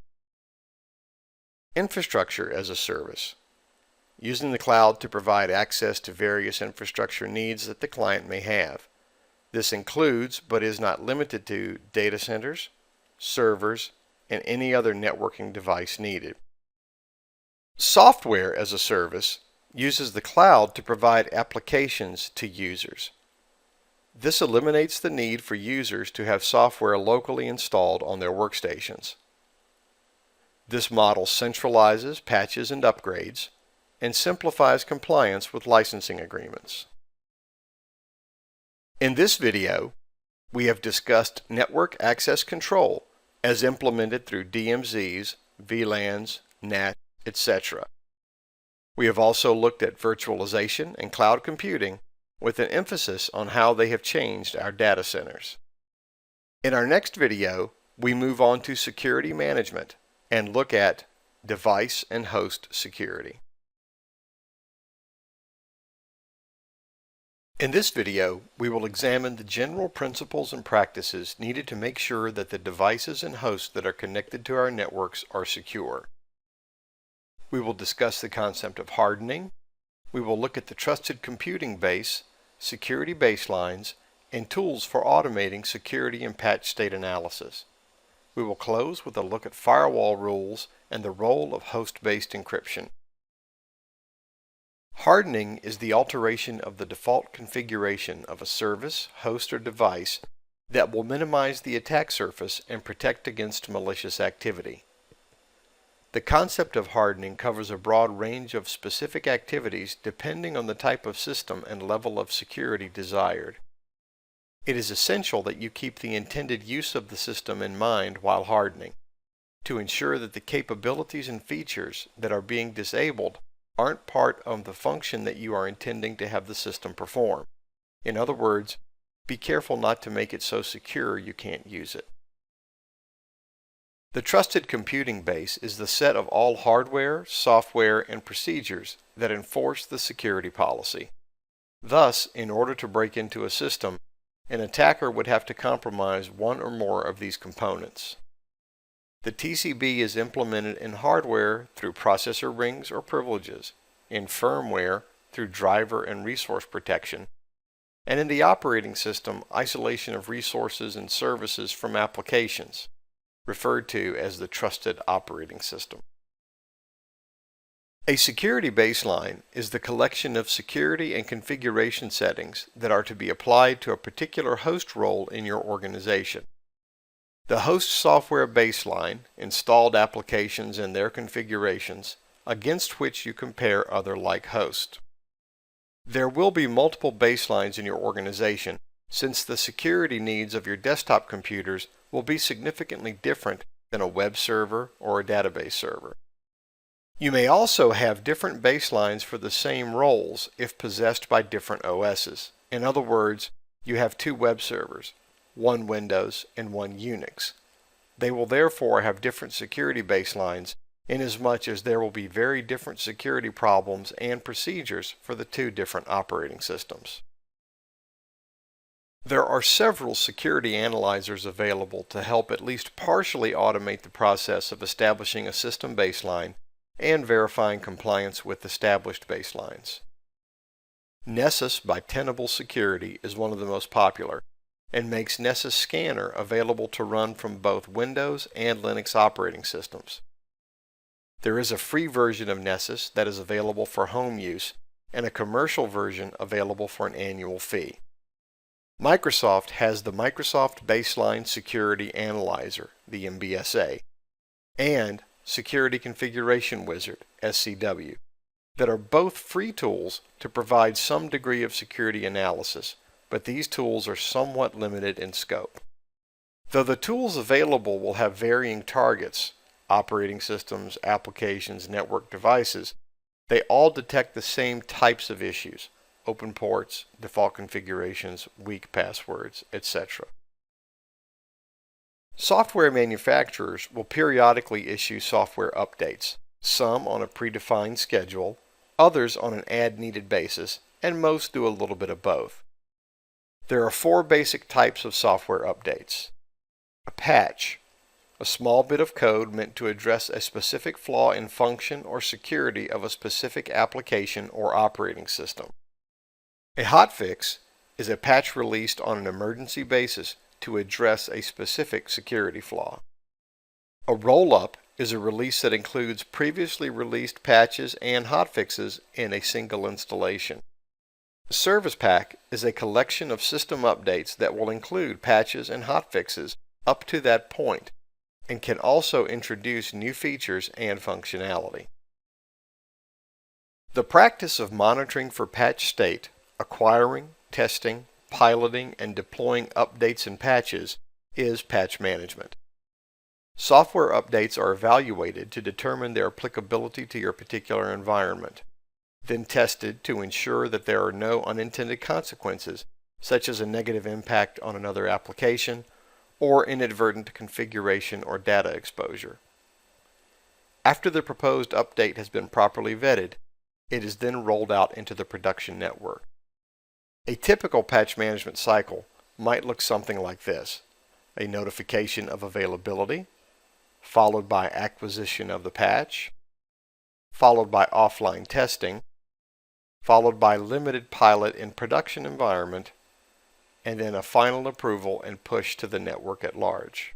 [SPEAKER 2] Infrastructure as a service, using the cloud to provide access to various infrastructure needs that the client may have. This includes, but is not limited to, data centers, servers, and any other networking device needed. Software as a service uses the cloud to provide applications to users. This eliminates the need for users to have software locally installed on their workstations. This model centralizes patches and upgrades and simplifies compliance with licensing agreements. In this video, we have discussed network access control as implemented through DMZs, VLANs, NAT, etc. We have also looked at virtualization and cloud computing with an emphasis on how they have changed our data centers. In our next video, we move on to security management and look at device and host security. In this video, we will examine the general principles and practices needed to make sure that the devices and hosts that are connected to our networks are secure. We will discuss the concept of hardening. We will look at the trusted computing base, security baselines, and tools for automating security and patch state analysis. We will close with a look at firewall rules and the role of host-based encryption. Hardening is the alteration of the default configuration of a service, host, or device that will minimize the attack surface and protect against malicious activity. The concept of hardening covers a broad range of specific activities depending on the type of system and level of security desired. It is essential that you keep the intended use of the system in mind while hardening, to ensure that the capabilities and features that are being disabled aren't part of the function that you are intending to have the system perform. In other words, be careful not to make it so secure you can't use it. The trusted computing base is the set of all hardware, software, and procedures that enforce the security policy. Thus, in order to break into a system, an attacker would have to compromise one or more of these components. The TCB is implemented in hardware through processor rings or privileges, in firmware through driver and resource protection, and in the operating system, isolation of resources and services from applications, referred to as the trusted operating system. A security baseline is the collection of security and configuration settings that are to be applied to a particular host role in your organization. The host software baseline, installed applications and their configurations, against which you compare other like hosts. There will be multiple baselines in your organization, since the security needs of your desktop computers will be significantly different than a web server or a database server. You may also have different baselines for the same roles if possessed by different OSs. In other words, you have two web servers, one Windows and one Unix. They will therefore have different security baselines inasmuch as there will be very different security problems and procedures for the two different operating systems. There are several security analyzers available to help at least partially automate the process of establishing a system baseline and verifying compliance with established baselines. Nessus by Tenable Security is one of the most popular and makes Nessus Scanner available to run from both Windows and Linux operating systems. There is a free version of Nessus that is available for home use and a commercial version available for an annual fee. Microsoft has the Microsoft Baseline Security Analyzer, the MBSA, and Security Configuration Wizard, SCW, that are both free tools to provide some degree of security analysis, but these tools are somewhat limited in scope. Though the tools available will have varying targets, operating systems, applications, network devices, they all detect the same types of issues: open ports, default configurations, weak passwords, etc. Software manufacturers will periodically issue software updates, some on a predefined schedule, others on an as-needed basis, and most do a little bit of both. There are four basic types of software updates. A patch, a small bit of code meant to address a specific flaw in function or security of a specific application or operating system. A hotfix is a patch released on an emergency basis to address a specific security flaw. A roll-up is a release that includes previously released patches and hotfixes in a single installation. A service pack is a collection of system updates that will include patches and hotfixes up to that point and can also introduce new features and functionality. The practice of monitoring for patch state, acquiring, testing, piloting, and deploying updates and patches is patch management. Software updates are evaluated to determine their applicability to your particular environment, then tested to ensure that there are no unintended consequences, such as a negative impact on another application or inadvertent configuration or data exposure. After the proposed update has been properly vetted, it is then rolled out into the production network. A typical patch management cycle might look something like this: a notification of availability, followed by acquisition of the patch, followed by offline testing, followed by limited pilot in production environment, and then a final approval and push to the network at large.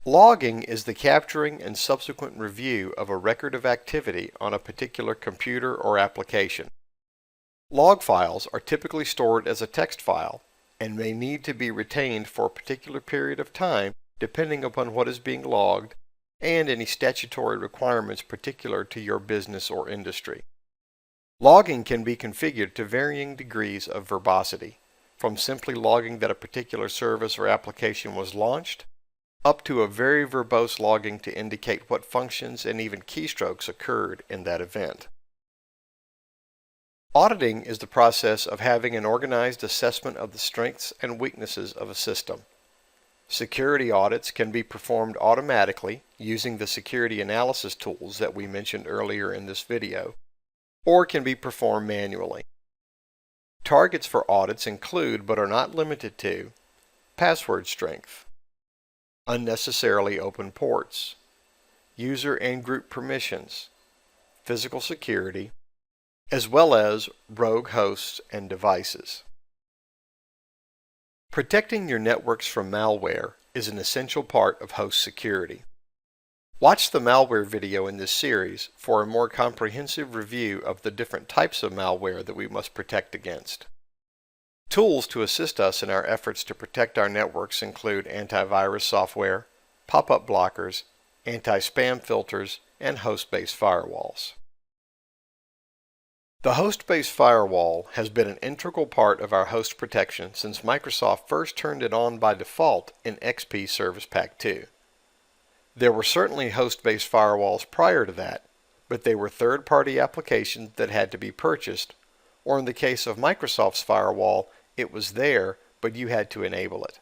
[SPEAKER 2] Logging is the capturing and subsequent review of a record of activity on a particular computer or application. Log files are typically stored as a text file and may need to be retained for a particular period of time depending upon what is being logged and any statutory requirements particular to your business or industry. Logging can be configured to varying degrees of verbosity, from simply logging that a particular service or application was launched, up to a very verbose logging to indicate what functions and even keystrokes occurred in that event. Auditing is the process of having an organized assessment of the strengths and weaknesses of a system. Security audits can be performed automatically using the security analysis tools that we mentioned earlier in this video, or can be performed manually. Targets for audits include, but are not limited to, password strength, unnecessarily open ports, user and group permissions, physical security, as well as rogue hosts and devices. Protecting your networks from malware is an essential part of host security. Watch the malware video in this series for a more comprehensive review of the different types of malware that we must protect against. Tools to assist us in our efforts to protect our networks include antivirus software, pop-up blockers, anti-spam filters, and host-based firewalls. The host-based firewall has been an integral part of our host protection since Microsoft first turned it on by default in XP Service Pack 2. There were certainly host-based firewalls prior to that, but they were third-party applications that had to be purchased, or in the case of Microsoft's firewall, it was there, but you had to enable it.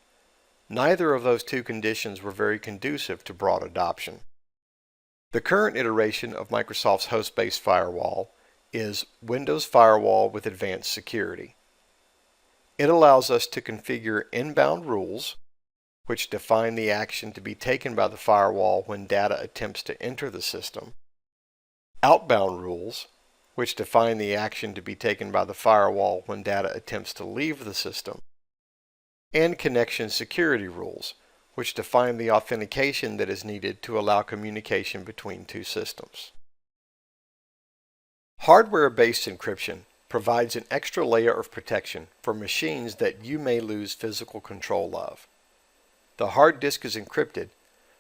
[SPEAKER 2] Neither of those two conditions were very conducive to broad adoption. The current iteration of Microsoft's host-based firewall is Windows Firewall with Advanced Security. It allows us to configure inbound rules, which define the action to be taken by the firewall when data attempts to enter the system, outbound rules, which define the action to be taken by the firewall when data attempts to leave the system, and connection security rules, which define the authentication that is needed to allow communication between two systems. Hardware-based encryption provides an extra layer of protection for machines that you may lose physical control of. The hard disk is encrypted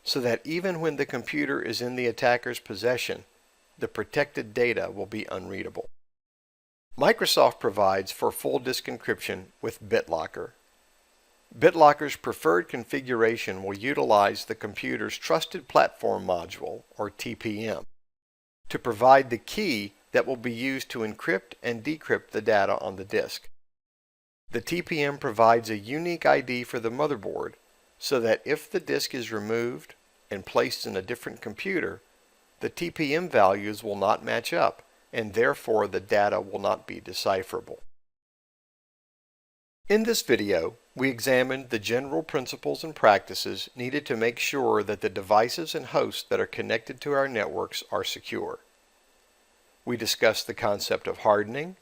[SPEAKER 2] so that even when the computer is in the attacker's possession, the protected data will be unreadable. Microsoft provides for full disk encryption with BitLocker. BitLocker's preferred configuration will utilize the computer's Trusted Platform Module, or TPM, to provide the key that will be used to encrypt and decrypt the data on the disk. The TPM provides a unique ID for the motherboard so that if the disk is removed and placed in a different computer, the TPM values will not match up, and therefore the data will not be decipherable. In this video, we examined the general principles and practices needed to make sure that the devices and hosts that are connected to our networks are secure. We discussed the concept of hardening,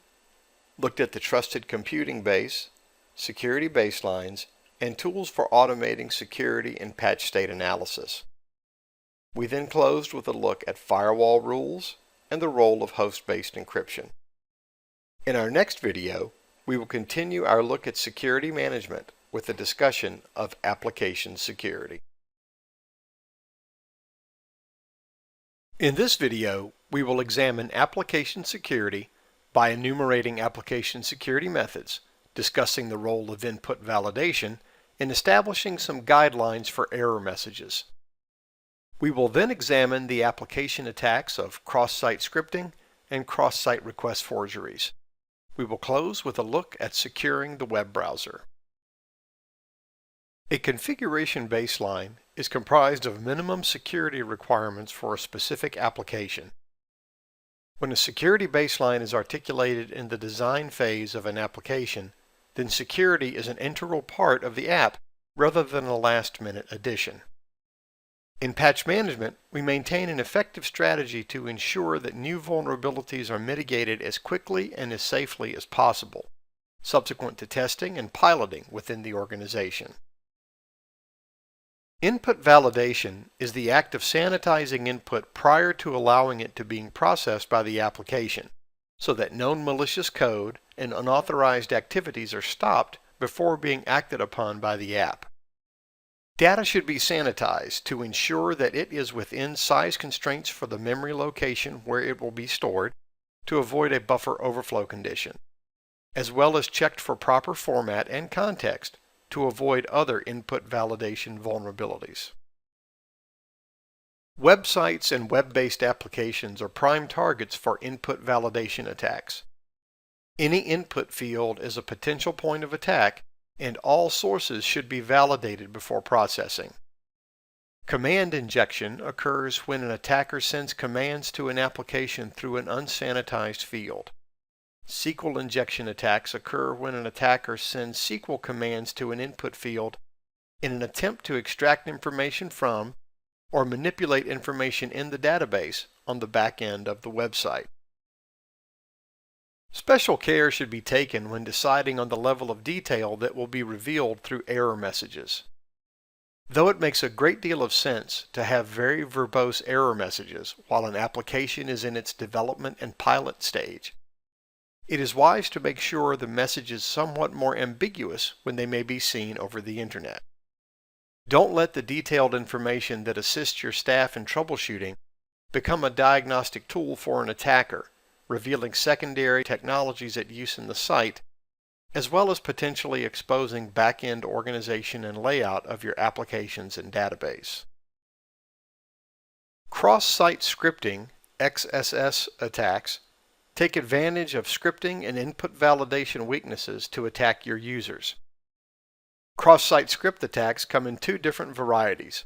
[SPEAKER 2] looked at the trusted computing base, security baselines, and tools for automating security and patch state analysis. We then closed with a look at firewall rules and the role of host-based encryption. In our next video, we will continue our look at security management with a discussion of application security. In this video, we will examine application security by enumerating application security methods, discussing the role of input validation, and establishing some guidelines for error messages. We will then examine the application attacks of cross-site scripting and cross-site request forgeries. We will close with a look at securing the web browser. A configuration baseline is comprised of minimum security requirements for a specific application. When a security baseline is articulated in the design phase of an application, then security is an integral part of the app rather than a last-minute addition. In patch management, we maintain an effective strategy to ensure that new vulnerabilities are mitigated as quickly and as safely as possible, subsequent to testing and piloting within the organization. Input validation is the act of sanitizing input prior to allowing it to being processed by the application, so that known malicious code and unauthorized activities are stopped before being acted upon by the app. Data should be sanitized to ensure that it is within size constraints for the memory location where it will be stored to avoid a buffer overflow condition, as well as checked for proper format and context to avoid other input validation vulnerabilities. Websites and web-based applications are prime targets for input validation attacks. Any input field is a potential point of attack, and all sources should be validated before processing. Command injection occurs when an attacker sends commands to an application through an unsanitized field. SQL injection attacks occur when an attacker sends SQL commands to an input field in an attempt to extract information from or manipulate information in the database on the back end of the website. Special care should be taken when deciding on the level of detail that will be revealed through error messages. Though it makes a great deal of sense to have very verbose error messages while an application is in its development and pilot stage, it is wise to make sure the message is somewhat more ambiguous when they may be seen over the internet. Don't let the detailed information that assists your staff in troubleshooting become a diagnostic tool for an attacker, revealing secondary technologies at use in the site, as well as potentially exposing back-end organization and layout of your applications and database. Cross-site scripting, XSS attacks, take advantage of scripting and input validation weaknesses to attack your users. Cross-site script attacks come in two different varieties.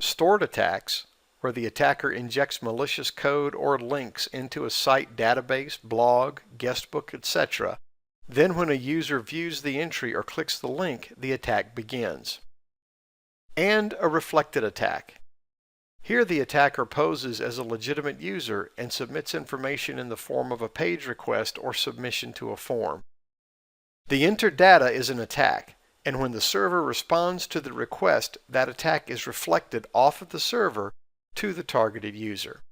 [SPEAKER 2] Stored attacks, where the attacker injects malicious code or links into a site database, blog, guestbook, etc.,
[SPEAKER 1] Then when a user views the entry or clicks the link, the attack begins. And a reflected attack. Here the attacker poses as a legitimate user and submits information in the form of a page request or submission to a form. The entered data is an attack, and when the server responds to the request, that attack is reflected off of the server to the targeted user.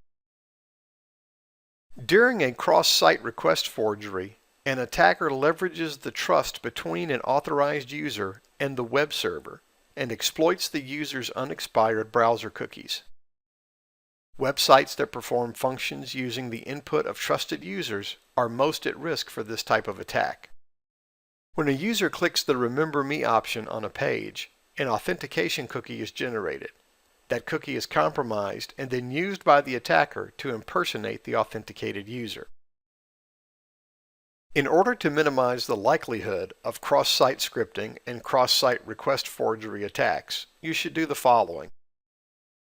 [SPEAKER 1] During a cross-site request forgery, an attacker leverages the trust between an authorized user and the web server and exploits the user's unexpired browser cookies. Websites that perform functions using the input of trusted users are most at risk for this type of attack. When a user clicks the Remember Me option on a page, an authentication cookie is generated. That cookie is compromised and then used by the attacker to impersonate the authenticated user. In order to minimize the likelihood of cross-site scripting and cross-site request forgery attacks, you should do the following.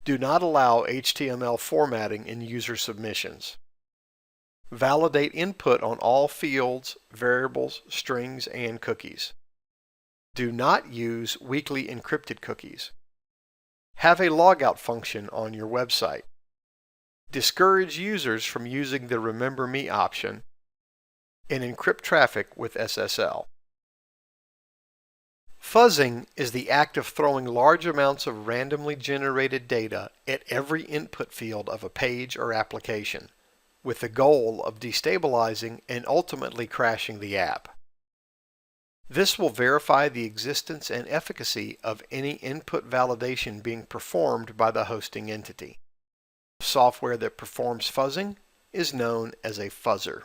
[SPEAKER 1] Do not allow HTML formatting in user submissions. Validate input on all fields, variables, strings, and cookies. Do not use weakly encrypted cookies. Have a logout function on your website. Discourage users from using the Remember Me option, and encrypt traffic with SSL. Fuzzing is the act of throwing large amounts of randomly generated data at every input field of a page or application, with the goal of destabilizing and ultimately crashing the app. This will verify the existence and efficacy of any input validation being performed by the hosting entity. Software that performs fuzzing is known as a fuzzer.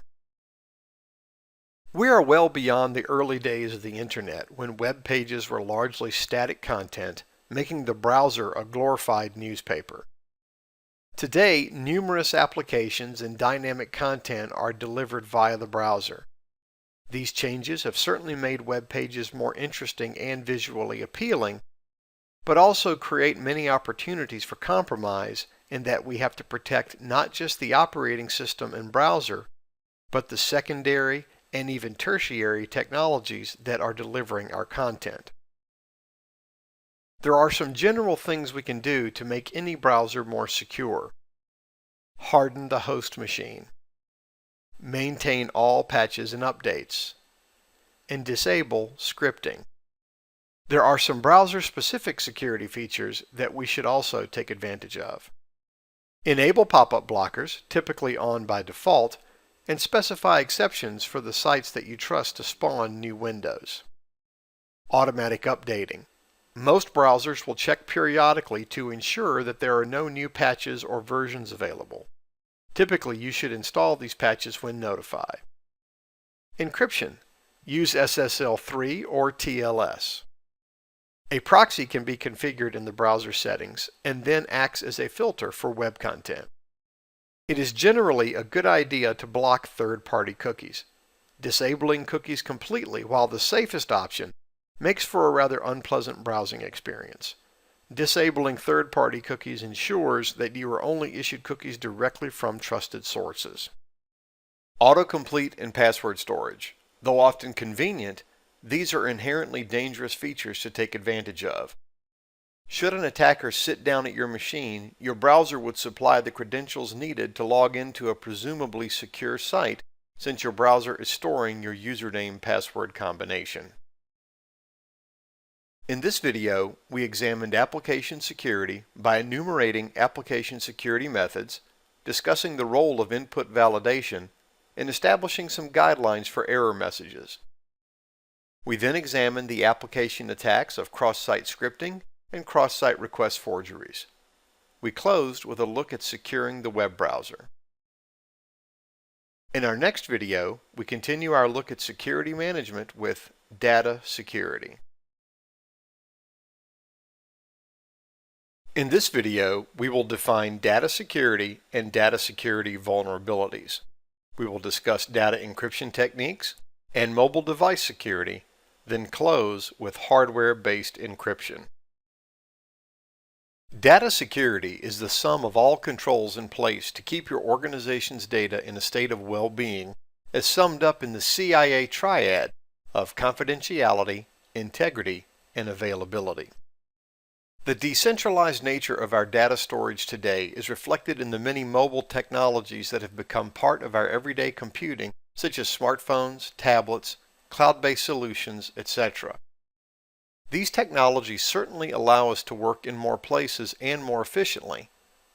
[SPEAKER 1] We are well beyond the early days of the Internet when web pages were largely static content, making the browser a glorified newspaper. Today, numerous applications and dynamic content are delivered via the browser. These changes have certainly made web pages more interesting and visually appealing, but also create many opportunities for compromise in that we have to protect not just the operating system and browser, but the secondary and even tertiary technologies that are delivering our content. There are some general things we can do to make any browser more secure. Harden the host machine. Maintain all patches and updates. And disable scripting. There are some browser-specific security features that we should also take advantage of. Enable pop-up blockers, typically on by default, and specify exceptions for the sites that you trust to spawn new windows. Automatic updating. Most browsers will check periodically to ensure that there are no new patches or versions available. Typically, you should install these patches when notified. Encryption. Use SSL 3 or TLS. A proxy can be configured in the browser settings and then acts as a filter for web content. It is generally a good idea to block third-party cookies. Disabling cookies completely, while the safest option, makes for a rather unpleasant browsing experience. Disabling third-party cookies ensures that you are only issued cookies directly from trusted sources. Autocomplete and password storage. Though often convenient, these are inherently dangerous features to take advantage of. Should an attacker sit down at your machine, your browser would supply the credentials needed to log into a presumably secure site, since your browser is storing your username-password combination. In this video, we examined application security by enumerating application security methods, discussing the role of input validation, and establishing some guidelines for error messages. We then examined the application attacks of cross-site scripting and cross-site request forgeries. We closed with a look at securing the web browser. In our next video, we continue our look at security management with data security. In this video, we will define data security and data security vulnerabilities. We will discuss data encryption techniques and mobile device security, then close with hardware-based encryption. Data security is the sum of all controls in place to keep your organization's data in a state of well-being
[SPEAKER 2] as summed up in the CIA triad of confidentiality, integrity, and availability. The decentralized nature of our data storage today is reflected in the many mobile technologies that have become part of our everyday computing, such as smartphones, tablets, cloud-based solutions, etc. These technologies certainly allow us to work in more places and more efficiently,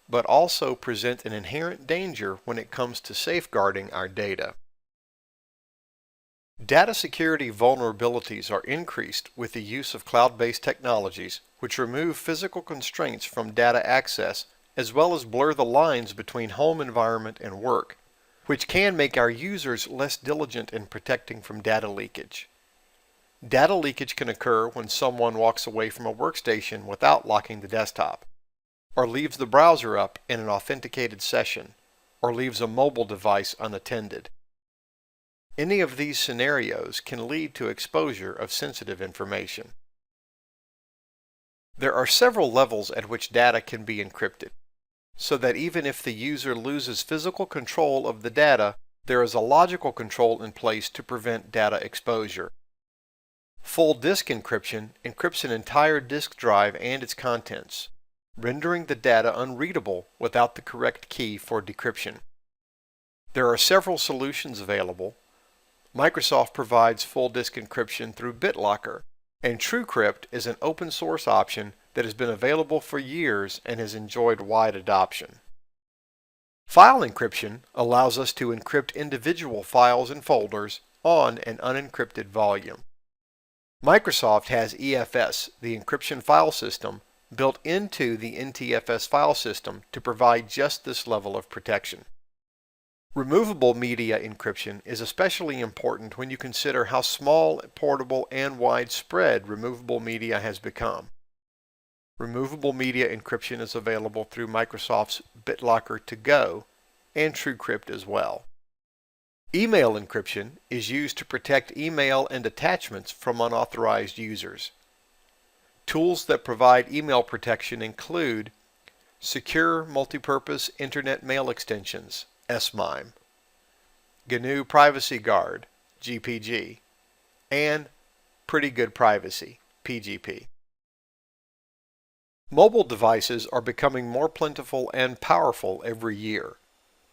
[SPEAKER 2] but also present an inherent danger when it comes to safeguarding our data. Data security vulnerabilities are increased with the use of cloud-based technologies, which remove physical constraints from data access, as well as blur the lines between home environment and work, which can make our users less diligent in protecting from data leakage. Data leakage can occur when someone walks away from a workstation without locking the desktop, or leaves the browser up in an authenticated session, or leaves a mobile device unattended. Any of these scenarios can lead to exposure of sensitive information. There are several levels at which data can be encrypted, so that even if the user loses physical control of the data, there is a logical control in place to prevent data exposure. Full disk encryption encrypts an entire disk drive and its contents, rendering the data unreadable without the correct key for decryption. There are several solutions available. Microsoft provides full disk encryption through BitLocker, and TrueCrypt is an open source option that has been available for years and has enjoyed wide adoption. File encryption allows us to encrypt individual files and folders on an unencrypted volume. Microsoft has EFS, the encryption file system, built into the NTFS file system to provide just this level of protection. Removable media encryption is especially important when you consider how small, portable, and widespread removable media has become. Removable media encryption is available through Microsoft's BitLocker To Go and TrueCrypt as well. Email encryption is used to protect email and attachments from unauthorized users. Tools that provide email protection include Secure Multipurpose Internet Mail Extensions, SMIME, GNU Privacy Guard, GPG, and Pretty Good Privacy, PGP. Mobile devices are becoming more plentiful and powerful every year.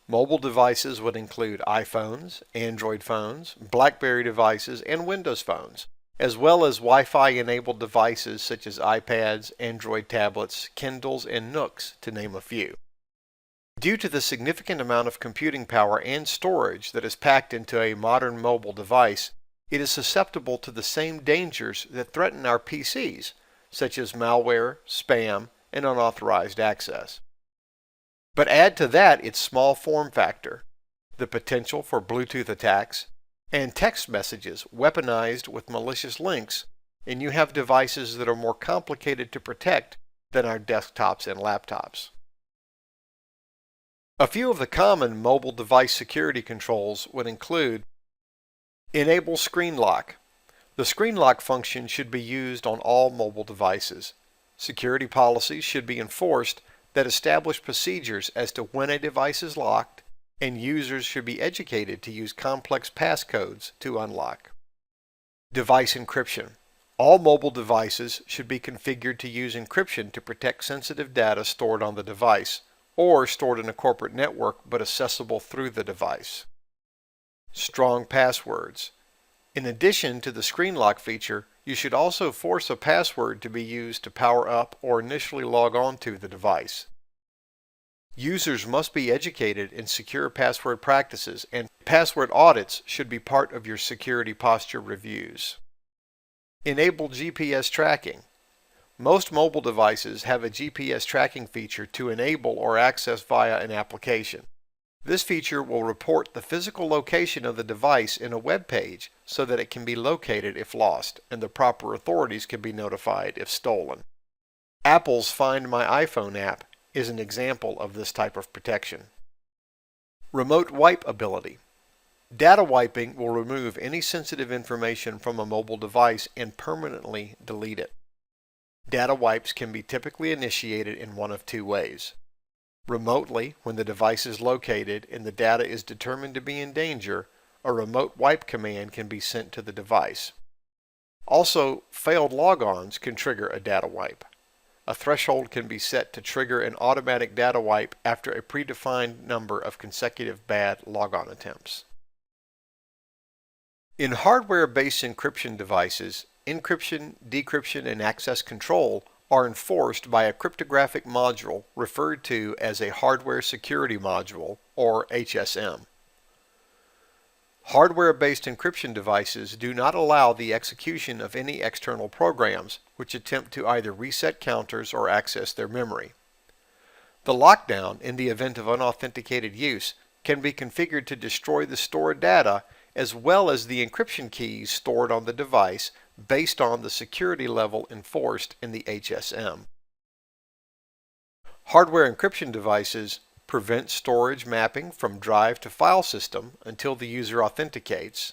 [SPEAKER 2] Mobile devices would include iPhones, Android phones, BlackBerry devices, and Windows phones, as well as Wi-Fi enabled devices such as iPads, Android tablets, Kindles, and Nooks, to name a few. Due to the significant amount of computing power and storage that is packed into a modern mobile device, it is susceptible to the same dangers that threaten our PCs, such as malware, spam, and unauthorized access. But add to that its small form factor, the potential for Bluetooth attacks, and text messages weaponized with malicious links, and you have devices that are more complicated to protect than our desktops and laptops. A few of the common mobile device security controls would include Enable Screen Lock. The screen lock function should be used on all mobile devices. Security policies should be enforced that establish procedures as to when a device is locked, and users should be educated to use complex passcodes to unlock. Device encryption. All mobile devices should be configured to use encryption to protect sensitive data stored on the device, or stored in a corporate network but accessible through the device. Strong passwords. In addition to the screen lock feature, you should also force a password to be used to power up or initially log on to the device. Users must be educated in secure password practices, and password audits should be part of your security posture reviews. Enable GPS tracking. Most mobile devices have a GPS tracking feature to enable or access via an application. This feature will report the physical location of the device in a web page so that it can be located if lost, and the proper authorities can be notified if stolen. Apple's Find My iPhone app is an example of this type of protection. Remote wipe ability. Data wiping will remove any sensitive information from a mobile device and permanently delete it. Data wipes can be typically initiated in one of two ways. Remotely, when the device is located and the data is determined to be in danger, a remote wipe command can be sent to the device. Also, failed logons can trigger a data wipe. A threshold can be set to trigger an automatic data wipe after a predefined number of consecutive bad logon attempts. In hardware-based encryption devices, encryption, decryption, and access control are enforced by a cryptographic module referred to as a hardware security module, or HSM. Hardware-based encryption devices do not allow the execution of any external programs which attempt to either reset counters or access their memory. The lockdown, in the event of unauthenticated use, can be configured to destroy the stored data as well as the encryption keys stored on the device based on the security level enforced in the HSM. Hardware encryption devices prevent storage mapping from drive to file system until the user authenticates,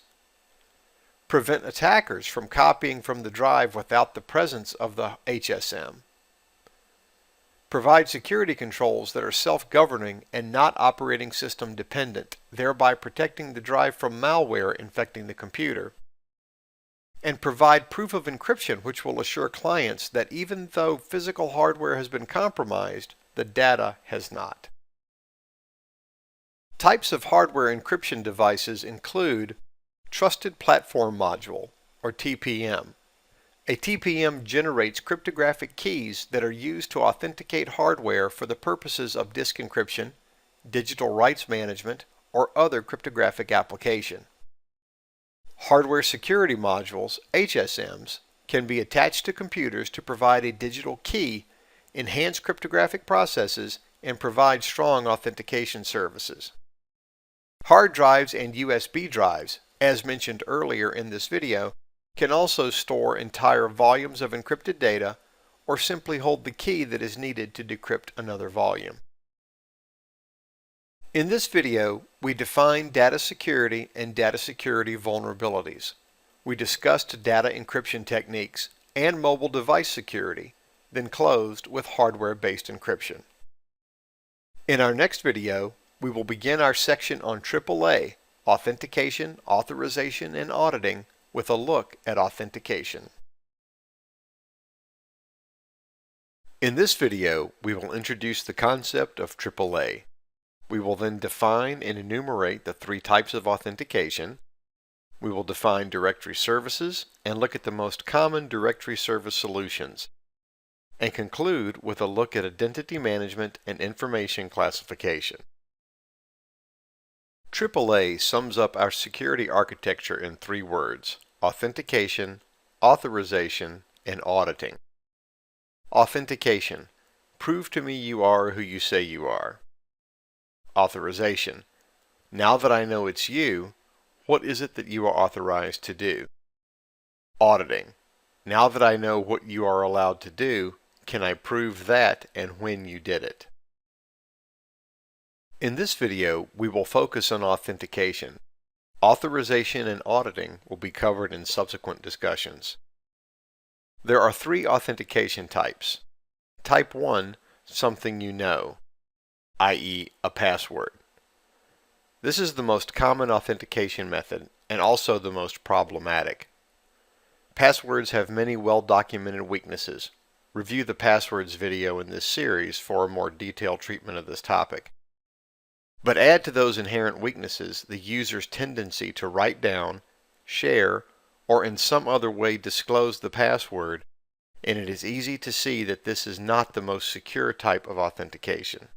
[SPEAKER 2] prevent attackers from copying from the drive without the presence of the HSM, provide security controls that are self-governing and not operating system dependent, thereby protecting the drive from malware infecting the computer, and provide proof of encryption which will assure clients that even though physical hardware has been compromised, the data has not. Types of hardware encryption devices include Trusted Platform Module, or TPM. A TPM generates cryptographic keys that are used to authenticate hardware for the purposes of disk encryption, digital rights management, or other cryptographic application. Hardware security modules, HSMs, can be attached to computers to provide a digital key, enhance cryptographic processes, and provide strong authentication services. Hard drives and USB drives, as mentioned earlier in this video, can also store entire volumes of encrypted data or simply hold the key that is needed to decrypt another volume. In this video, we defined data security and data security vulnerabilities. We discussed data encryption techniques and mobile device security, then closed with hardware-based encryption. In our next video, we will begin our section on AAA, Authentication, Authorization, and Auditing, with a look at authentication. In this video, we will introduce the concept of AAA. We will then define and enumerate the three types of authentication. We will define directory services and look at the most common directory service solutions, and conclude with a look at identity management and information classification. AAA sums up our security architecture in three words: authentication, authorization, and auditing. Authentication: prove to me you are who you say you are. Authorization: now that I know it's you, what is it that you are authorized to do? Auditing: now that I know what you are allowed to do, can I prove that and when you did it? In this video, we will focus on authentication. Authorization and auditing will be covered in subsequent discussions. There are three authentication types. Type 1, something you know, i.e. a password. This is the most common authentication method and also the most problematic. Passwords have many well-documented weaknesses. Review the passwords video in this series for a more detailed treatment of this topic. But add to those inherent weaknesses the user's tendency to write down, share, or in some other way disclose the password, and it is easy to see that this is not the most secure type of authentication.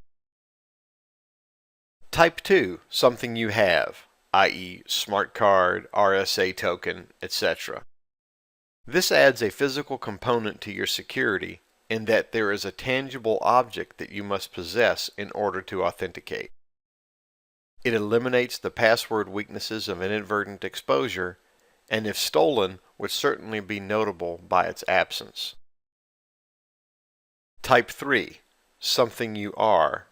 [SPEAKER 2] Type 2, something you have, i.e. smart card, RSA token, etc. This adds a physical component to your security in that there is a tangible object that you must possess in order to authenticate. It eliminates the password weaknesses of inadvertent exposure, and if stolen, would certainly be notable by its absence. Type 3, something you are,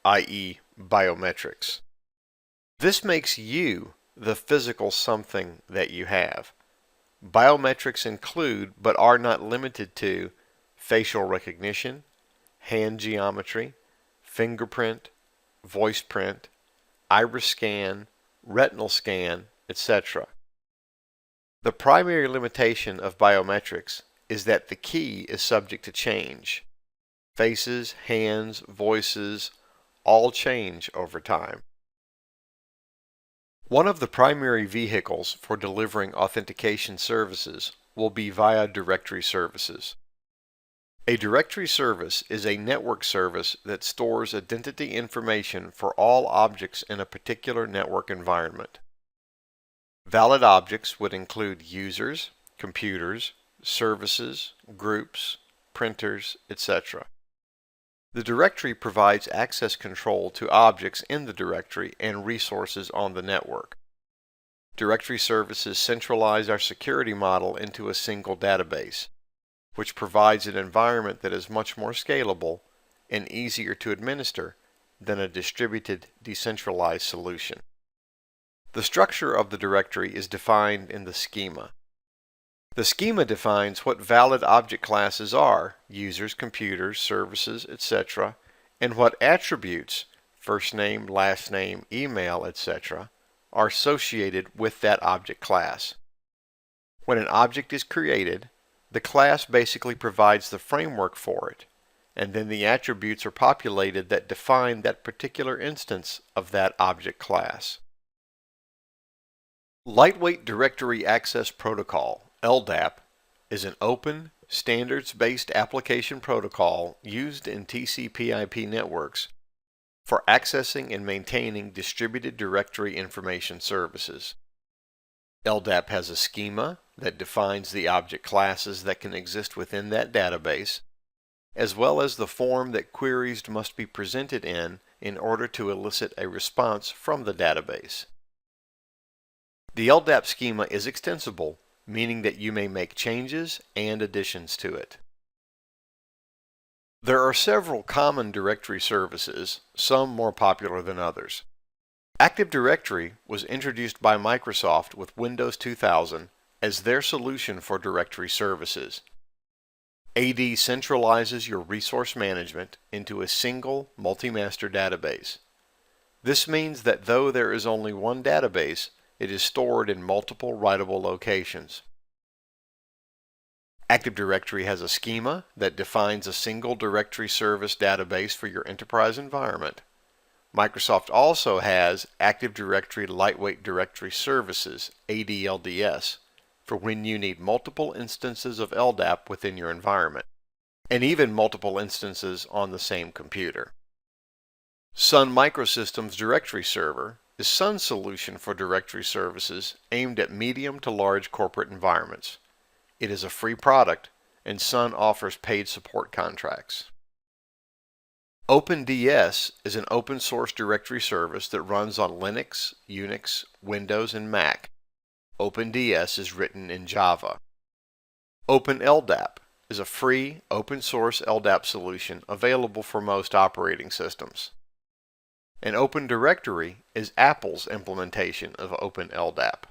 [SPEAKER 2] i.e. biometrics. This makes you the physical something that you have. Biometrics include, but are not limited to, facial recognition, hand geometry, fingerprint, voice print, iris scan, retinal scan, etc. The primary limitation of biometrics is that the key is subject to change. Faces, hands, voices all change over time. One of the primary vehicles for delivering authentication services will be via directory services. A directory service is a network service that stores identity information for all objects in a particular network environment. Valid objects would include users, computers, services, groups, printers, etc. The directory provides access control to objects in the directory and resources on the network. Directory services centralize our security model into a single database, which provides an environment that is much more scalable and easier to administer than a distributed, decentralized solution. The structure of the directory is defined in the schema. The schema defines what valid object classes are, users, computers, services, etc., and what attributes, first name, last name, email, etc., are associated with that object class. When an object is created, the class basically provides the framework for it, and then the attributes are populated that define that particular instance of that object class. Lightweight Directory Access Protocol, LDAP, is an open, standards-based application protocol used in TCP/IP networks for accessing and maintaining distributed directory information services. LDAP has a schema that defines the object classes that can exist within that database, as well as the form that queries must be presented in order to elicit a response from the database. The LDAP schema is extensible, meaning that you may make changes and additions to it. There are several common directory services, some more popular than others. Active Directory was introduced by Microsoft with Windows 2000 as their solution for directory services. AD centralizes your resource management into a single multi-master database. This means that though there is only one database, it is stored in multiple writable locations. Active Directory has a schema that defines a single directory service database for your enterprise environment. Microsoft also has Active Directory Lightweight Directory Services, ADLDS, for when you need multiple instances of LDAP within your environment, and even multiple instances on the same computer. Sun Microsystems Directory Server is Sun's solution for directory services aimed at medium to large corporate environments. It is a free product, and Sun offers paid support contracts. OpenDS is an open source directory service that runs on Linux, Unix, Windows, and Mac. OpenDS is written in Java. OpenLDAP is a free, open source LDAP solution available for most operating systems. And Open Directory is Apple's implementation of OpenLDAP.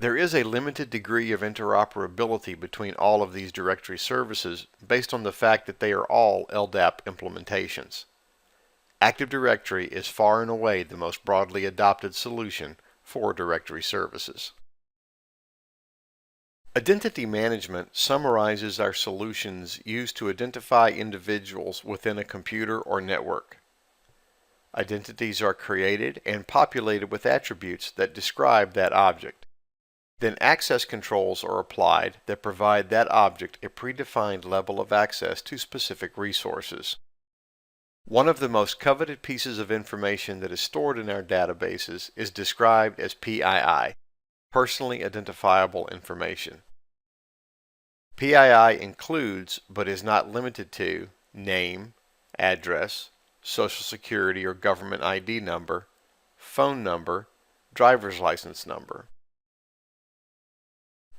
[SPEAKER 2] There is a limited degree of interoperability between all of these directory services based on the fact that they are all LDAP implementations. Active Directory is far and away the most broadly adopted solution for directory services. Identity management summarizes our solutions used to identify individuals within a computer or network. Identities are created and populated with attributes that describe that object. Then access controls are applied that provide that object a predefined level of access to specific resources. One of the most coveted pieces of information that is stored in our databases is described as PII, Personally Identifiable Information. PII includes, but is not limited to, name, address, Social Security or government ID number, phone number, driver's license number.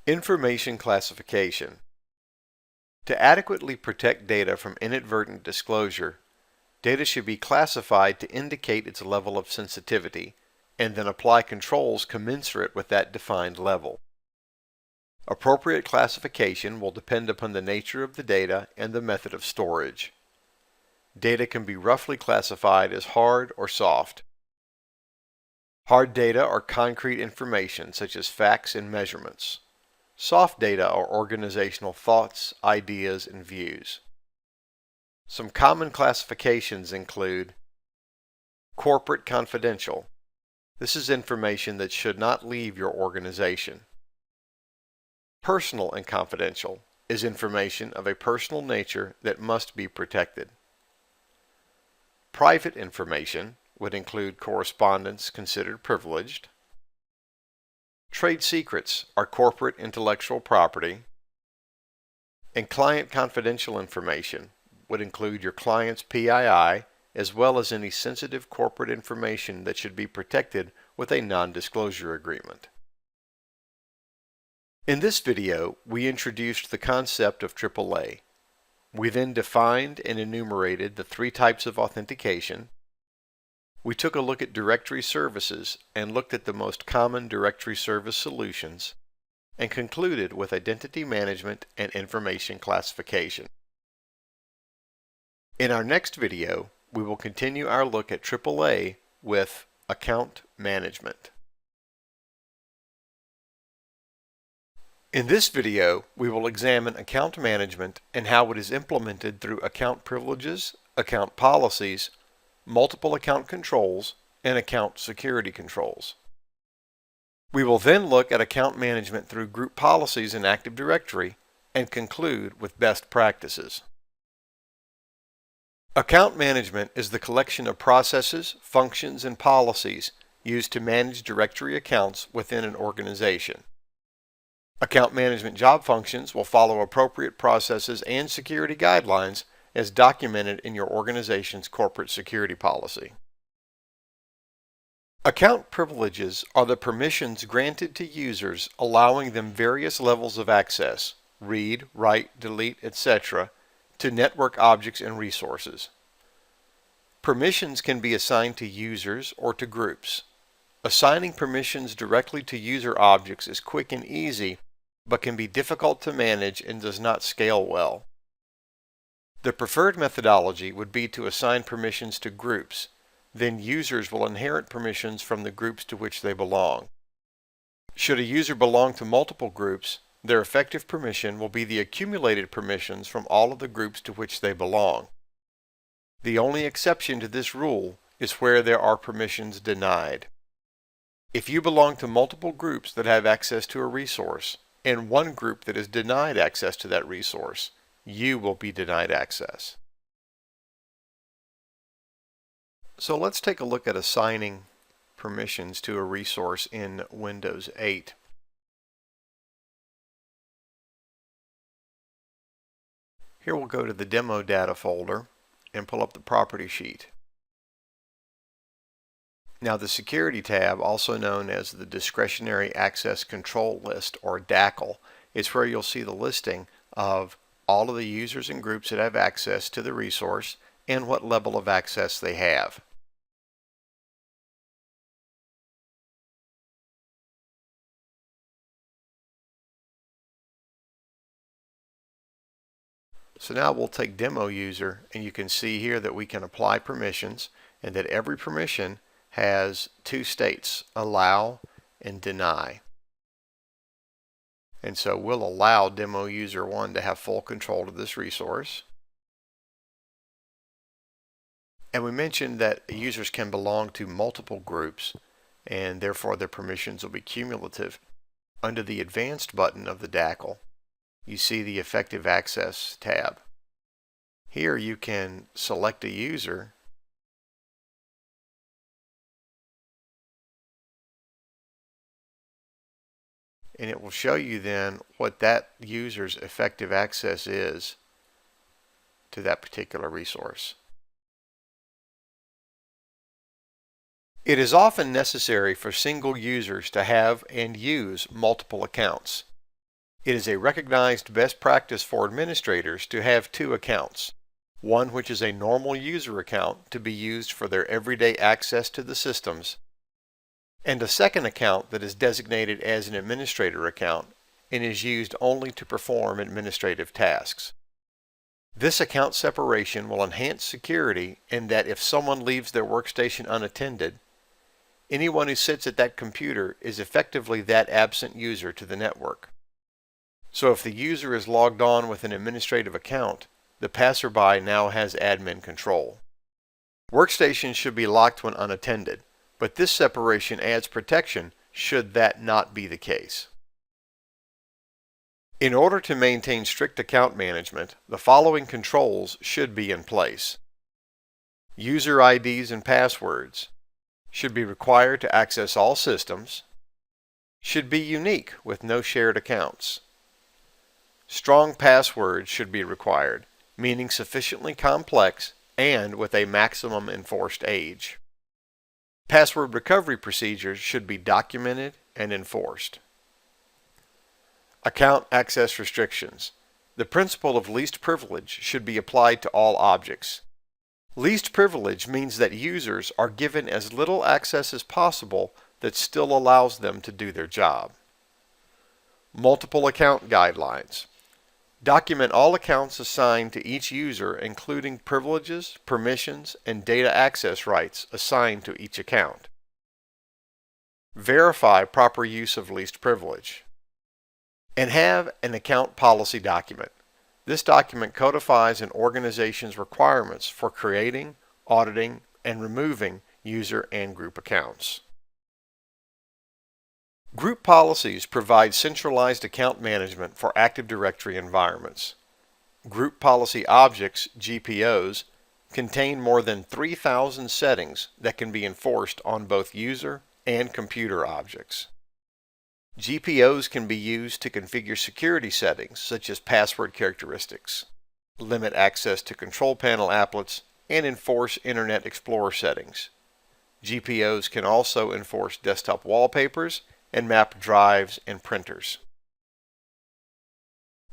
[SPEAKER 2] Information classification. To adequately protect data from inadvertent disclosure, data should be classified to indicate its level of sensitivity, and then apply controls commensurate with that defined level. Appropriate classification will depend upon the nature of the data and the method of storage. Data can be roughly classified as hard or soft. Hard data are concrete information such as facts and measurements. Soft data are organizational thoughts, ideas, and views. Some common classifications include corporate confidential. This is information that should not leave your organization. Personal and confidential is information of a personal nature that must be protected. Private information would include correspondence considered privileged. Trade secrets are corporate intellectual property. And client confidential information would include your client's PII as well as any sensitive corporate information that should be protected with a non-disclosure agreement. In this video, we introduced the concept of AAA. We then defined and enumerated the three types of authentication. We took a look at directory services and looked at the most common directory service solutions, and concluded with identity management and information classification. In our next video, we will continue our look at AAA with account management. In this video, we will examine account management and how it is implemented through account privileges, account policies, multiple account controls, and account security controls. We will then look at account management through group policies in Active Directory and conclude with best practices. Account management is the collection of processes, functions, and policies used to manage directory accounts within an organization. Account management job functions will follow appropriate processes and security guidelines as documented in your organization's corporate security policy. Account privileges are the permissions granted to users allowing them various levels of access, read, write, delete, etc., to network objects and resources. Permissions can be assigned to users or to groups. Assigning permissions directly to user objects is quick and easy, but can be difficult to manage and does not scale well. The preferred methodology would be to assign permissions to groups. Then users will inherit permissions from the groups to which they belong. Should a user belong to multiple groups, their effective permission will be the accumulated permissions from all of the groups to which they belong. The only exception to this rule is where there are permissions denied. If you belong to multiple groups that have access to a resource, and one group that is denied access to that resource, you will be denied access. So let's take a look at assigning permissions to a resource in Windows 8. Here we'll go to the Demo Data folder and pull up the property sheet. Now the Security tab, also known as the Discretionary Access Control List or DACL, is where you'll see the listing of all of the users and groups that have access to the resource and what level of access they have. So now we'll take Demo User, and you can see here that we can apply permissions and that every permission has two states, allow and deny. And so we'll allow Demo User 1 to have full control of this resource. And we mentioned that users can belong to multiple groups and therefore their permissions will be cumulative. Under the Advanced button of the DACL, you see the Effective Access tab. Here you can select a user and it will show you then what that user's effective access is to that particular resource. It is often necessary for single users to have and use multiple accounts. It is a recognized best practice for administrators to have two accounts, one which is a normal user account to be used for their everyday access to the systems, and a second account that is designated as an administrator account and is used only to perform administrative tasks. This account separation will enhance security in that if someone leaves their workstation unattended, anyone who sits at that computer is effectively that absent user to the network. So if the user is logged on with an administrative account, the passerby now has admin control. Workstations should be locked when unattended, but this separation adds protection should that not be the case. In order to maintain strict account management, the following controls should be in place. User IDs and passwords should be required to access all systems, should be unique with no shared accounts. Strong passwords should be required, meaning sufficiently complex and with a maximum enforced age. Password recovery procedures should be documented and enforced. Account access restrictions. The principle of least privilege should be applied to all objects. Least privilege means that users are given as little access as possible that still allows them to do their job. Multiple account guidelines. Document all accounts assigned to each user, including privileges, permissions, and data access rights assigned to each account. Verify proper use of least privilege. And have an account policy document. This document codifies an organization's requirements for creating, auditing, and removing user and group accounts. Group policies provide centralized account management for Active Directory environments. Group policy objects, GPOs, contain more than 3,000 settings that can be enforced on both user and computer objects. GPOs can be used to configure security settings such as password characteristics, limit access to control panel applets, and enforce Internet Explorer settings. GPOs can also enforce desktop wallpapers and map drives and printers.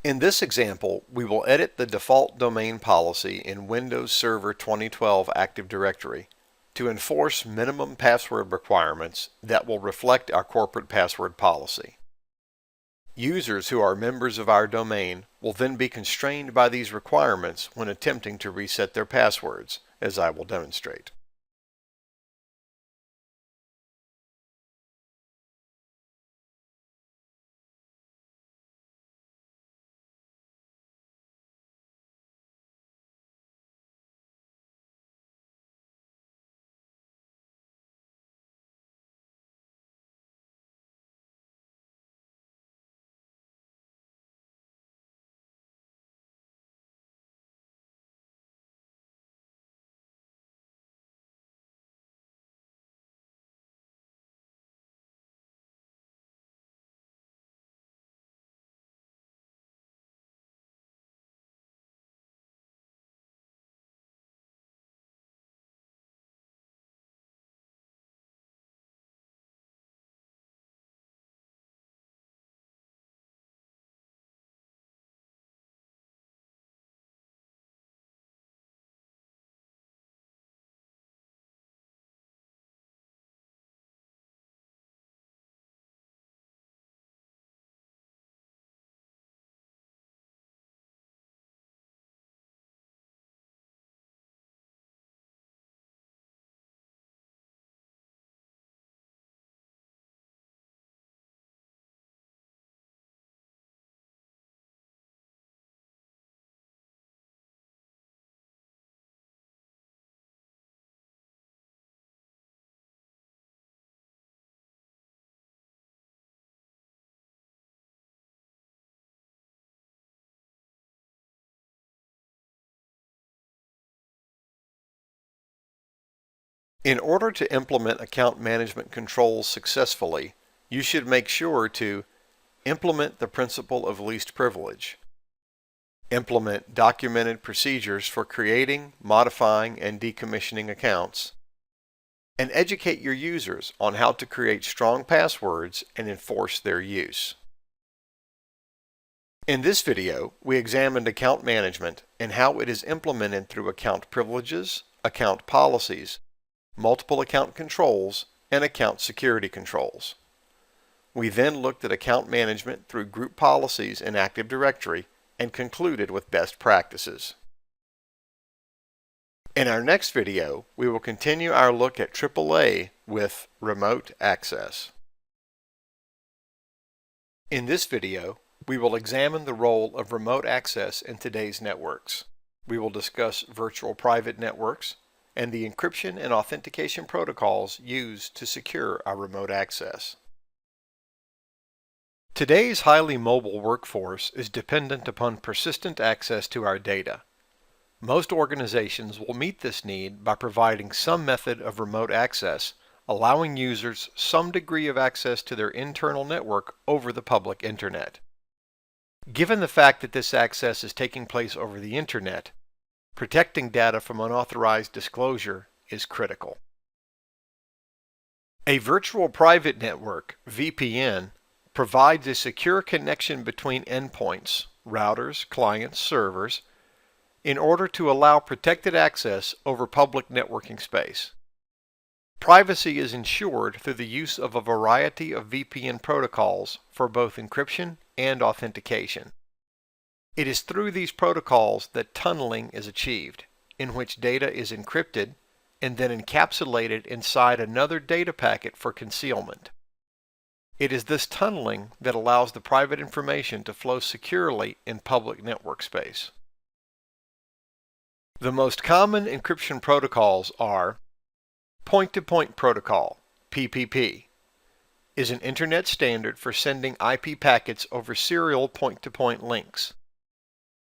[SPEAKER 2] In this example, we will edit the default domain policy in Windows Server 2012 Active Directory to enforce minimum password requirements that will reflect our corporate password policy. Users who are members of our domain will then be constrained by these requirements when attempting to reset their passwords, as I will demonstrate. In order to implement account management controls successfully, you should make sure to implement the principle of least privilege, implement documented procedures for creating, modifying, and decommissioning accounts, and educate your users on how to create strong passwords and enforce their use. In this video, we examined account management and how it is implemented through account privileges, account policies, multiple account controls, and account security controls. We then looked at account management through group policies in Active Directory and concluded with best practices. In our next video, we will continue our look at AAA with remote access. In this video, we will examine the role of remote access in today's networks. We will discuss virtual private networks and the encryption and authentication protocols used to secure our remote access. Today's highly mobile workforce is dependent upon persistent access to our data. Most organizations will meet this need by providing some method of remote access, allowing users some degree of access to their internal network over the public internet. Given the fact that this access is taking place over the internet, protecting data from unauthorized disclosure is critical. A virtual private network, VPN, provides a secure connection between endpoints, routers, clients, servers, in order to allow protected access over public networking space. Privacy is ensured through the use of a variety of VPN protocols for both encryption and authentication. It is through these protocols that tunneling is achieved, in which data is encrypted and then encapsulated inside another data packet for concealment. It is this tunneling that allows the private information to flow securely in public network space. The most common encryption protocols are Point-to-Point Protocol, PPP, is an internet standard for sending IP packets over serial point-to-point links.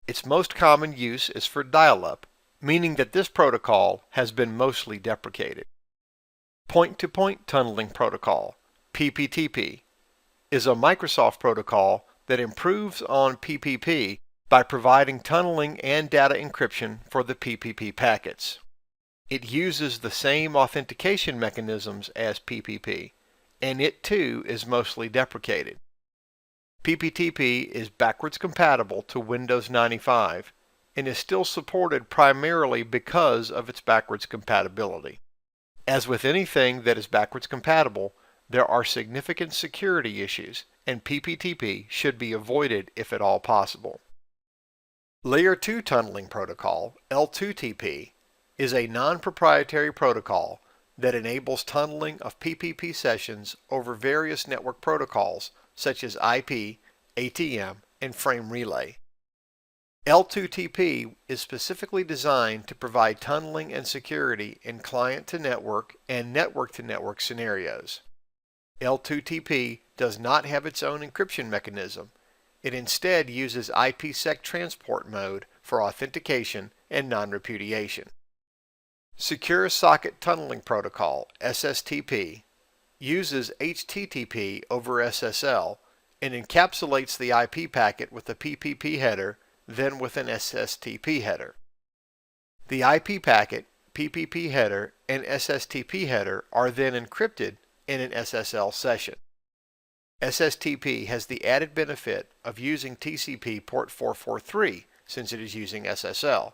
[SPEAKER 2] Its most common use is for dial-up, meaning that this protocol has been mostly deprecated. Point-to-Point Tunneling Protocol, PPTP, is a Microsoft protocol that improves on PPP by providing tunneling and data encryption for the PPP packets. It uses the same authentication mechanisms as PPP, and it too is mostly deprecated. PPTP is backwards compatible to Windows 95 and is still supported primarily because of its backwards compatibility. As with anything that is backwards compatible, there are significant security issues, and PPTP should be avoided if at all possible. Layer 2 Tunneling Protocol, L2TP, is a non-proprietary protocol that enables tunneling of PPP sessions over various network protocols such as IP, ATM, and frame relay. L2TP is specifically designed to provide tunneling and security in client-to-network and network-to-network scenarios. L2TP does not have its own encryption mechanism. It instead uses IPsec transport mode for authentication and non-repudiation. Secure Socket Tunneling Protocol, SSTP, uses HTTP over SSL and encapsulates the IP packet with a PPP header, then with an SSTP header. The IP packet, PPP header, and SSTP header are then encrypted in an SSL session. SSTP has the added benefit of using TCP port 443 since it is using SSL,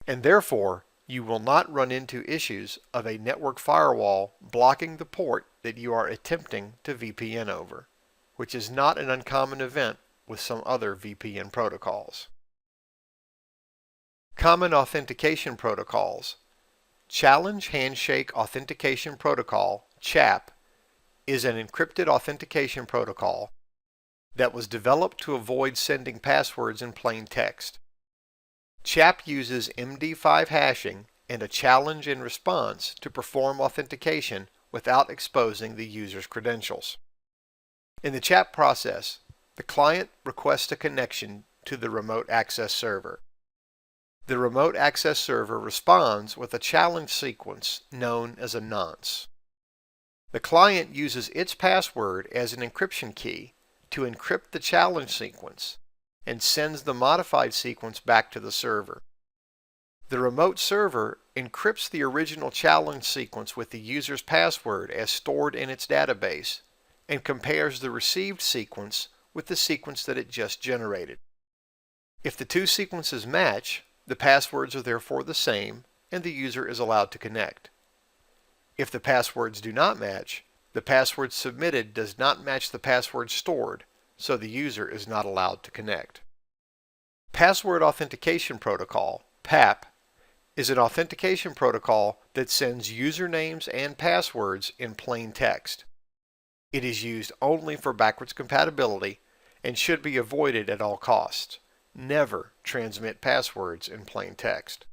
[SPEAKER 2] and therefore you will not run into issues of a network firewall blocking the port that you are attempting to VPN over, which is not an uncommon event with some other VPN protocols. Common authentication protocols. Challenge Handshake Authentication Protocol, CHAP, is an encrypted authentication protocol that was developed to avoid sending passwords in plain text. CHAP uses MD5 hashing and a challenge and response to perform authentication without exposing the user's credentials. In the CHAP process, the client requests a connection to the remote access server. The remote access server responds with a challenge sequence known as a nonce. The client uses its password as an encryption key to encrypt the challenge sequence and sends the modified sequence back to the server. The remote server encrypts the original challenge sequence with the user's password as stored in its database and compares the received sequence with the sequence that it just generated. If the two sequences match, the passwords are therefore the same and the user is allowed to connect. If the passwords do not match, the password submitted does not match the password stored, so the user is not allowed to connect. Password Authentication Protocol, PAP, is an authentication protocol that sends usernames and passwords in plain text. It is used only for backwards compatibility and should be avoided at all costs. Never transmit passwords in plain text.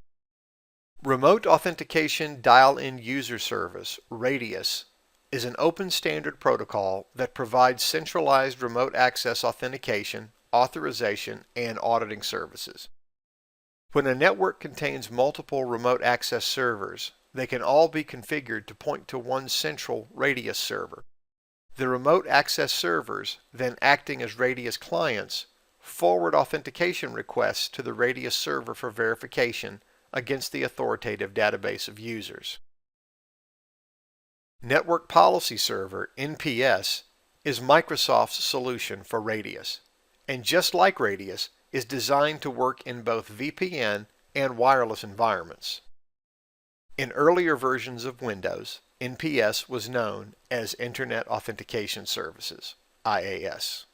[SPEAKER 2] Remote Authentication Dial-In User Service, RADIUS, is an open standard protocol that provides centralized remote access authentication, authorization, and auditing services. When a network contains multiple remote access servers, they can all be configured to point to one central RADIUS server. The remote access servers, then acting as RADIUS clients, forward authentication requests to the RADIUS server for verification against the authoritative database of users. Network Policy Server, NPS, is Microsoft's solution for RADIUS, and just like RADIUS, is designed to work in both VPN and wireless environments. In earlier versions of Windows, NPS was known as Internet Authentication Services, IAS.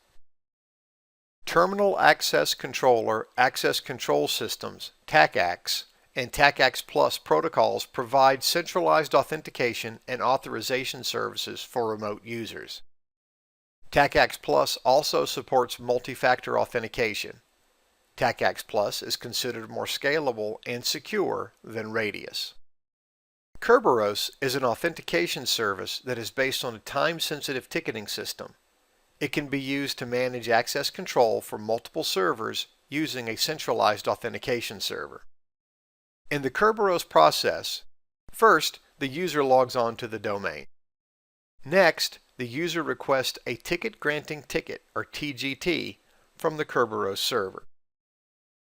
[SPEAKER 2] Terminal Access Controller Access Control Systems, TACACS, and TACACS Plus protocols provide centralized authentication and authorization services for remote users. TACACS Plus also supports multi-factor authentication. TACACS Plus is considered more scalable and secure than RADIUS. Kerberos is an authentication service that is based on a time-sensitive ticketing system. It can be used to manage access control for multiple servers using a centralized authentication server. In the Kerberos process, first, the user logs on to the domain. Next, the user requests a ticket granting ticket, or TGT, from the Kerberos server.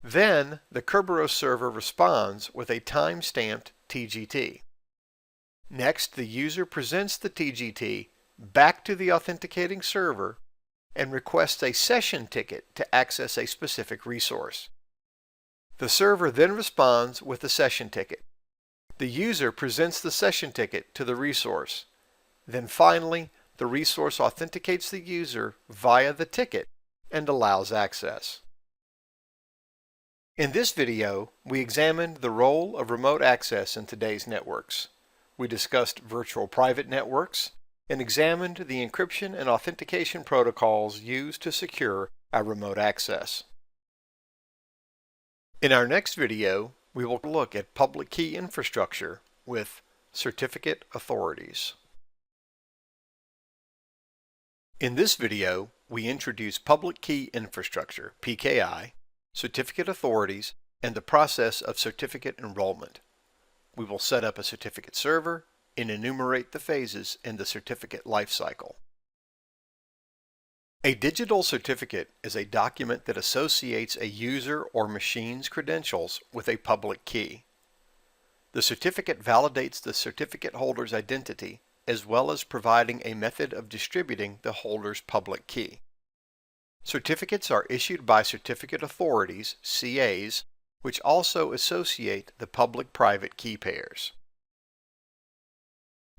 [SPEAKER 2] Then, the Kerberos server responds with a time-stamped TGT. Next, the user presents the TGT back to the authenticating server and requests a session ticket to access a specific resource. The server then responds with the session ticket. The user presents the session ticket to the resource. Then finally, the resource authenticates the user via the ticket and allows access. In this video, we examined the role of remote access in today's networks. We discussed virtual private networks and examined the encryption and authentication protocols used to secure our remote access. In our next video, we will look at public key infrastructure with certificate authorities. In this video, we introduce public key infrastructure, PKI, certificate authorities, and the process of certificate enrollment. We will set up a certificate server and enumerate the phases in the certificate lifecycle. A digital certificate is a document that associates a user or machine's credentials with a public key. The certificate validates the certificate holder's identity as well as providing a method of distributing the holder's public key. Certificates are issued by certificate authorities, CAs, which also associate the public-private key pairs.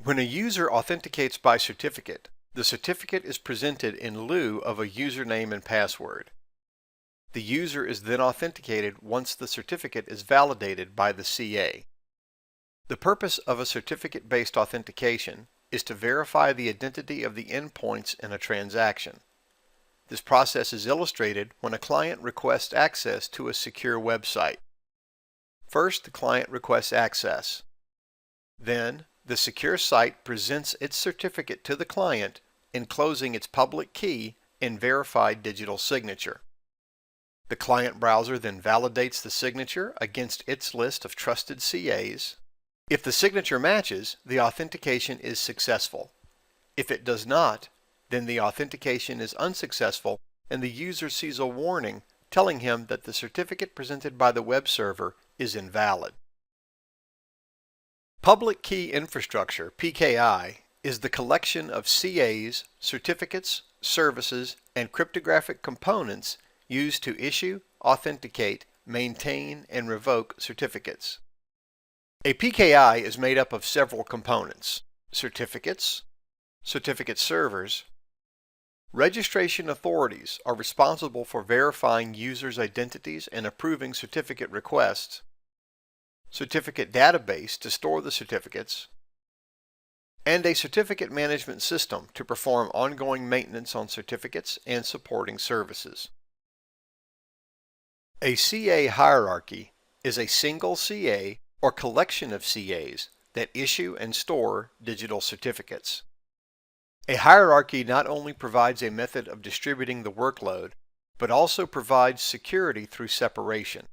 [SPEAKER 2] When a user authenticates by certificate, the certificate is presented in lieu of a username and password. The user is then authenticated once the certificate is validated by the CA. The purpose of a certificate-based authentication is to verify the identity of the endpoints in a transaction. This process is illustrated when a client requests access to a secure website. First, the client requests access. Then, the secure site presents its certificate to the client, enclosing its public key and verified digital signature. The client browser then validates the signature against its list of trusted CAs. If the signature matches, the authentication is successful. If it does not, then the authentication is unsuccessful and the user sees a warning telling him that the certificate presented by the web server is invalid. Public Key Infrastructure, PKI, is the collection of CAs, certificates, services, and cryptographic components used to issue, authenticate, maintain, and revoke certificates. A PKI is made up of several components: certificates, certificate servers. Registration authorities are responsible for verifying users' identities and approving certificate requests. certificate database to store the certificates, and a certificate management system to perform ongoing maintenance on certificates and supporting services. A CA hierarchy is a single CA or collection of CAs that issue and store digital certificates. A hierarchy not only provides a method of distributing the workload, but also provides security through separation,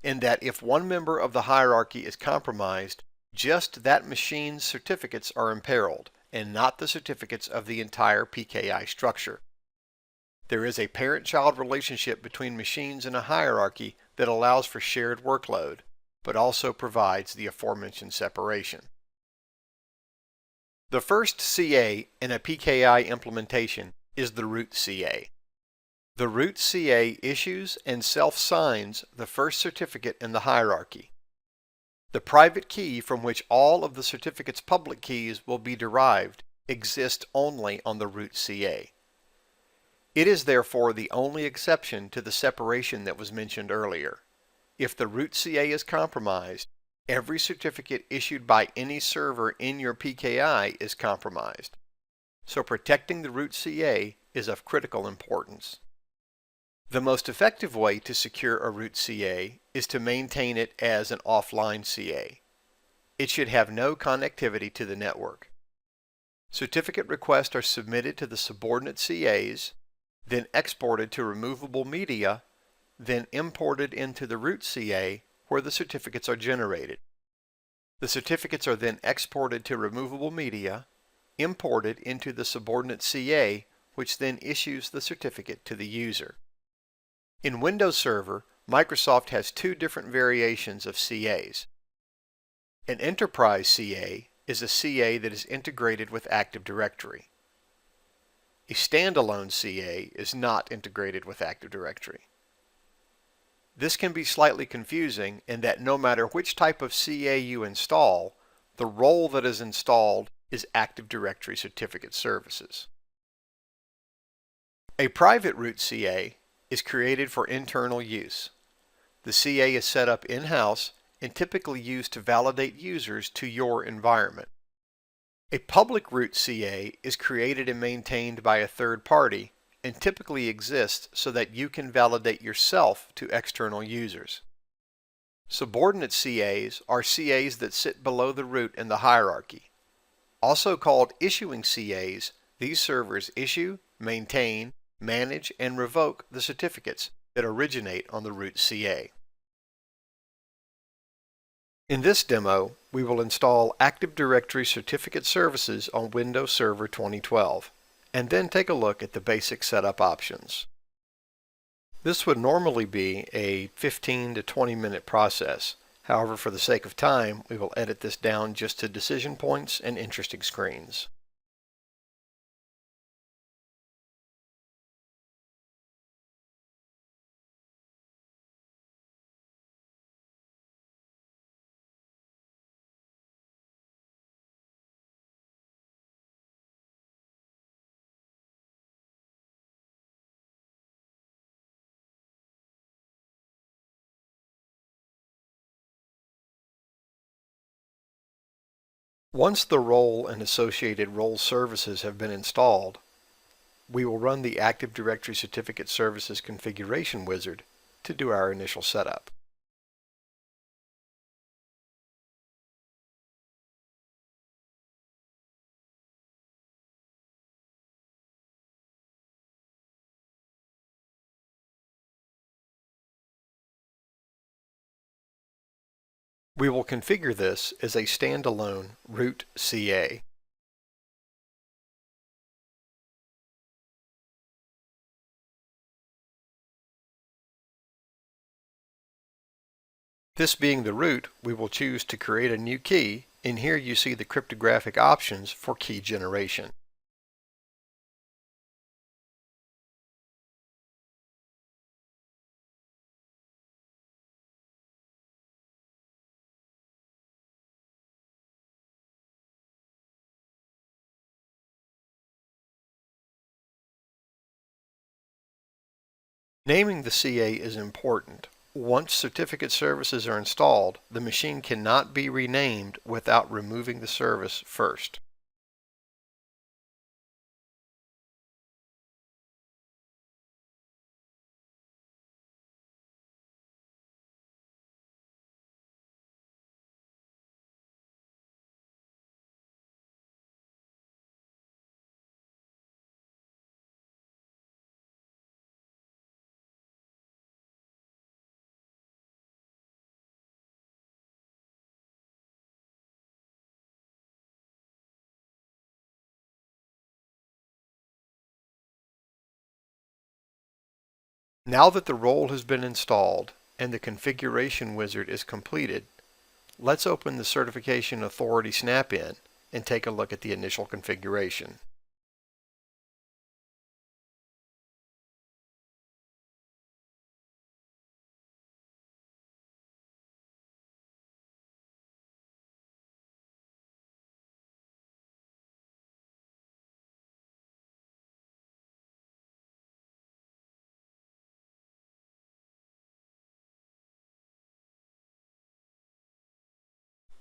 [SPEAKER 2] in that if one member of the hierarchy is compromised, just that machine's certificates are imperiled, and not the certificates of the entire PKI structure. There is a parent-child relationship between machines in a hierarchy that allows for shared workload, but also provides the aforementioned separation. The first CA in a PKI implementation is the root CA. The root CA issues and self-signs the first certificate in the hierarchy. The private key from which all of the certificate's public keys will be derived exists only on the root CA. It is therefore the only exception to the separation that was mentioned earlier. If the root CA is compromised, every certificate issued by any server in your PKI is compromised. So protecting the root CA is of critical importance. The most effective way to secure a root CA is to maintain it as an offline CA. It should have no connectivity to the network. Certificate requests are submitted to the subordinate CAs, then exported to removable media, then imported into the root CA where the certificates are generated. The certificates are then exported to removable media, imported into the subordinate CA, which then issues the certificate to the user. In Windows Server, Microsoft has two different variations of CAs. An Enterprise CA is a CA that is integrated with Active Directory. A standalone CA is not integrated with Active Directory. This can be slightly confusing in that no matter which type of CA you install, the role that is installed is Active Directory Certificate Services. A private root CA is created for internal use. The CA is set up in-house and typically used to validate users to your environment. A public root CA is created and maintained by a third party and typically exists so that you can validate yourself to external users. Subordinate CAs are CAs that sit below the root in the hierarchy. Also called issuing CAs, these servers issue, maintain, manage, and revoke the certificates that originate on the root CA. In this demo, we will install Active Directory Certificate Services on Windows Server 2012, and then take a look at the basic setup options. This would normally be a 15 to 20 minute process. However, for the sake of time, we will edit this down just to decision points and interesting screens. Once the role and associated role services have been installed, we will run the Active Directory Certificate Services configuration wizard to do our initial setup. We will configure this as a standalone root CA. This being the root, we will choose to create a new key, and here you see the cryptographic options for key generation. Naming the CA is important. Once certificate services are installed, the machine cannot be renamed without removing the service first. Now that the role has been installed and the configuration wizard is completed, let's open the Certification Authority snap-in and take a look at the initial configuration.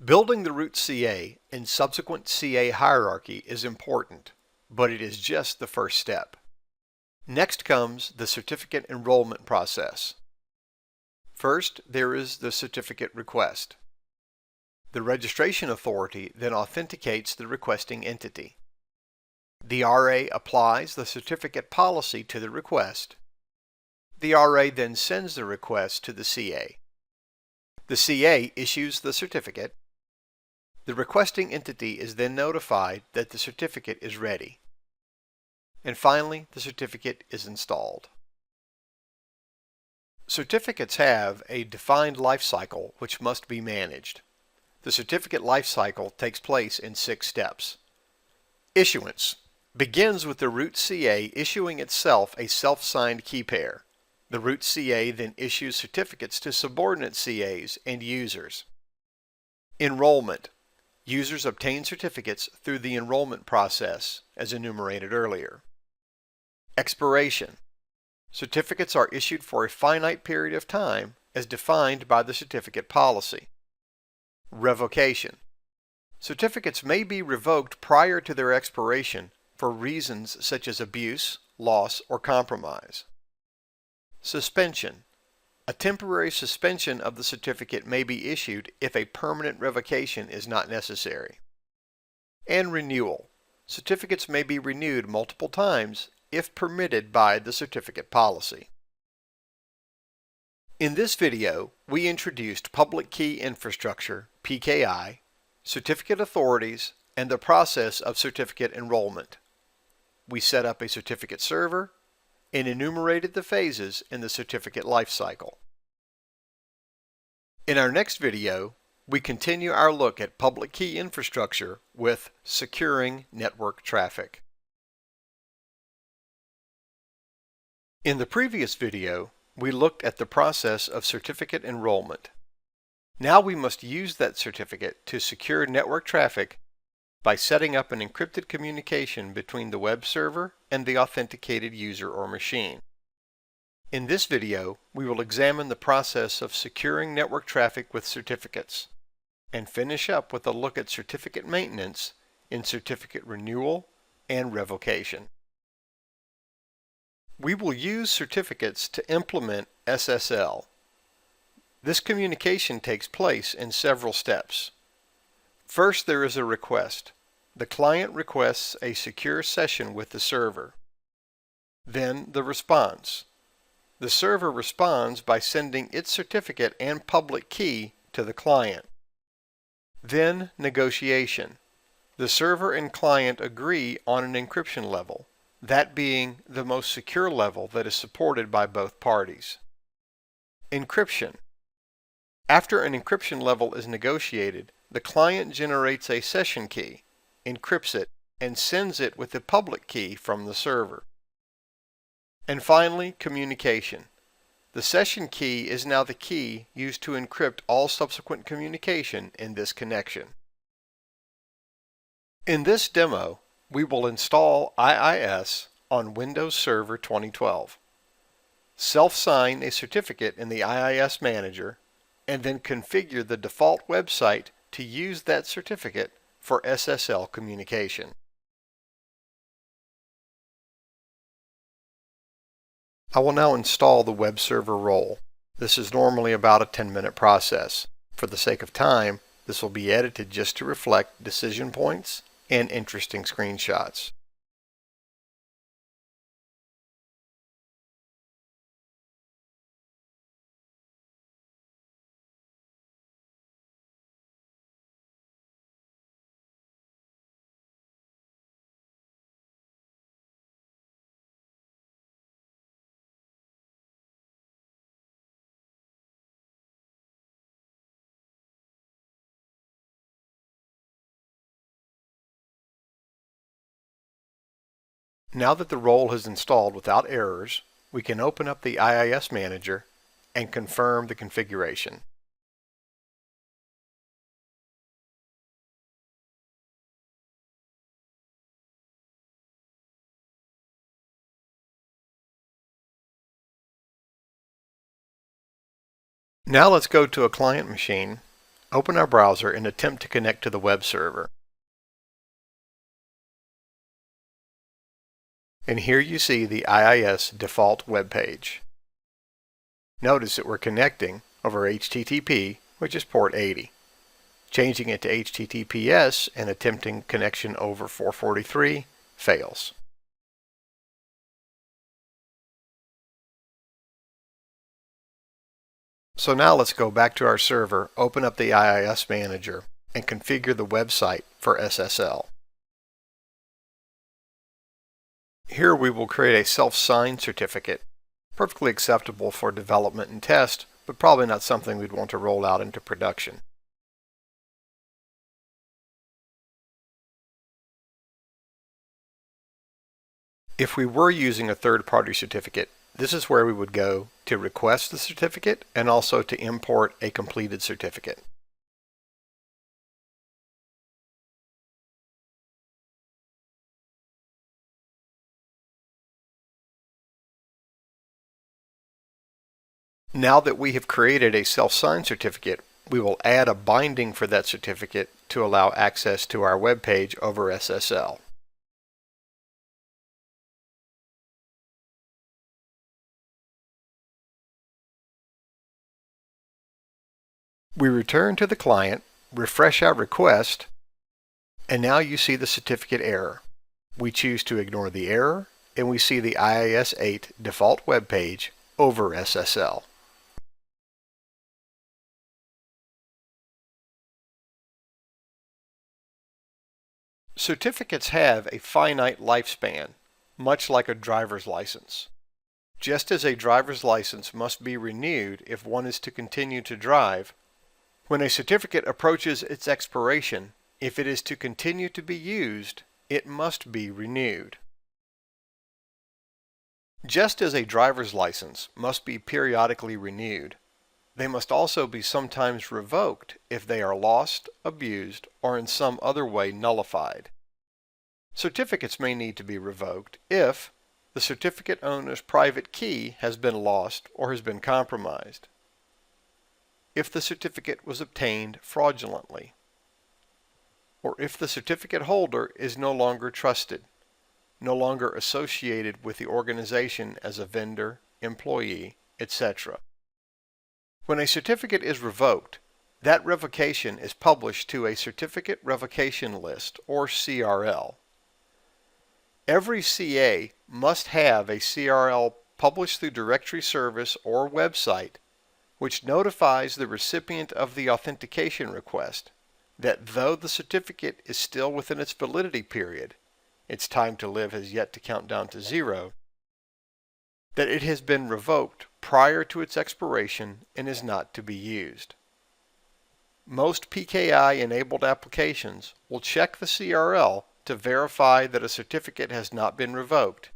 [SPEAKER 2] Building the root CA and subsequent CA hierarchy is important, but it is just the first step. Next comes the certificate enrollment process. First, there is the certificate request. The registration authority then authenticates the requesting entity. The RA applies the certificate policy to the request. The RA then sends the request to the CA. The CA issues the certificate. The requesting entity is then notified that the certificate is ready. And finally, the certificate is installed. Certificates have a defined life cycle which must be managed. The certificate life cycle takes place in 6 steps. Issuance begins with the root CA issuing itself a self-signed key pair. The root CA then issues certificates to subordinate CAs and users. Enrollment. Users obtain certificates through the enrollment process, as enumerated earlier. Expiration. Certificates are issued for a finite period of time, as defined by the certificate policy. Revocation. Certificates may be revoked prior to their expiration for reasons such as abuse, loss, or compromise. Suspension. A temporary suspension of the certificate may be issued if a permanent revocation is not necessary. And renewal. Certificates may be renewed multiple times if permitted by the certificate policy. In this video, we introduced public key infrastructure, PKI, certificate authorities, and the process of certificate enrollment. We set up a certificate server and enumerated the phases in the certificate lifecycle. In our next video, we continue our look at public key infrastructure with securing network traffic. In the previous video, we looked at the process of certificate enrollment. Now we must use that certificate to secure network traffic by setting up an encrypted communication between the web server and the authenticated user or machine. In this video, we will examine the process of securing network traffic with certificates and finish up with a look at certificate maintenance in certificate renewal and revocation. We will use certificates to implement SSL. This communication takes place in several steps. First, there is a request. The client requests a secure session with the server. Then the response. The server responds by sending its certificate and public key to the client. Then negotiation. The server and client agree on an encryption level, that being the most secure level that is supported by both parties. Encryption. After an encryption level is negotiated, the client generates a session key, encrypts it, and sends it with the public key from the server. And finally, communication. The session key is now the key used to encrypt all subsequent communication in this connection. In this demo, we will install IIS on Windows Server 2012. self-sign a certificate in the IIS Manager, and then configure the default website to use that certificate for SSL communication. I will now install the web server role. This is normally about a 10-minute process. For the sake of time, this will be edited just to reflect decision points and interesting screenshots. Now that the role is installed without errors, we can open up the IIS Manager and confirm the configuration. Now let's go to a client machine, open our browser, and attempt to connect to the web server. And here you see the IIS default web page. Notice that we're connecting over HTTP, which is port 80. Changing it to HTTPS and attempting connection over 443 fails. So now let's go back to our server, open up the IIS Manager, and configure the website for SSL. Here we will create a self-signed certificate, perfectly acceptable for development and test, but probably not something we'd want to roll out into production. If we were using a third-party certificate, this is where we would go to request the certificate and also to import a completed certificate. Now that we have created a self-signed certificate, we will add a binding for that certificate to allow access to our web page over SSL. We return to the client, refresh our request, and now you see the certificate error. We choose to ignore the error, and we see the IIS 8 default web page over SSL. Certificates have a finite lifespan, much like a driver's license. Just as a driver's license must be renewed if one is to continue to drive, when a certificate approaches its expiration, if it is to continue to be used, it must be renewed. Just as a driver's license must be periodically renewed, they must also be sometimes revoked if they are lost, abused, or in some other way nullified. Certificates may need to be revoked if the certificate owner's private key has been lost or has been compromised, if the certificate was obtained fraudulently, or if the certificate holder is no longer trusted, no longer associated with the organization as a vendor, employee, etc. When a certificate is revoked, that revocation is published to a Certificate Revocation List, or CRL. Every CA must have a CRL published through directory service or website, which notifies the recipient of the authentication request that though the certificate is still within its validity period, its time to live has yet to count down to 0, that it has been revoked prior to its expiration and is not to be used. Most PKI-enabled applications will check the CRL to verify that a certificate has not been revoked,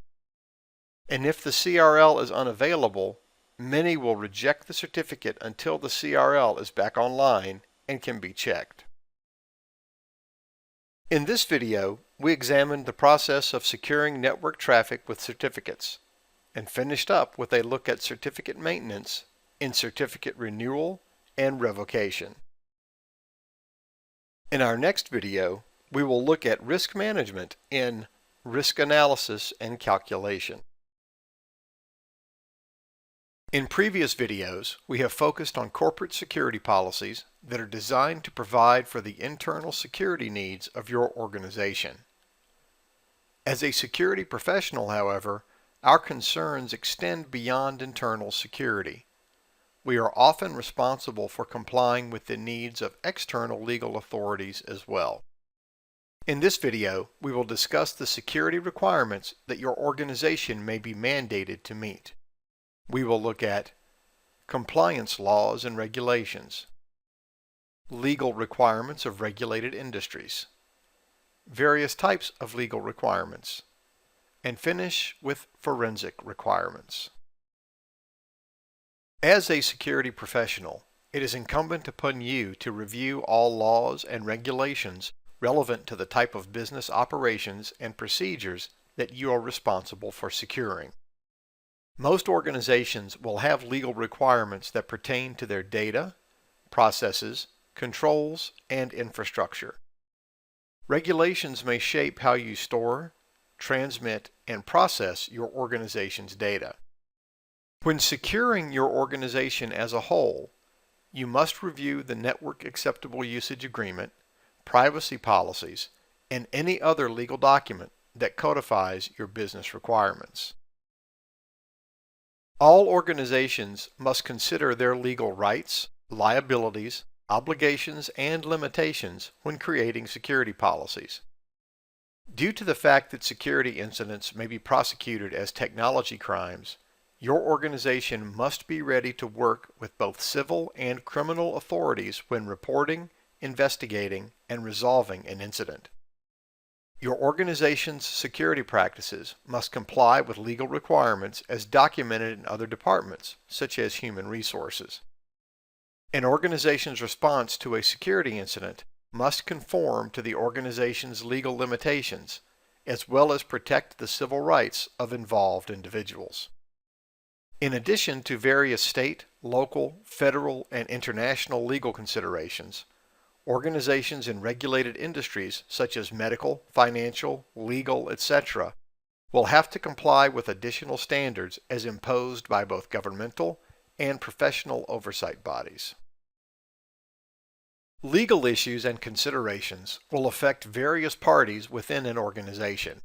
[SPEAKER 2] and if the CRL is unavailable, many will reject the certificate until the CRL is back online and can be checked. In this video, we examined the process of securing network traffic with certificates. and finished up with a look at certificate maintenance in certificate renewal and revocation. In our next video, we will look at risk management in risk analysis and calculation. In previous videos, we have focused on corporate security policies that are designed to provide for the internal security needs of your organization. As a security professional, however, our concerns extend beyond internal security. We are often responsible for complying with the needs of external legal authorities as well. In this video, we will discuss the security requirements that your organization may be mandated to meet. We will look at compliance laws and regulations, legal requirements of regulated industries, various types of legal requirements, and finish with forensic requirements. As a security professional, it is incumbent upon you to review all laws and regulations relevant to the type of business operations and procedures that you are responsible for securing. Most organizations will have legal requirements that pertain to their data, processes, controls, and infrastructure. Regulations may shape how you store, transmit, and process your organization's data. When securing your organization as a whole, you must review the Network Acceptable Usage Agreement, privacy policies, and any other legal document that codifies your business requirements. All organizations must consider their legal rights, liabilities, obligations, and limitations when creating security policies. Due to the fact that security incidents may be prosecuted as technology crimes, your organization must be ready to work with both civil and criminal authorities when reporting, investigating, and resolving an incident. Your organization's security practices must comply with legal requirements as documented in other departments, such as human resources. An organization's response to a security incident must conform to the organization's legal limitations, as well as protect the civil rights of involved individuals. In addition to various state, local, federal, and international legal considerations, organizations in regulated industries such as medical, financial, legal, etc. will have to comply with additional standards as imposed by both governmental and professional oversight bodies. Legal issues and considerations will affect various parties within an organization.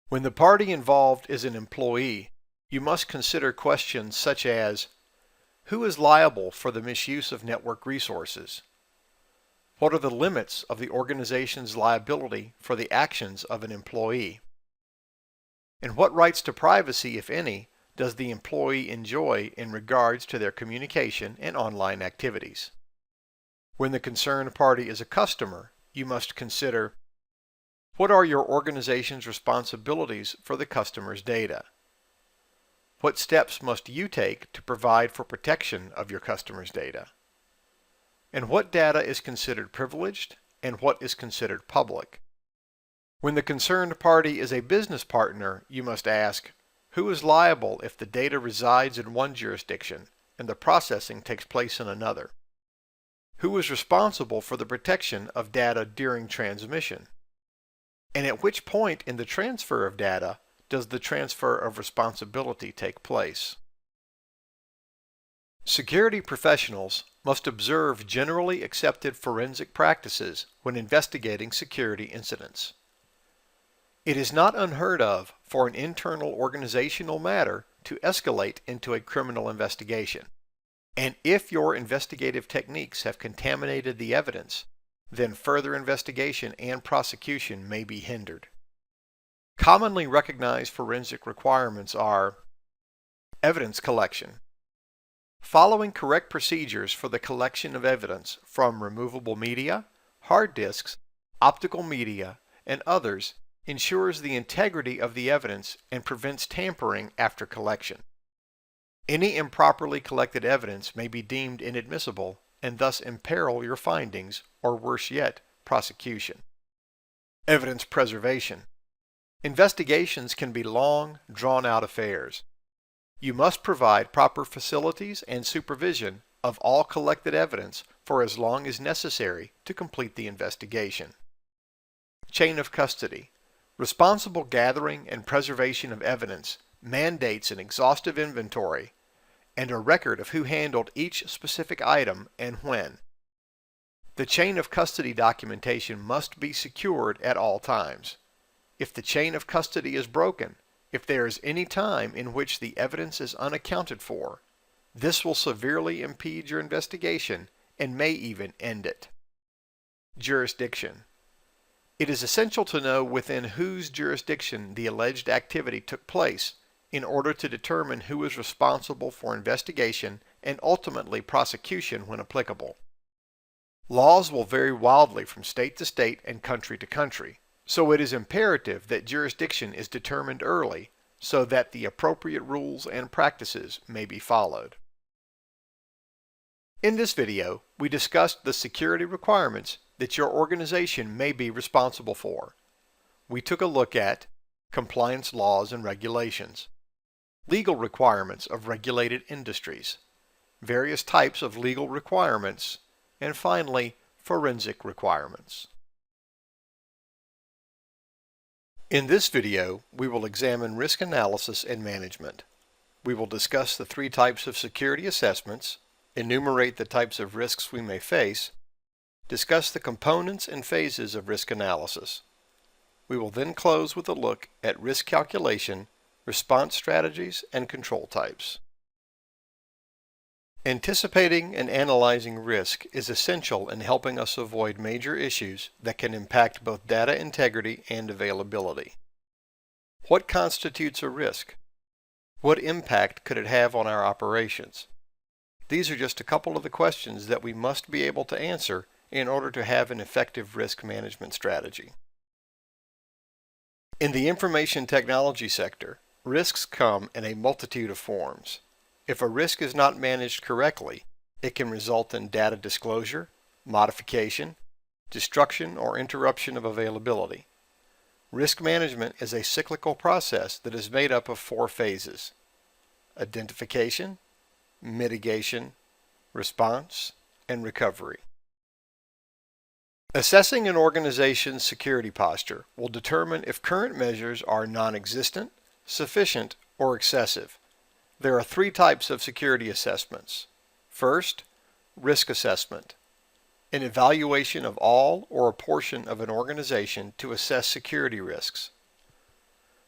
[SPEAKER 2] When the party involved is an employee, you must consider questions such as, who is liable for the misuse of network resources? What are the limits of the organization's liability for the actions of an employee? And what rights to privacy, if any, does the employee enjoy in regards to their communication and online activities? When the concerned party is a customer, you must consider, what are your organization's responsibilities for the customer's data? What steps must you take to provide for protection of your customer's data? And what data is considered privileged and what is considered public? When the concerned party is a business partner, you must ask, who is liable if the data resides in one jurisdiction and the processing takes place in another? Who is responsible for the protection of data during transmission? And at which point in the transfer of data does the transfer of responsibility take place? Security professionals must observe generally accepted forensic practices when investigating security incidents. It is not unheard of for an internal organizational matter to escalate into a criminal investigation. And if your investigative techniques have contaminated the evidence, then further investigation and prosecution may be hindered. Commonly recognized forensic requirements are evidence collection. Following correct procedures for the collection of evidence from removable media, hard disks, optical media, and others ensures the integrity of the evidence and prevents tampering after collection. Any improperly collected evidence may be deemed inadmissible and thus imperil your findings, or worse yet, prosecution. Evidence preservation.
[SPEAKER 1] Investigations can be long, drawn-out affairs. You must provide proper facilities and supervision of all collected evidence for as long as necessary to complete the investigation. Chain of custody. Responsible gathering and preservation of evidence mandates an exhaustive inventory and a record of who handled each specific item and when. The chain of custody documentation must be secured at all times. If the chain of custody is broken, if there is any time in which the evidence is unaccounted for, this will severely impede your investigation and may even end it. Jurisdiction. It is essential to know within whose jurisdiction the alleged activity took place in order to determine who is responsible for investigation and ultimately prosecution when applicable. Laws will vary wildly from state to state and country to country, so it is imperative that jurisdiction is determined early so that the appropriate rules and practices may be followed. In this video, we discussed the security requirements that your organization may be responsible for. We took a look at compliance laws and regulations, legal requirements of regulated industries, various types of legal requirements, and finally, forensic requirements. In this video, we will examine risk analysis and management. We will discuss the 3 types of security assessments, enumerate the types of risks we may face, discuss the components and phases of risk analysis. We will then close with a look at risk calculation, response strategies, and control types. Anticipating and analyzing risk is essential in helping us avoid major issues that can impact both data integrity and availability. What constitutes a risk? What impact could it have on our operations? These are just a couple of the questions that we must be able to answer in order to have an effective risk management strategy. In the information technology sector, risks come in a multitude of forms. If a risk is not managed correctly, it can result in data disclosure, modification, destruction, or interruption of availability. Risk management is a cyclical process that is made up of 4 phases: identification, mitigation, response, and recovery. Assessing an organization's security posture will determine if current measures are non-existent, sufficient, or excessive. There are 3 types of security assessments. First, risk assessment, an evaluation of all or a portion of an organization to assess security risks.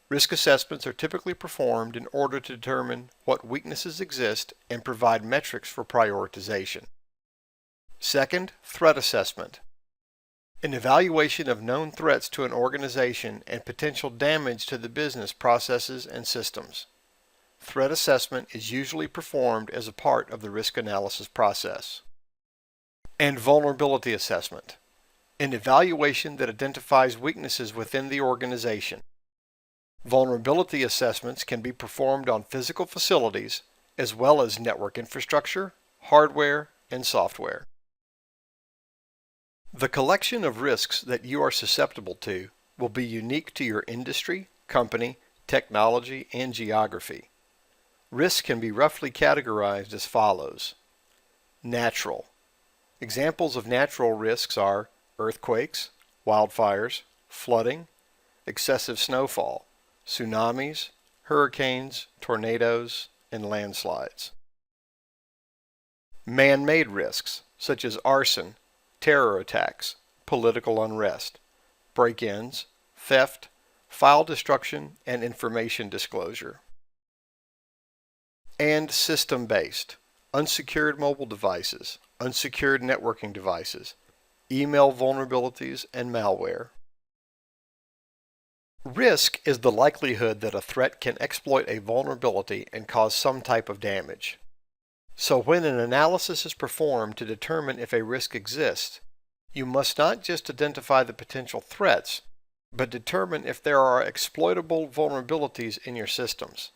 [SPEAKER 1] Risk assessments are typically performed in order to determine what weaknesses exist and provide metrics for prioritization. Second, threat assessment, an evaluation of known threats to an organization and potential damage to the business processes and systems. Threat assessment is usually performed as a part of the risk analysis process. And vulnerability assessment, an evaluation that identifies weaknesses within the organization. Vulnerability assessments can be performed on physical facilities as well as network infrastructure, hardware, and software. The collection of risks that you are susceptible to will be unique to your industry, company, technology, and geography. Risks can be roughly categorized as follows. Natural. Examples of natural risks are earthquakes, wildfires, flooding, excessive snowfall, tsunamis, hurricanes, tornadoes, and landslides. Man-made risks, such as arson, terror attacks, political unrest, break-ins, theft, file destruction, and information disclosure. And system-based, unsecured mobile devices, unsecured networking devices, email vulnerabilities, and malware. Risk is the likelihood that a threat can exploit a vulnerability and cause some type of damage. So when an analysis is performed to determine if a risk exists, you must not just identify the potential threats, but determine if there are exploitable vulnerabilities in your systems.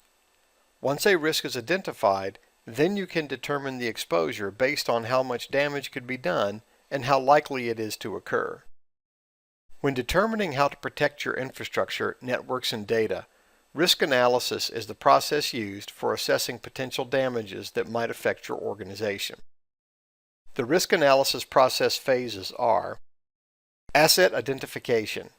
[SPEAKER 1] Once a risk is identified, then you can determine the exposure based on how much damage could be done and how likely it is to occur.
[SPEAKER 2] When determining how to protect your infrastructure, networks, and data, risk analysis is the process used for assessing potential damages that might affect your organization. The risk analysis process phases are: asset identification,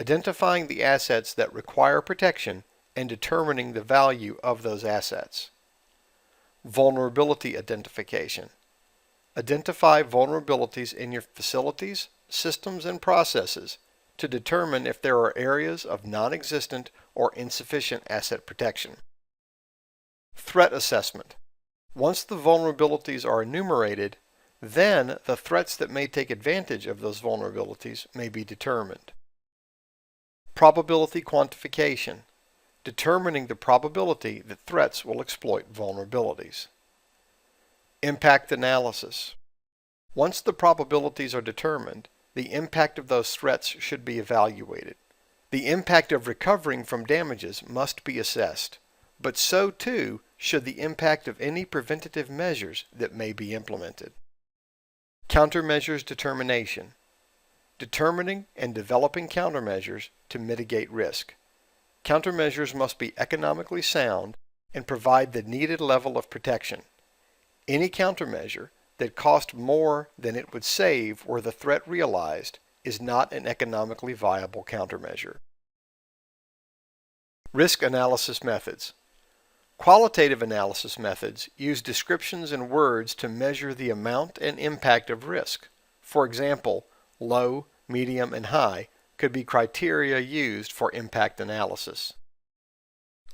[SPEAKER 2] identifying the assets that require protection and determining the value of those assets; vulnerability identification, identify vulnerabilities in your facilities, systems, and processes to determine if there are areas of non-existent or insufficient asset protection; threat assessment, once the vulnerabilities are enumerated, then the threats that may take advantage of those vulnerabilities may be determined; probability quantification, determining the probability that threats will exploit vulnerabilities; impact analysis, once the probabilities are determined, the impact of those threats should be evaluated. The impact of recovering from damages must be assessed, but so too should the impact of any preventative measures that may be implemented. Countermeasures determination, determining and developing countermeasures to mitigate risk. Countermeasures must be economically sound and provide the needed level of protection. Any countermeasure that costs more than it would save were the threat realized is not an economically viable countermeasure. Risk analysis methods. Qualitative analysis methods use descriptions and words to measure the amount and impact of risk. For example, low, medium, and high could be criteria used for impact analysis.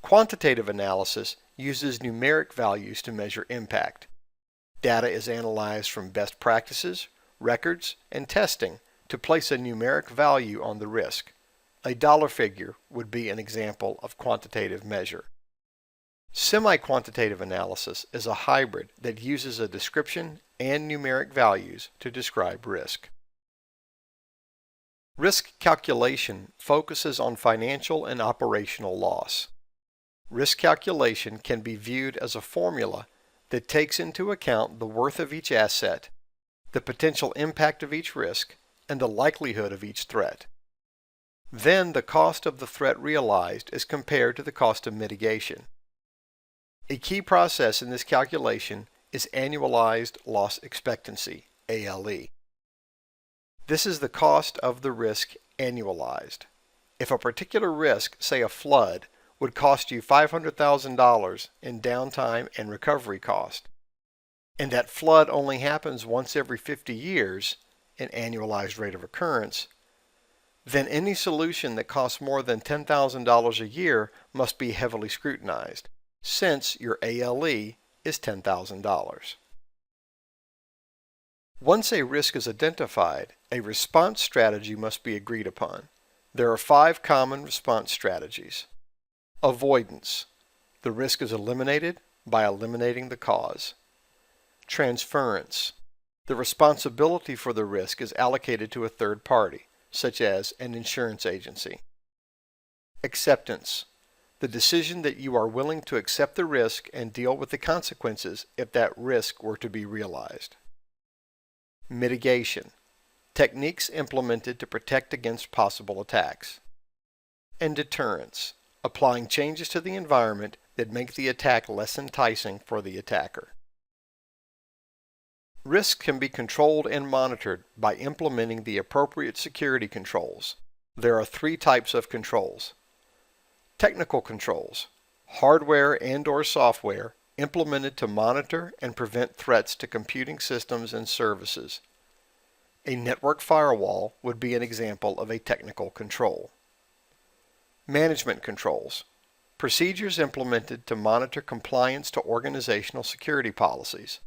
[SPEAKER 2] Quantitative analysis uses numeric values to measure impact. Data is analyzed from best practices, records, and testing to place a numeric value on the risk. A dollar figure would be an example of quantitative measure. Semi-quantitative analysis is a hybrid that uses a description and numeric values to describe risk. Risk calculation focuses on financial and operational loss. Risk calculation can be viewed as a formula that takes into account the worth of each asset, the potential impact of each risk, and the likelihood of each threat. Then the cost of the threat realized is compared to the cost of mitigation. A key process in this calculation is annualized loss expectancy, ALE. This is the cost of the risk annualized. If a particular risk, say a flood, would cost you $500,000 in downtime and recovery cost, and that flood only happens once every 50 years, an annualized rate of occurrence, then any solution that costs more than $10,000 a year must be heavily scrutinized, since your ALE is $10,000. Once a risk is identified, a response strategy must be agreed upon. There are 5 common response strategies. Avoidance. The risk is eliminated by eliminating the cause. Transference. The responsibility for the risk is allocated to a third party, such as an insurance agency. Acceptance. The decision that you are willing to accept the risk and deal with the consequences if that risk were to be realized. Mitigation. Techniques implemented to protect against possible attacks. And deterrence. Applying changes to the environment that make the attack less enticing for the attacker. Risk can be controlled and monitored by implementing the appropriate security controls. There are 3 types of controls. Technical controls, hardware and/or software implemented to monitor and prevent threats to computing systems and services. A network firewall would be an example of a technical control. Management controls, procedures implemented to monitor compliance to organizational security policies.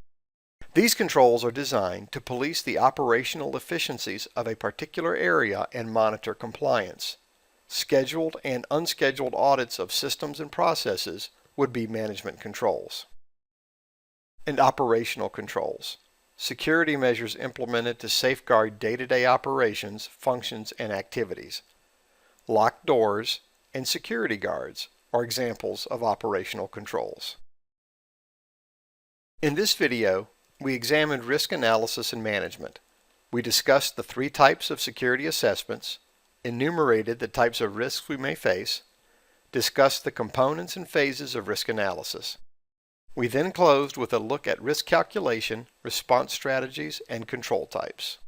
[SPEAKER 2] These controls are designed to police the operational efficiencies of a particular area and monitor compliance. Scheduled and unscheduled audits of systems and processes would be management controls. And operational controls, security measures implemented to safeguard day-to-day operations, functions, and activities. Locked doors and security guards are examples of operational controls. In this video, we examined risk analysis and management. We discussed the 3 types of security assessments, enumerated the types of risks we may face, discussed the components and phases of risk analysis. We then closed with a look at risk calculation, response strategies, and control types.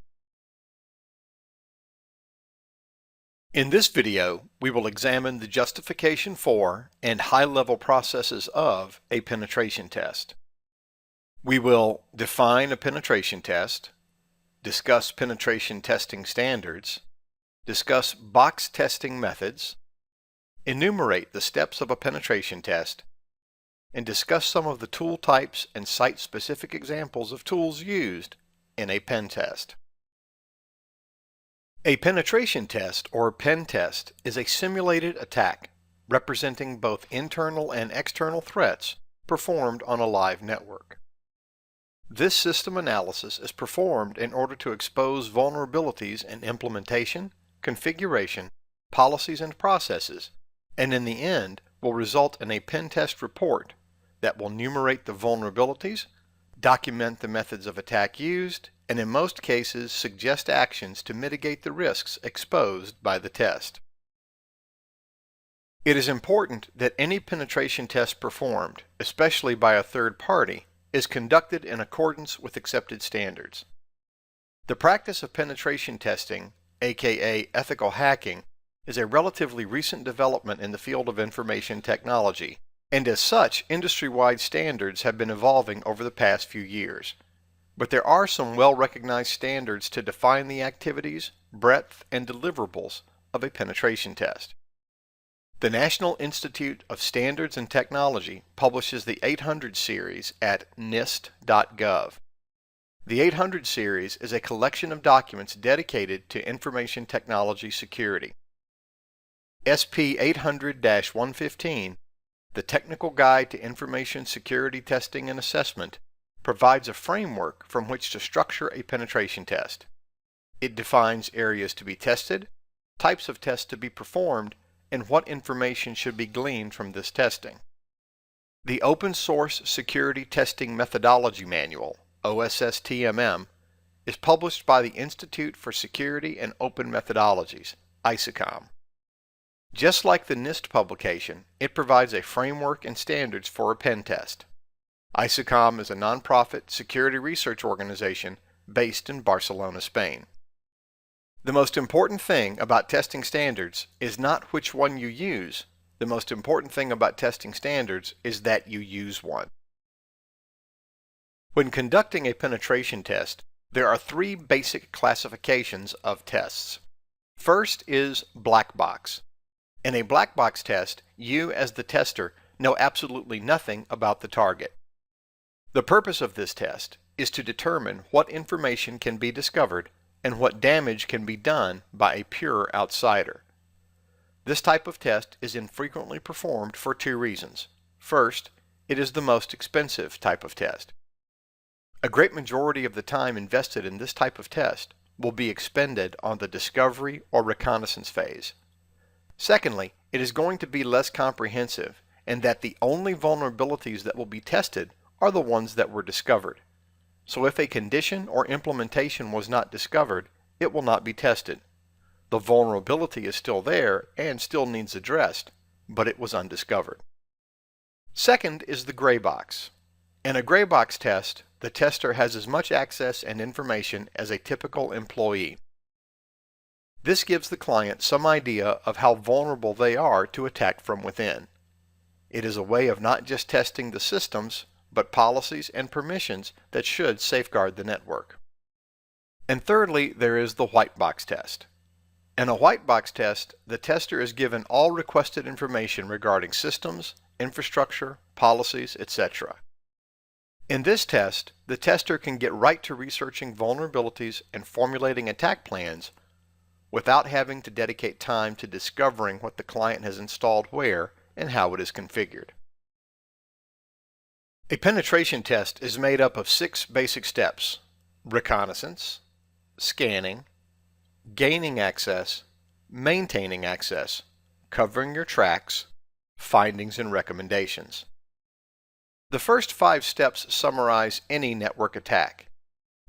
[SPEAKER 2] In this video, we will examine the justification for and high-level processes of a penetration test. We will define a penetration test, discuss penetration testing standards, discuss box testing methods, enumerate the steps of a penetration test, and discuss some of the tool types and site-specific examples of tools used in a pen test. A penetration test, or pen test, is a simulated attack representing both internal and external threats performed on a live network. This system analysis is performed in order to expose vulnerabilities in implementation, configuration, policies, and processes, and in the end will result in a pen test report that will enumerate the vulnerabilities, document the methods of attack used, and in most cases suggest actions to mitigate the risks exposed by the test. It is important that any penetration test performed, especially by a third party, is conducted in accordance with accepted standards. The practice of penetration testing, aka ethical hacking, is a relatively recent development in the field of information technology, and as such, industry-wide standards have been evolving over the past few years. But there are some well-recognized standards to define the activities, breadth, and deliverables of a penetration test. The National Institute of Standards and Technology publishes the 800 series at nist.gov. The 800 series is a collection of documents dedicated to information technology security. SP 800-115, the Technical Guide to Information Security Testing and Assessment, provides a framework from which to structure a penetration test. It defines areas to be tested, types of tests to be performed, and what information should be gleaned from this testing. The Open Source Security Testing Methodology Manual, OSSTMM, is published by the Institute for Security and Open Methodologies, ISACOM. Just like the NIST publication, it provides a framework and standards for a pen test. ISACOM is a nonprofit security research organization based in Barcelona, Spain. The most important thing about testing standards is not which one you use. The most important thing about testing standards is that you use one. When conducting a penetration test, there are three basic classifications of tests. First is black box. In a black box test, you as the tester know absolutely nothing about the target. The purpose of this test is to determine what information can be discovered and what damage can be done by a pure outsider. This type of test is infrequently performed for two reasons. First, it is the most expensive type of test. A great majority of the time invested in this type of test will be expended on the discovery or reconnaissance phase. Secondly, it is going to be less comprehensive, and that the only vulnerabilities that will be tested are the ones that were discovered. So if a condition or implementation was not discovered, it will not be tested. The vulnerability is still there and still needs addressed, but it was undiscovered. Second is the gray box. In a gray box test, the tester has as much access and information as a typical employee. This gives the client some idea of how vulnerable they are to attack from within. It is a way of not just testing the systems, but policies and permissions that should safeguard the network. And thirdly, there is the white box test. In a white box test, the tester is given all requested information regarding systems, infrastructure, policies, etc. In this test, the tester can get right to researching vulnerabilities and formulating attack plans without having to dedicate time to discovering what the client has installed where and how it is configured. A penetration test is made up of 6 basic steps: reconnaissance, scanning, gaining access, maintaining access, covering your tracks, findings and recommendations. The first 5 steps summarize any network attack.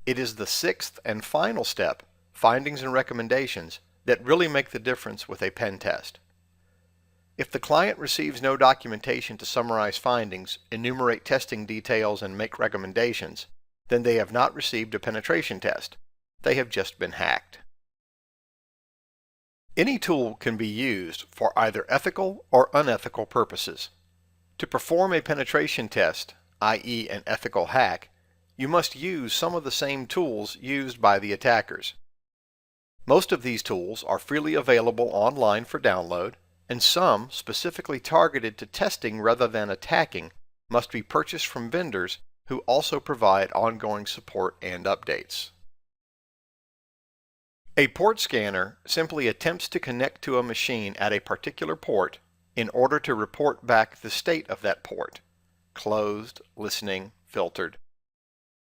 [SPEAKER 2] It is the 6th and final step, findings and recommendations, that really make the difference with a pen test. If the client receives no documentation to summarize findings, enumerate testing details, and make recommendations, then they have not received a penetration test. They have just been hacked. Any tool can be used for either ethical or unethical purposes. To perform a penetration test, i.e. an ethical hack, you must use some of the same tools used by the attackers. Most of these tools are freely available online for download, and some, specifically targeted to testing rather than attacking, must be purchased from vendors who also provide ongoing support and updates. A port scanner simply attempts to connect to a machine at a particular port in order to report back the state of that port: closed, listening, filtered,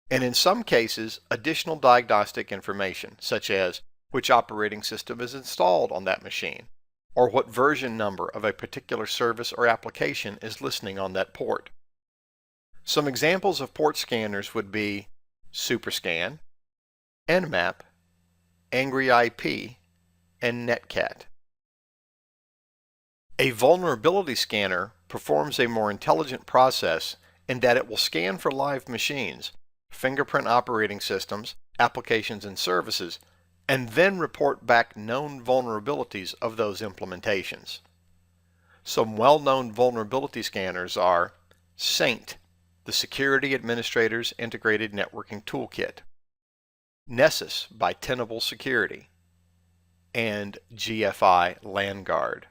[SPEAKER 2] and in some cases additional diagnostic information such as which operating system is installed on that machine, or what version number of a particular service or application is listening on that port. Some examples of port scanners would be SuperScan, Nmap, Angry IP, and Netcat. A vulnerability scanner performs a more intelligent process in that it will scan for live machines, fingerprint operating systems, applications, and services, and then report back known vulnerabilities of those implementations. Some well-known vulnerability scanners are Saint, the Security Administrator's Integrated Networking Toolkit, Nessus by Tenable Security, and GFI LandGuard.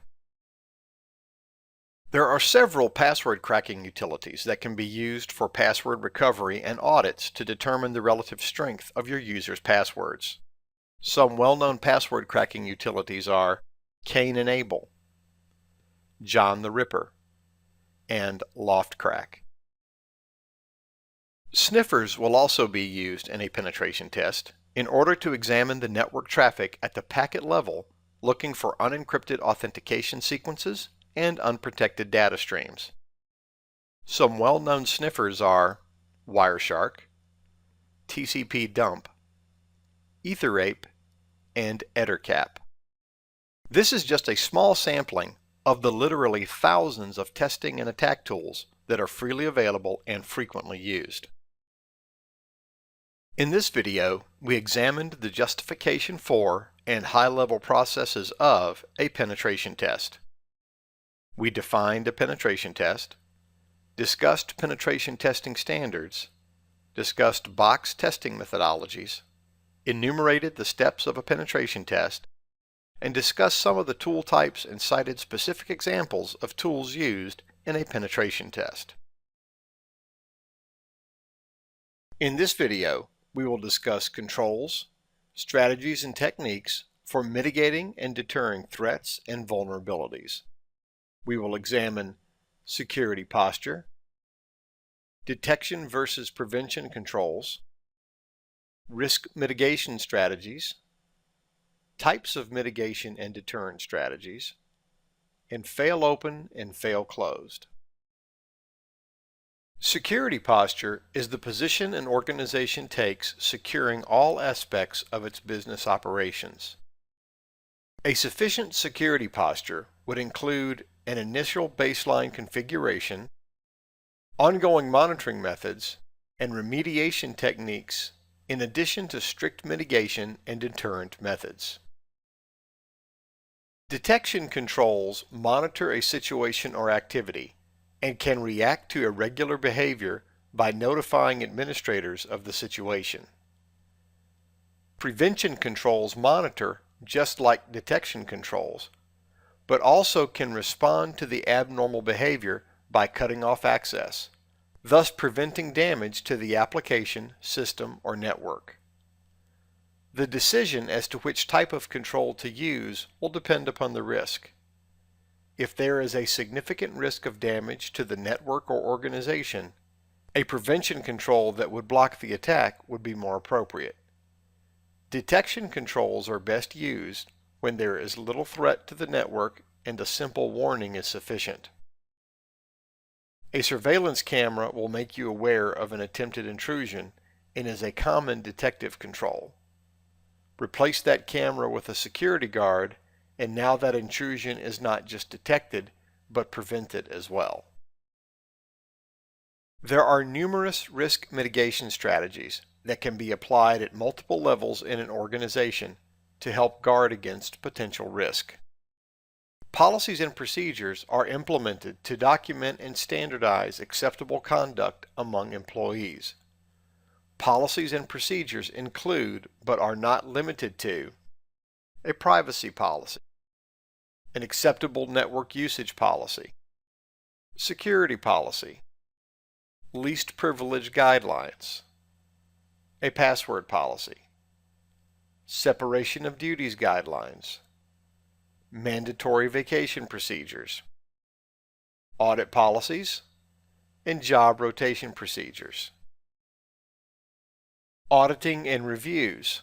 [SPEAKER 2] There are several password cracking utilities that can be used for password recovery and audits to determine the relative strength of your user's passwords. Some well-known password cracking utilities are Cain and Abel, John the Ripper, and LoftCrack. Sniffers will also be used in a penetration test in order to examine the network traffic at the packet level, looking for unencrypted authentication sequences and unprotected data streams. Some well-known sniffers are Wireshark, TCP Dump, EtherApe, and EtherCap. This is just a small sampling of the literally thousands of testing and attack tools that are freely available and frequently used. In this video, we examined the justification for and high-level processes of a penetration test. We defined a penetration test, discussed penetration testing standards, discussed box testing methodologies, enumerated the steps of a penetration test, and discussed some of the tool types and cited specific examples of tools used in a penetration test. In this video, we will discuss controls, strategies, and techniques for mitigating and deterring threats and vulnerabilities. We will examine security posture, detection versus prevention controls, risk mitigation strategies, types of mitigation and deterrent strategies, and fail open and fail closed. Security posture is the position an organization takes securing all aspects of its business operations. A sufficient security posture would include an initial baseline configuration, ongoing monitoring methods, and remediation techniques in addition to strict mitigation and deterrent methods. Detection controls monitor a situation or activity and can react to irregular behavior by notifying administrators of the situation. Prevention controls monitor just like detection controls, but also can respond to the abnormal behavior by cutting off access, thus preventing damage to the application, system, or network. The decision as to which type of control to use will depend upon the risk. If there is a significant risk of damage to the network or organization, a prevention control that would block the attack would be more appropriate. Detection controls are best used when there is little threat to the network and a simple warning is sufficient. A surveillance camera will make you aware of an attempted intrusion and is a common detective control.
[SPEAKER 1] Replace that camera with a security guard, and now that intrusion is not just detected, but prevented as well. There are numerous risk mitigation strategies that can be applied at multiple levels in an organization to help guard against potential risk. Policies and procedures are implemented to document and standardize acceptable conduct among employees. Policies and procedures include, but are not limited to, a privacy policy, an acceptable network usage policy, security policy, least privilege guidelines, a password policy, separation of duties guidelines, mandatory vacation procedures, audit policies, and job rotation procedures. Auditing and reviews.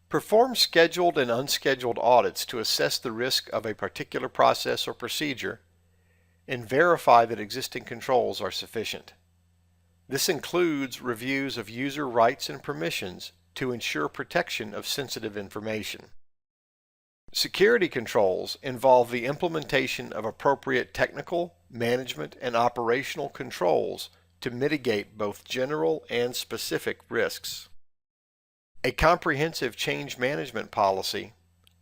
[SPEAKER 1] Perform scheduled and unscheduled audits to assess the risk of a particular process or procedure and verify that existing controls are sufficient. This includes reviews of user rights and permissions to ensure protection of sensitive information. Security controls involve the implementation of appropriate technical, management, and operational controls to mitigate both general and specific risks. A comprehensive change management policy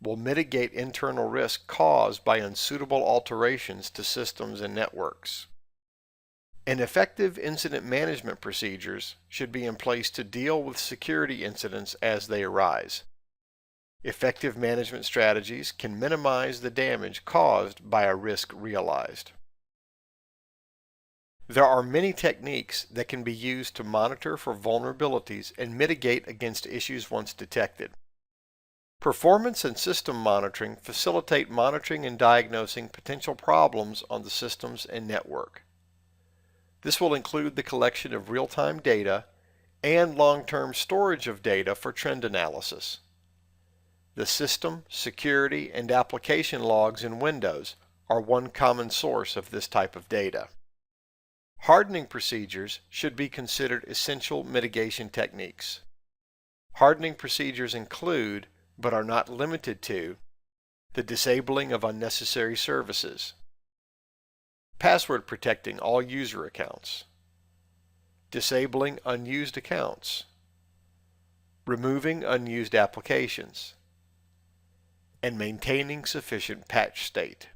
[SPEAKER 1] will mitigate internal risk caused by unsuitable alterations to systems and networks. And effective incident management procedures should be in place to deal with security incidents as they arise. Effective management strategies can minimize the damage caused by a risk realized. There are many techniques that can be used to monitor for vulnerabilities and mitigate against issues once detected. Performance and system monitoring facilitate monitoring and diagnosing potential problems on the systems and network. This will include the collection of real-time data and long-term storage of data for trend analysis. The system, security, and application logs in Windows are one common source of this type of data. Hardening procedures should be considered essential mitigation techniques. Hardening procedures include, but are not limited to, the disabling of unnecessary services, password protecting all user accounts, disabling unused accounts, removing unused applications, and maintaining sufficient patch state.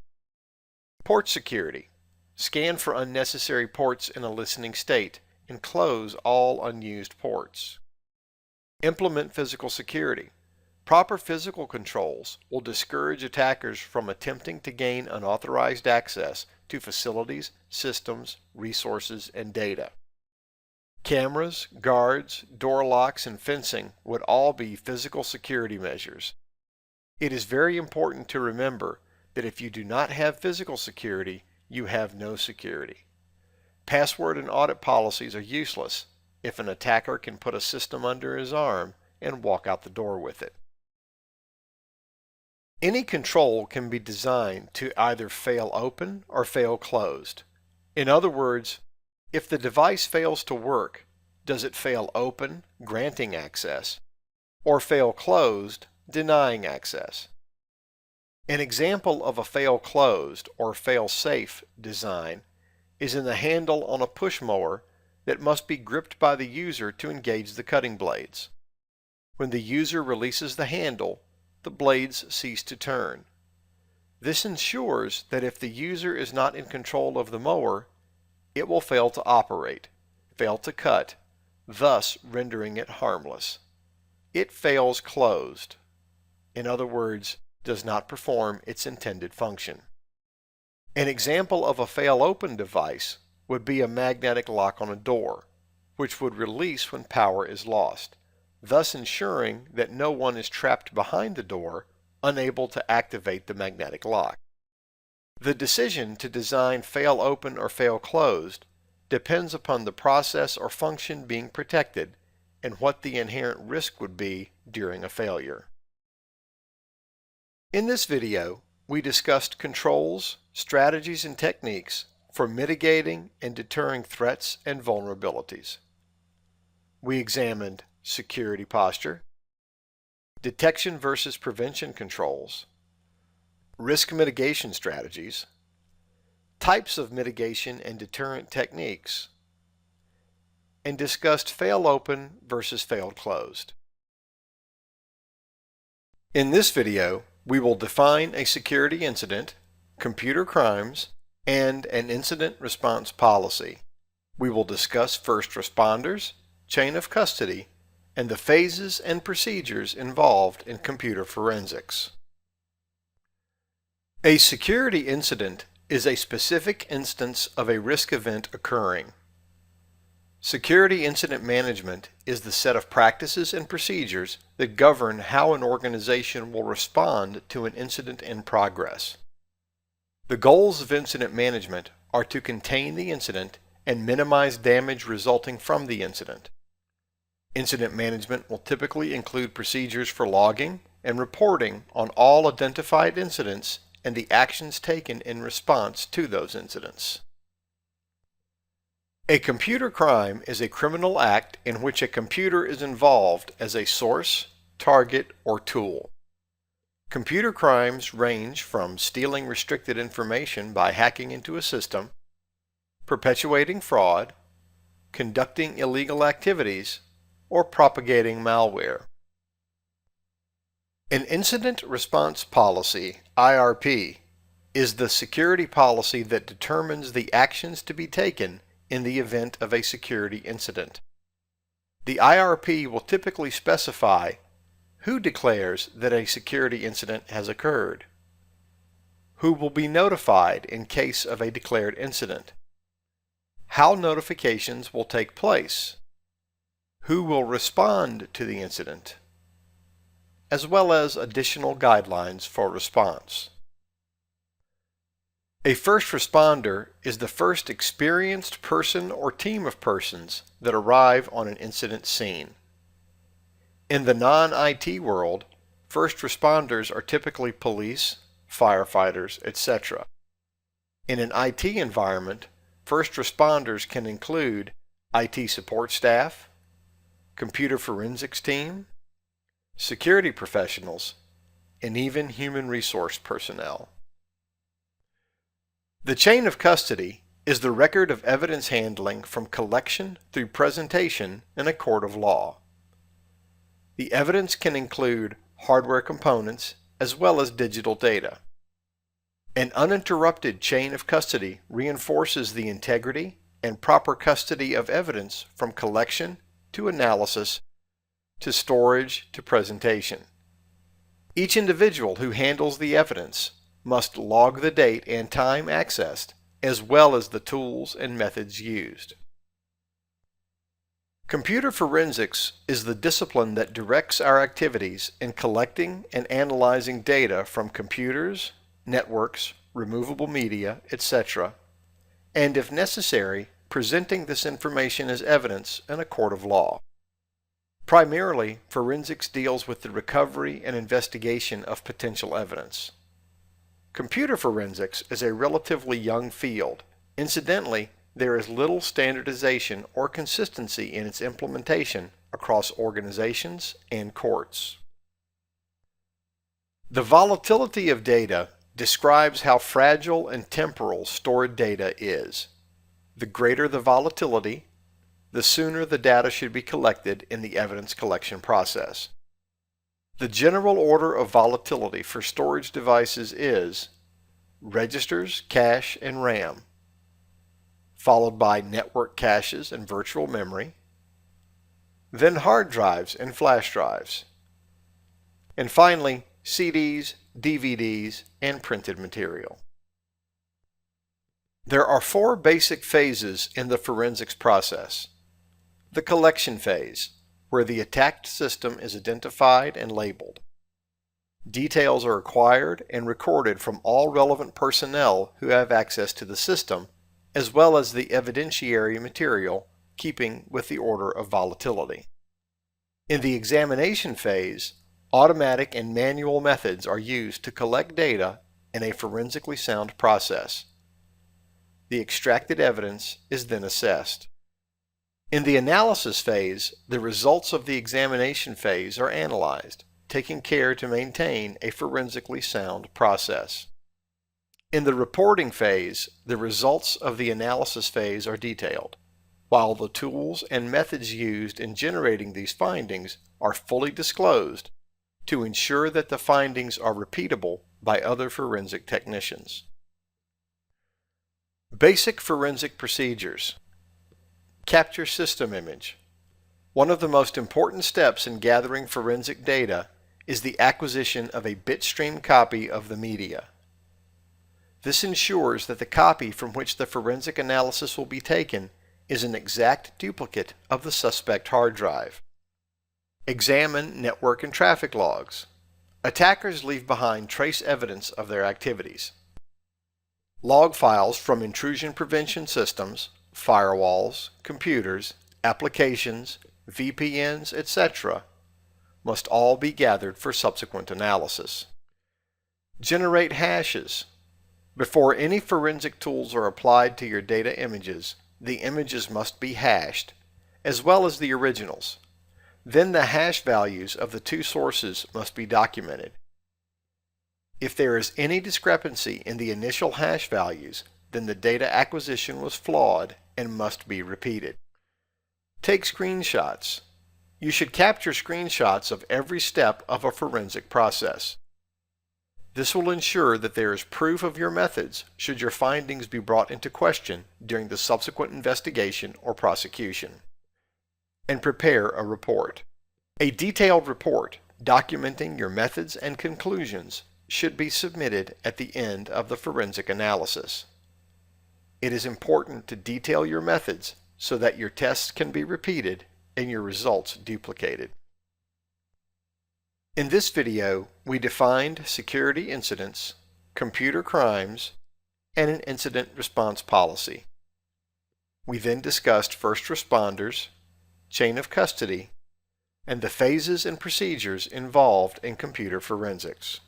[SPEAKER 1] Port security. Scan for unnecessary ports in a listening state and close all unused ports. Implement physical security. Proper physical controls will discourage attackers from attempting to gain unauthorized access to facilities, systems, resources, and data. Cameras, guards, door locks, and fencing would all be physical security measures. It is very important to remember that if you do not have physical security, you have no security. Password and audit policies are useless if an attacker can put a system under his arm and walk out the door with it. Any control can be designed to either fail open or fail closed. In other words, if the device fails to work, does it fail open, granting access, or fail closed, denying access? An example of a fail closed or fail safe design is in the handle on a push mower that must be gripped by the user to engage the cutting blades. When the user releases the handle, the blades cease to turn. This ensures that if the user is not in control of the mower, it will fail to operate, fail to cut, thus rendering it harmless. It fails closed. In other words, does not perform its intended function. An example of a fail-open device would be a magnetic lock on a door, which would release when power is lost, thus ensuring that no one is trapped behind the door, unable to activate the magnetic lock. The decision to design fail-open or fail-closed depends upon the process or function being protected and what the inherent risk would be during a failure. In this video, we discussed controls, strategies, and techniques for mitigating and deterring threats and vulnerabilities. We examined security posture,
[SPEAKER 2] detection versus prevention controls, risk mitigation strategies, types of mitigation and deterrent techniques, and discussed fail open versus fail closed. In this video, we will define a security incident, computer crimes, and an incident response policy. We will discuss first responders, chain of custody, and the phases and procedures involved in computer forensics. A security incident is a specific instance of a risk event occurring. Security incident management is the set of practices and procedures that govern how an organization will respond to an incident in progress. The goals of incident management are to contain the incident and minimize damage resulting from the incident. Incident management will typically include procedures for logging and reporting on all identified incidents and the actions taken in response to those incidents. A computer crime is a criminal act in which a computer is involved as a source, target, or tool. Computer crimes range from stealing restricted information by hacking into a system, perpetuating fraud, conducting illegal activities, or propagating malware. An incident response policy, IRP, is the security policy that determines the actions to be taken in the event of a security incident. The IRP will typically specify who declares that a security incident has occurred, who will be notified in case of a declared incident, how notifications will take place, who will respond to the incident, as well as additional guidelines for response. A first responder is the first experienced person or team of persons that arrive on an incident scene. In the non-IT world, first responders are typically police, firefighters, etc. In an IT environment, first responders can include IT support staff, computer forensics team, security professionals, and even human resource personnel. The chain of custody is the record of evidence handling from collection through presentation in a court of law. The evidence can include hardware components as well as digital data. An uninterrupted chain of custody reinforces the integrity and proper custody of evidence from collection to analysis to storage to presentation. Each individual who handles the evidence must log the date and time accessed, as well as the tools and methods used. Computer forensics is the discipline that directs our activities in collecting and analyzing data from computers, networks, removable media, etc., and if necessary, presenting this information as evidence in a court of law. Primarily, forensics deals with the recovery and investigation of potential evidence. Computer forensics is a relatively young field. Incidentally, there is little standardization or consistency in its implementation across organizations and courts. The volatility of data describes how fragile and temporal stored data is. The greater the volatility, the sooner the data should be collected in the evidence collection process. The general order of volatility for storage devices is registers, cache, and RAM, followed by network caches and virtual memory, then hard drives and flash drives, and finally CDs, DVDs, and printed material. There are 4 basic phases in the forensics process. The collection phase, where the attacked system is identified and labeled. Details are acquired and recorded from all relevant personnel who have access to the system, as well as the evidentiary material, keeping with the order of volatility. In the examination phase, automatic and manual methods are used to collect data in a forensically sound process. The extracted evidence is then assessed. In the analysis phase, the results of the examination phase are analyzed, taking care to maintain a forensically sound process. In the reporting phase, the results of the analysis phase are detailed, while the tools and methods used in generating these findings are fully disclosed to ensure that the findings are repeatable by other forensic technicians. Basic forensic procedures. Capture system image. One of the most important steps in gathering forensic data is the acquisition of a bitstream copy of the media. This ensures that the copy from which the forensic analysis will be taken is an exact duplicate of the suspect hard drive. Examine network and traffic logs. Attackers leave behind trace evidence of their activities. Log files from intrusion prevention systems, firewalls, computers, applications, VPNs, etc. must all be gathered for subsequent analysis. Generate hashes. Before any forensic tools are applied to your data images, the images must be hashed, as well as the originals. Then the hash values of the two sources must be documented. If there is any discrepancy in the initial hash values, then the data acquisition was flawed and must be repeated. Take screenshots. You should capture screenshots of every step of a forensic process. This will ensure that there is proof of your methods should your findings be brought into question during the subsequent investigation or prosecution. And prepare a report. A detailed report documenting your methods and conclusions should be submitted at the end of the forensic analysis. It is important to detail your methods so that your tests can be repeated and your results duplicated. In this video, we defined security incidents, computer crimes, and an incident response policy. We then discussed first responders, chain of custody, and the phases and procedures involved in computer forensics.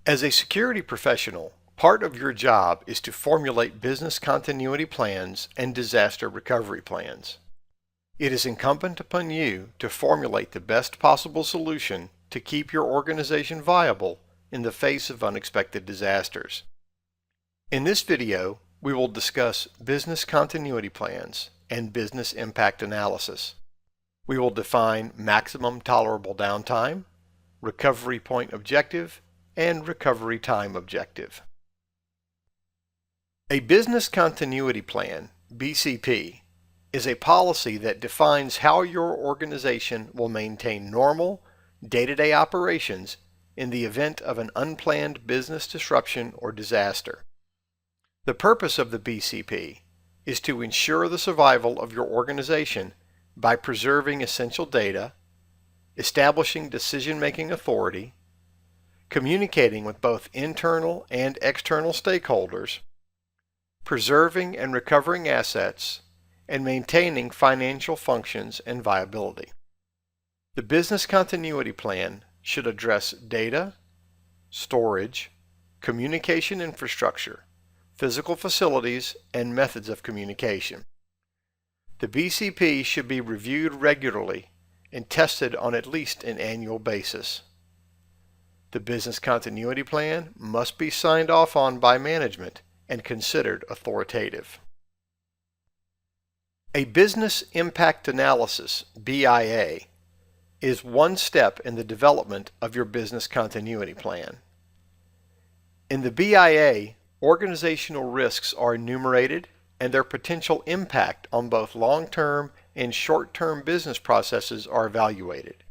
[SPEAKER 2] As a security professional, part of your job is to formulate business continuity plans and disaster recovery plans. It is incumbent upon you to formulate the best possible solution to keep your organization viable in the face of unexpected disasters. In this video, we will discuss business continuity plans and business impact analysis. We will define maximum tolerable downtime, recovery point objective, and recovery time objective. A business continuity plan, BCP, is a policy that defines how your organization will maintain normal, day-to-day operations in the event of an unplanned business disruption or disaster. The purpose of the BCP is to ensure the survival of your organization by preserving essential data, establishing decision-making authority, communicating with both internal and external stakeholders, preserving and recovering assets, and maintaining financial functions and viability. The business continuity plan should address data, storage, communication infrastructure, physical facilities, and methods of communication. The BCP should be reviewed regularly and tested on at least an annual basis. The business continuity plan must be signed off on by management and considered authoritative. A business impact analysis, BIA, is one step in the development of your business continuity plan. In the BIA, organizational risks are enumerated and their potential impact on both long-term and short-term business processes are evaluated.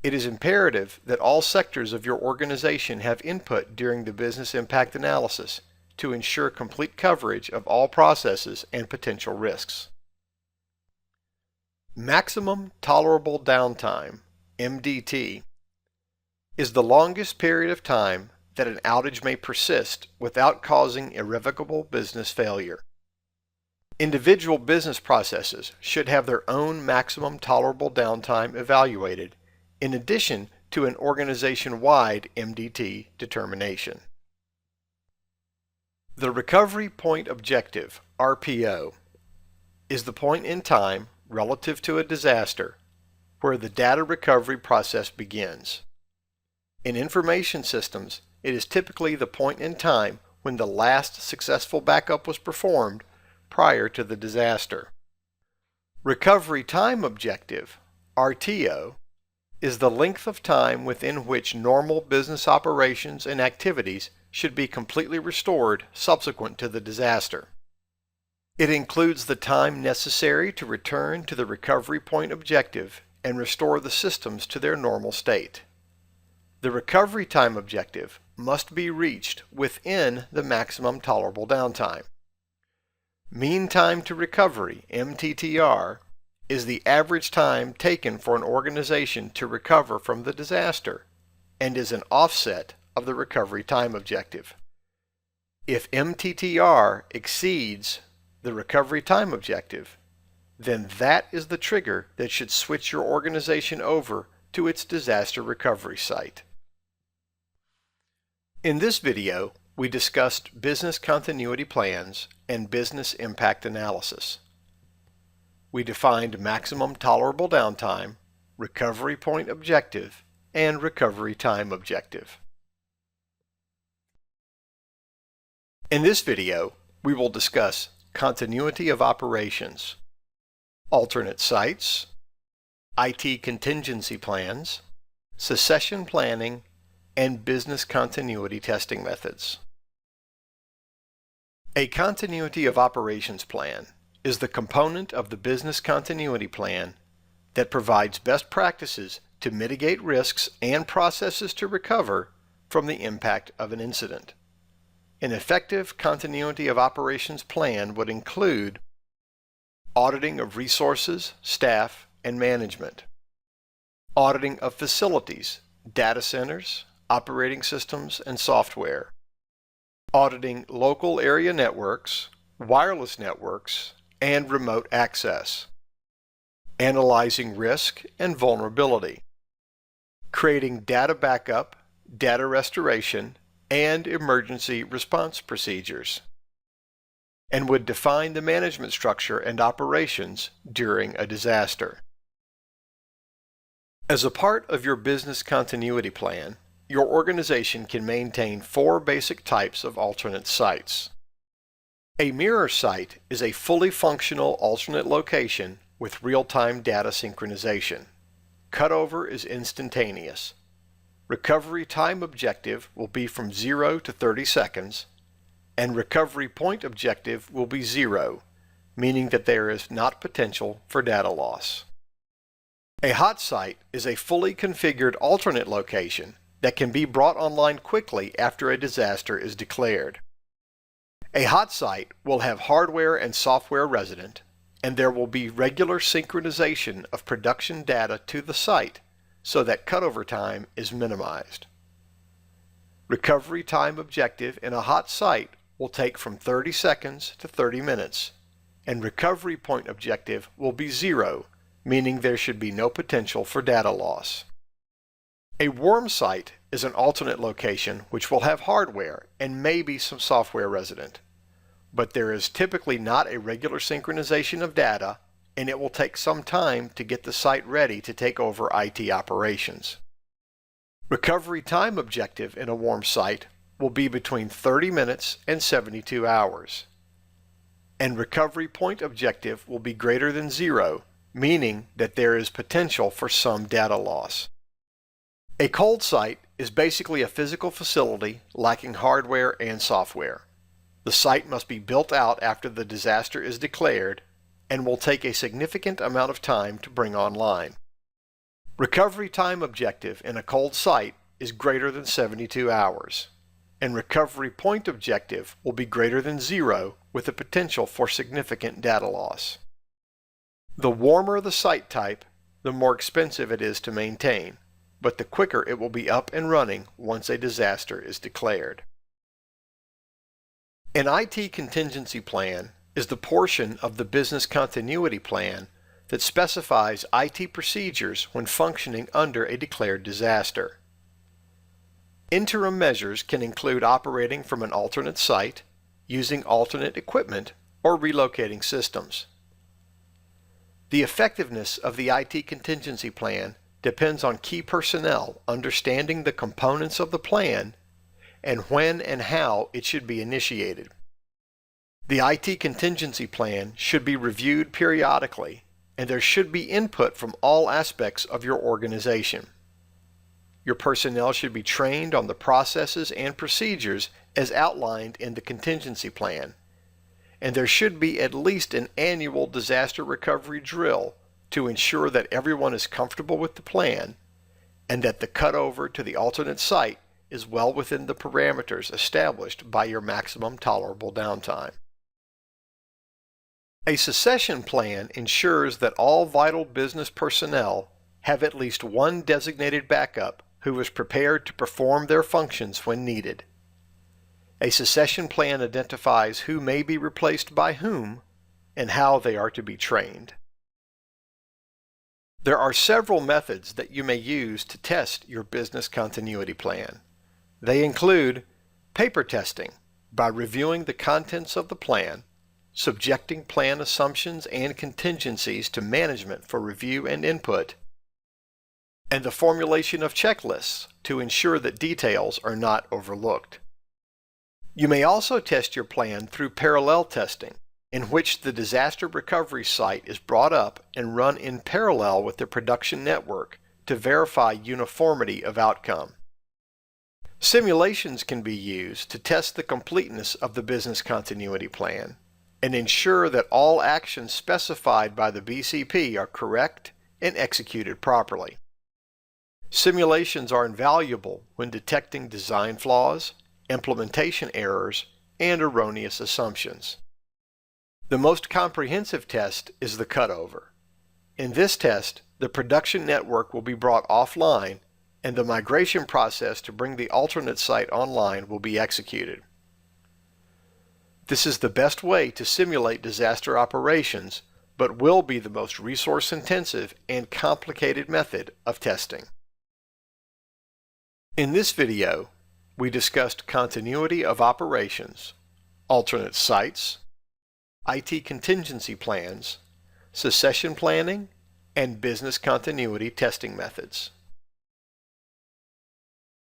[SPEAKER 2] It is imperative that all sectors of your organization have input during the business impact analysis to ensure complete coverage of all processes and potential risks. Maximum tolerable downtime, MDT, is the longest period of time that an outage may persist without causing irrevocable business failure. Individual business processes should have their own maximum tolerable downtime evaluated in addition to an organization-wide MDT determination. The Recovery Point Objective, RPO, is the point in time relative to a disaster where the data recovery process begins. In information systems, it is typically the point in time when the last successful backup was performed prior to the disaster. Recovery time objective, RTO, is the length of time within which normal business operations and activities should be completely restored subsequent to the disaster. It includes the time necessary to return to the recovery point objective and restore the systems to their normal state. The recovery time objective must be reached within the maximum tolerable downtime. Mean time to recovery, MTTR, is the average time taken for an organization to recover from the disaster and is an offset of the recovery time objective. If MTTR exceeds the recovery time objective, then that is the trigger that should switch your organization over to its disaster recovery site. In this video, we discussed business continuity plans and business impact analysis. We defined maximum tolerable downtime, recovery point objective, and recovery time objective. In this video, we will discuss continuity of operations, alternate sites, IT contingency plans, succession planning, and business continuity testing methods. A continuity of operations plan is the component of the business continuity plan that provides best practices to mitigate risks and processes to recover from the impact of an incident. An effective continuity of operations plan would include auditing of resources, staff, and management, auditing of facilities, data centers, operating systems, and software, auditing local area networks, wireless networks, and remote access, analyzing risk and vulnerability, creating data backup, data restoration, and emergency response procedures, and would define the management structure and operations during a disaster. As a part of your business continuity plan, your organization can maintain 4 basic types of alternate sites. A mirror site is a fully functional alternate location with real-time data synchronization. Cutover is instantaneous. Recovery time objective will be from 0 to 30 seconds, and recovery point objective will be 0, meaning that there is not potential for data loss. A hot site is a fully configured alternate location that can be brought online quickly after a disaster is declared. A hot site will have hardware and software resident, and there will be regular synchronization of production data to the site so that cutover time is minimized. Recovery time objective in a hot site will take from 30 seconds to 30 minutes, and recovery point objective will be 0, meaning there should be no potential for data loss. A warm site is an alternate location which will have hardware and maybe some software resident, but there is typically not a regular synchronization of data, and it will take some time to get the site ready to take over IT operations. Recovery time objective in a warm site will be between 30 minutes and 72 hours, and recovery point objective will be greater than 0, meaning that there is potential for some data loss. A cold site is basically a physical facility lacking hardware and software. The site must be built out after the disaster is declared and will take a significant amount of time to bring online. Recovery time objective in a cold site is greater than 72 hours, and recovery point objective will be greater than 0 with the potential for significant data loss. The warmer the site type, the more expensive it is to maintain, but the quicker it will be up and running once a disaster is declared. An IT contingency plan is the portion of the business continuity plan that specifies IT procedures when functioning under a declared disaster. Interim measures can include operating from an alternate site, using alternate equipment, or relocating systems.
[SPEAKER 1] The effectiveness of the IT contingency plan depends on key personnel understanding the components of the plan and when and how it should be initiated. The IT contingency plan should be reviewed periodically, and there should be input from all aspects of your organization. Your personnel should be trained on the processes and procedures as outlined in the contingency plan, and there should be at least an annual disaster recovery drill to ensure that everyone is comfortable with the plan and that the cutover to the alternate site is well within the parameters established by your maximum tolerable downtime. A succession plan ensures that all vital business personnel have at least one designated backup who is prepared to perform their functions when needed. A succession plan identifies who may be replaced by whom and how they are to be trained. There are several methods that you may use to test your business continuity plan. They include paper testing by reviewing the contents of the plan, subjecting plan assumptions and contingencies to management for review and input, and the formulation of checklists to ensure that details are not overlooked. You may also test your plan through parallel testing, in which the disaster recovery site is brought up and run in parallel with the production network to verify uniformity of outcome. Simulations can be used to test the completeness of the business continuity plan and ensure that all actions specified by the BCP are correct and executed properly. Simulations are invaluable when detecting design flaws, implementation errors, and erroneous assumptions. The most comprehensive test is the cutover. In this test, the production network will be brought offline and the migration process to bring the alternate site online will be executed. This is the best way to simulate disaster operations, but will be the most resource-intensive and complicated method of testing. In this video, we discussed continuity of operations, alternate sites, IT contingency plans, succession planning, and business continuity testing methods.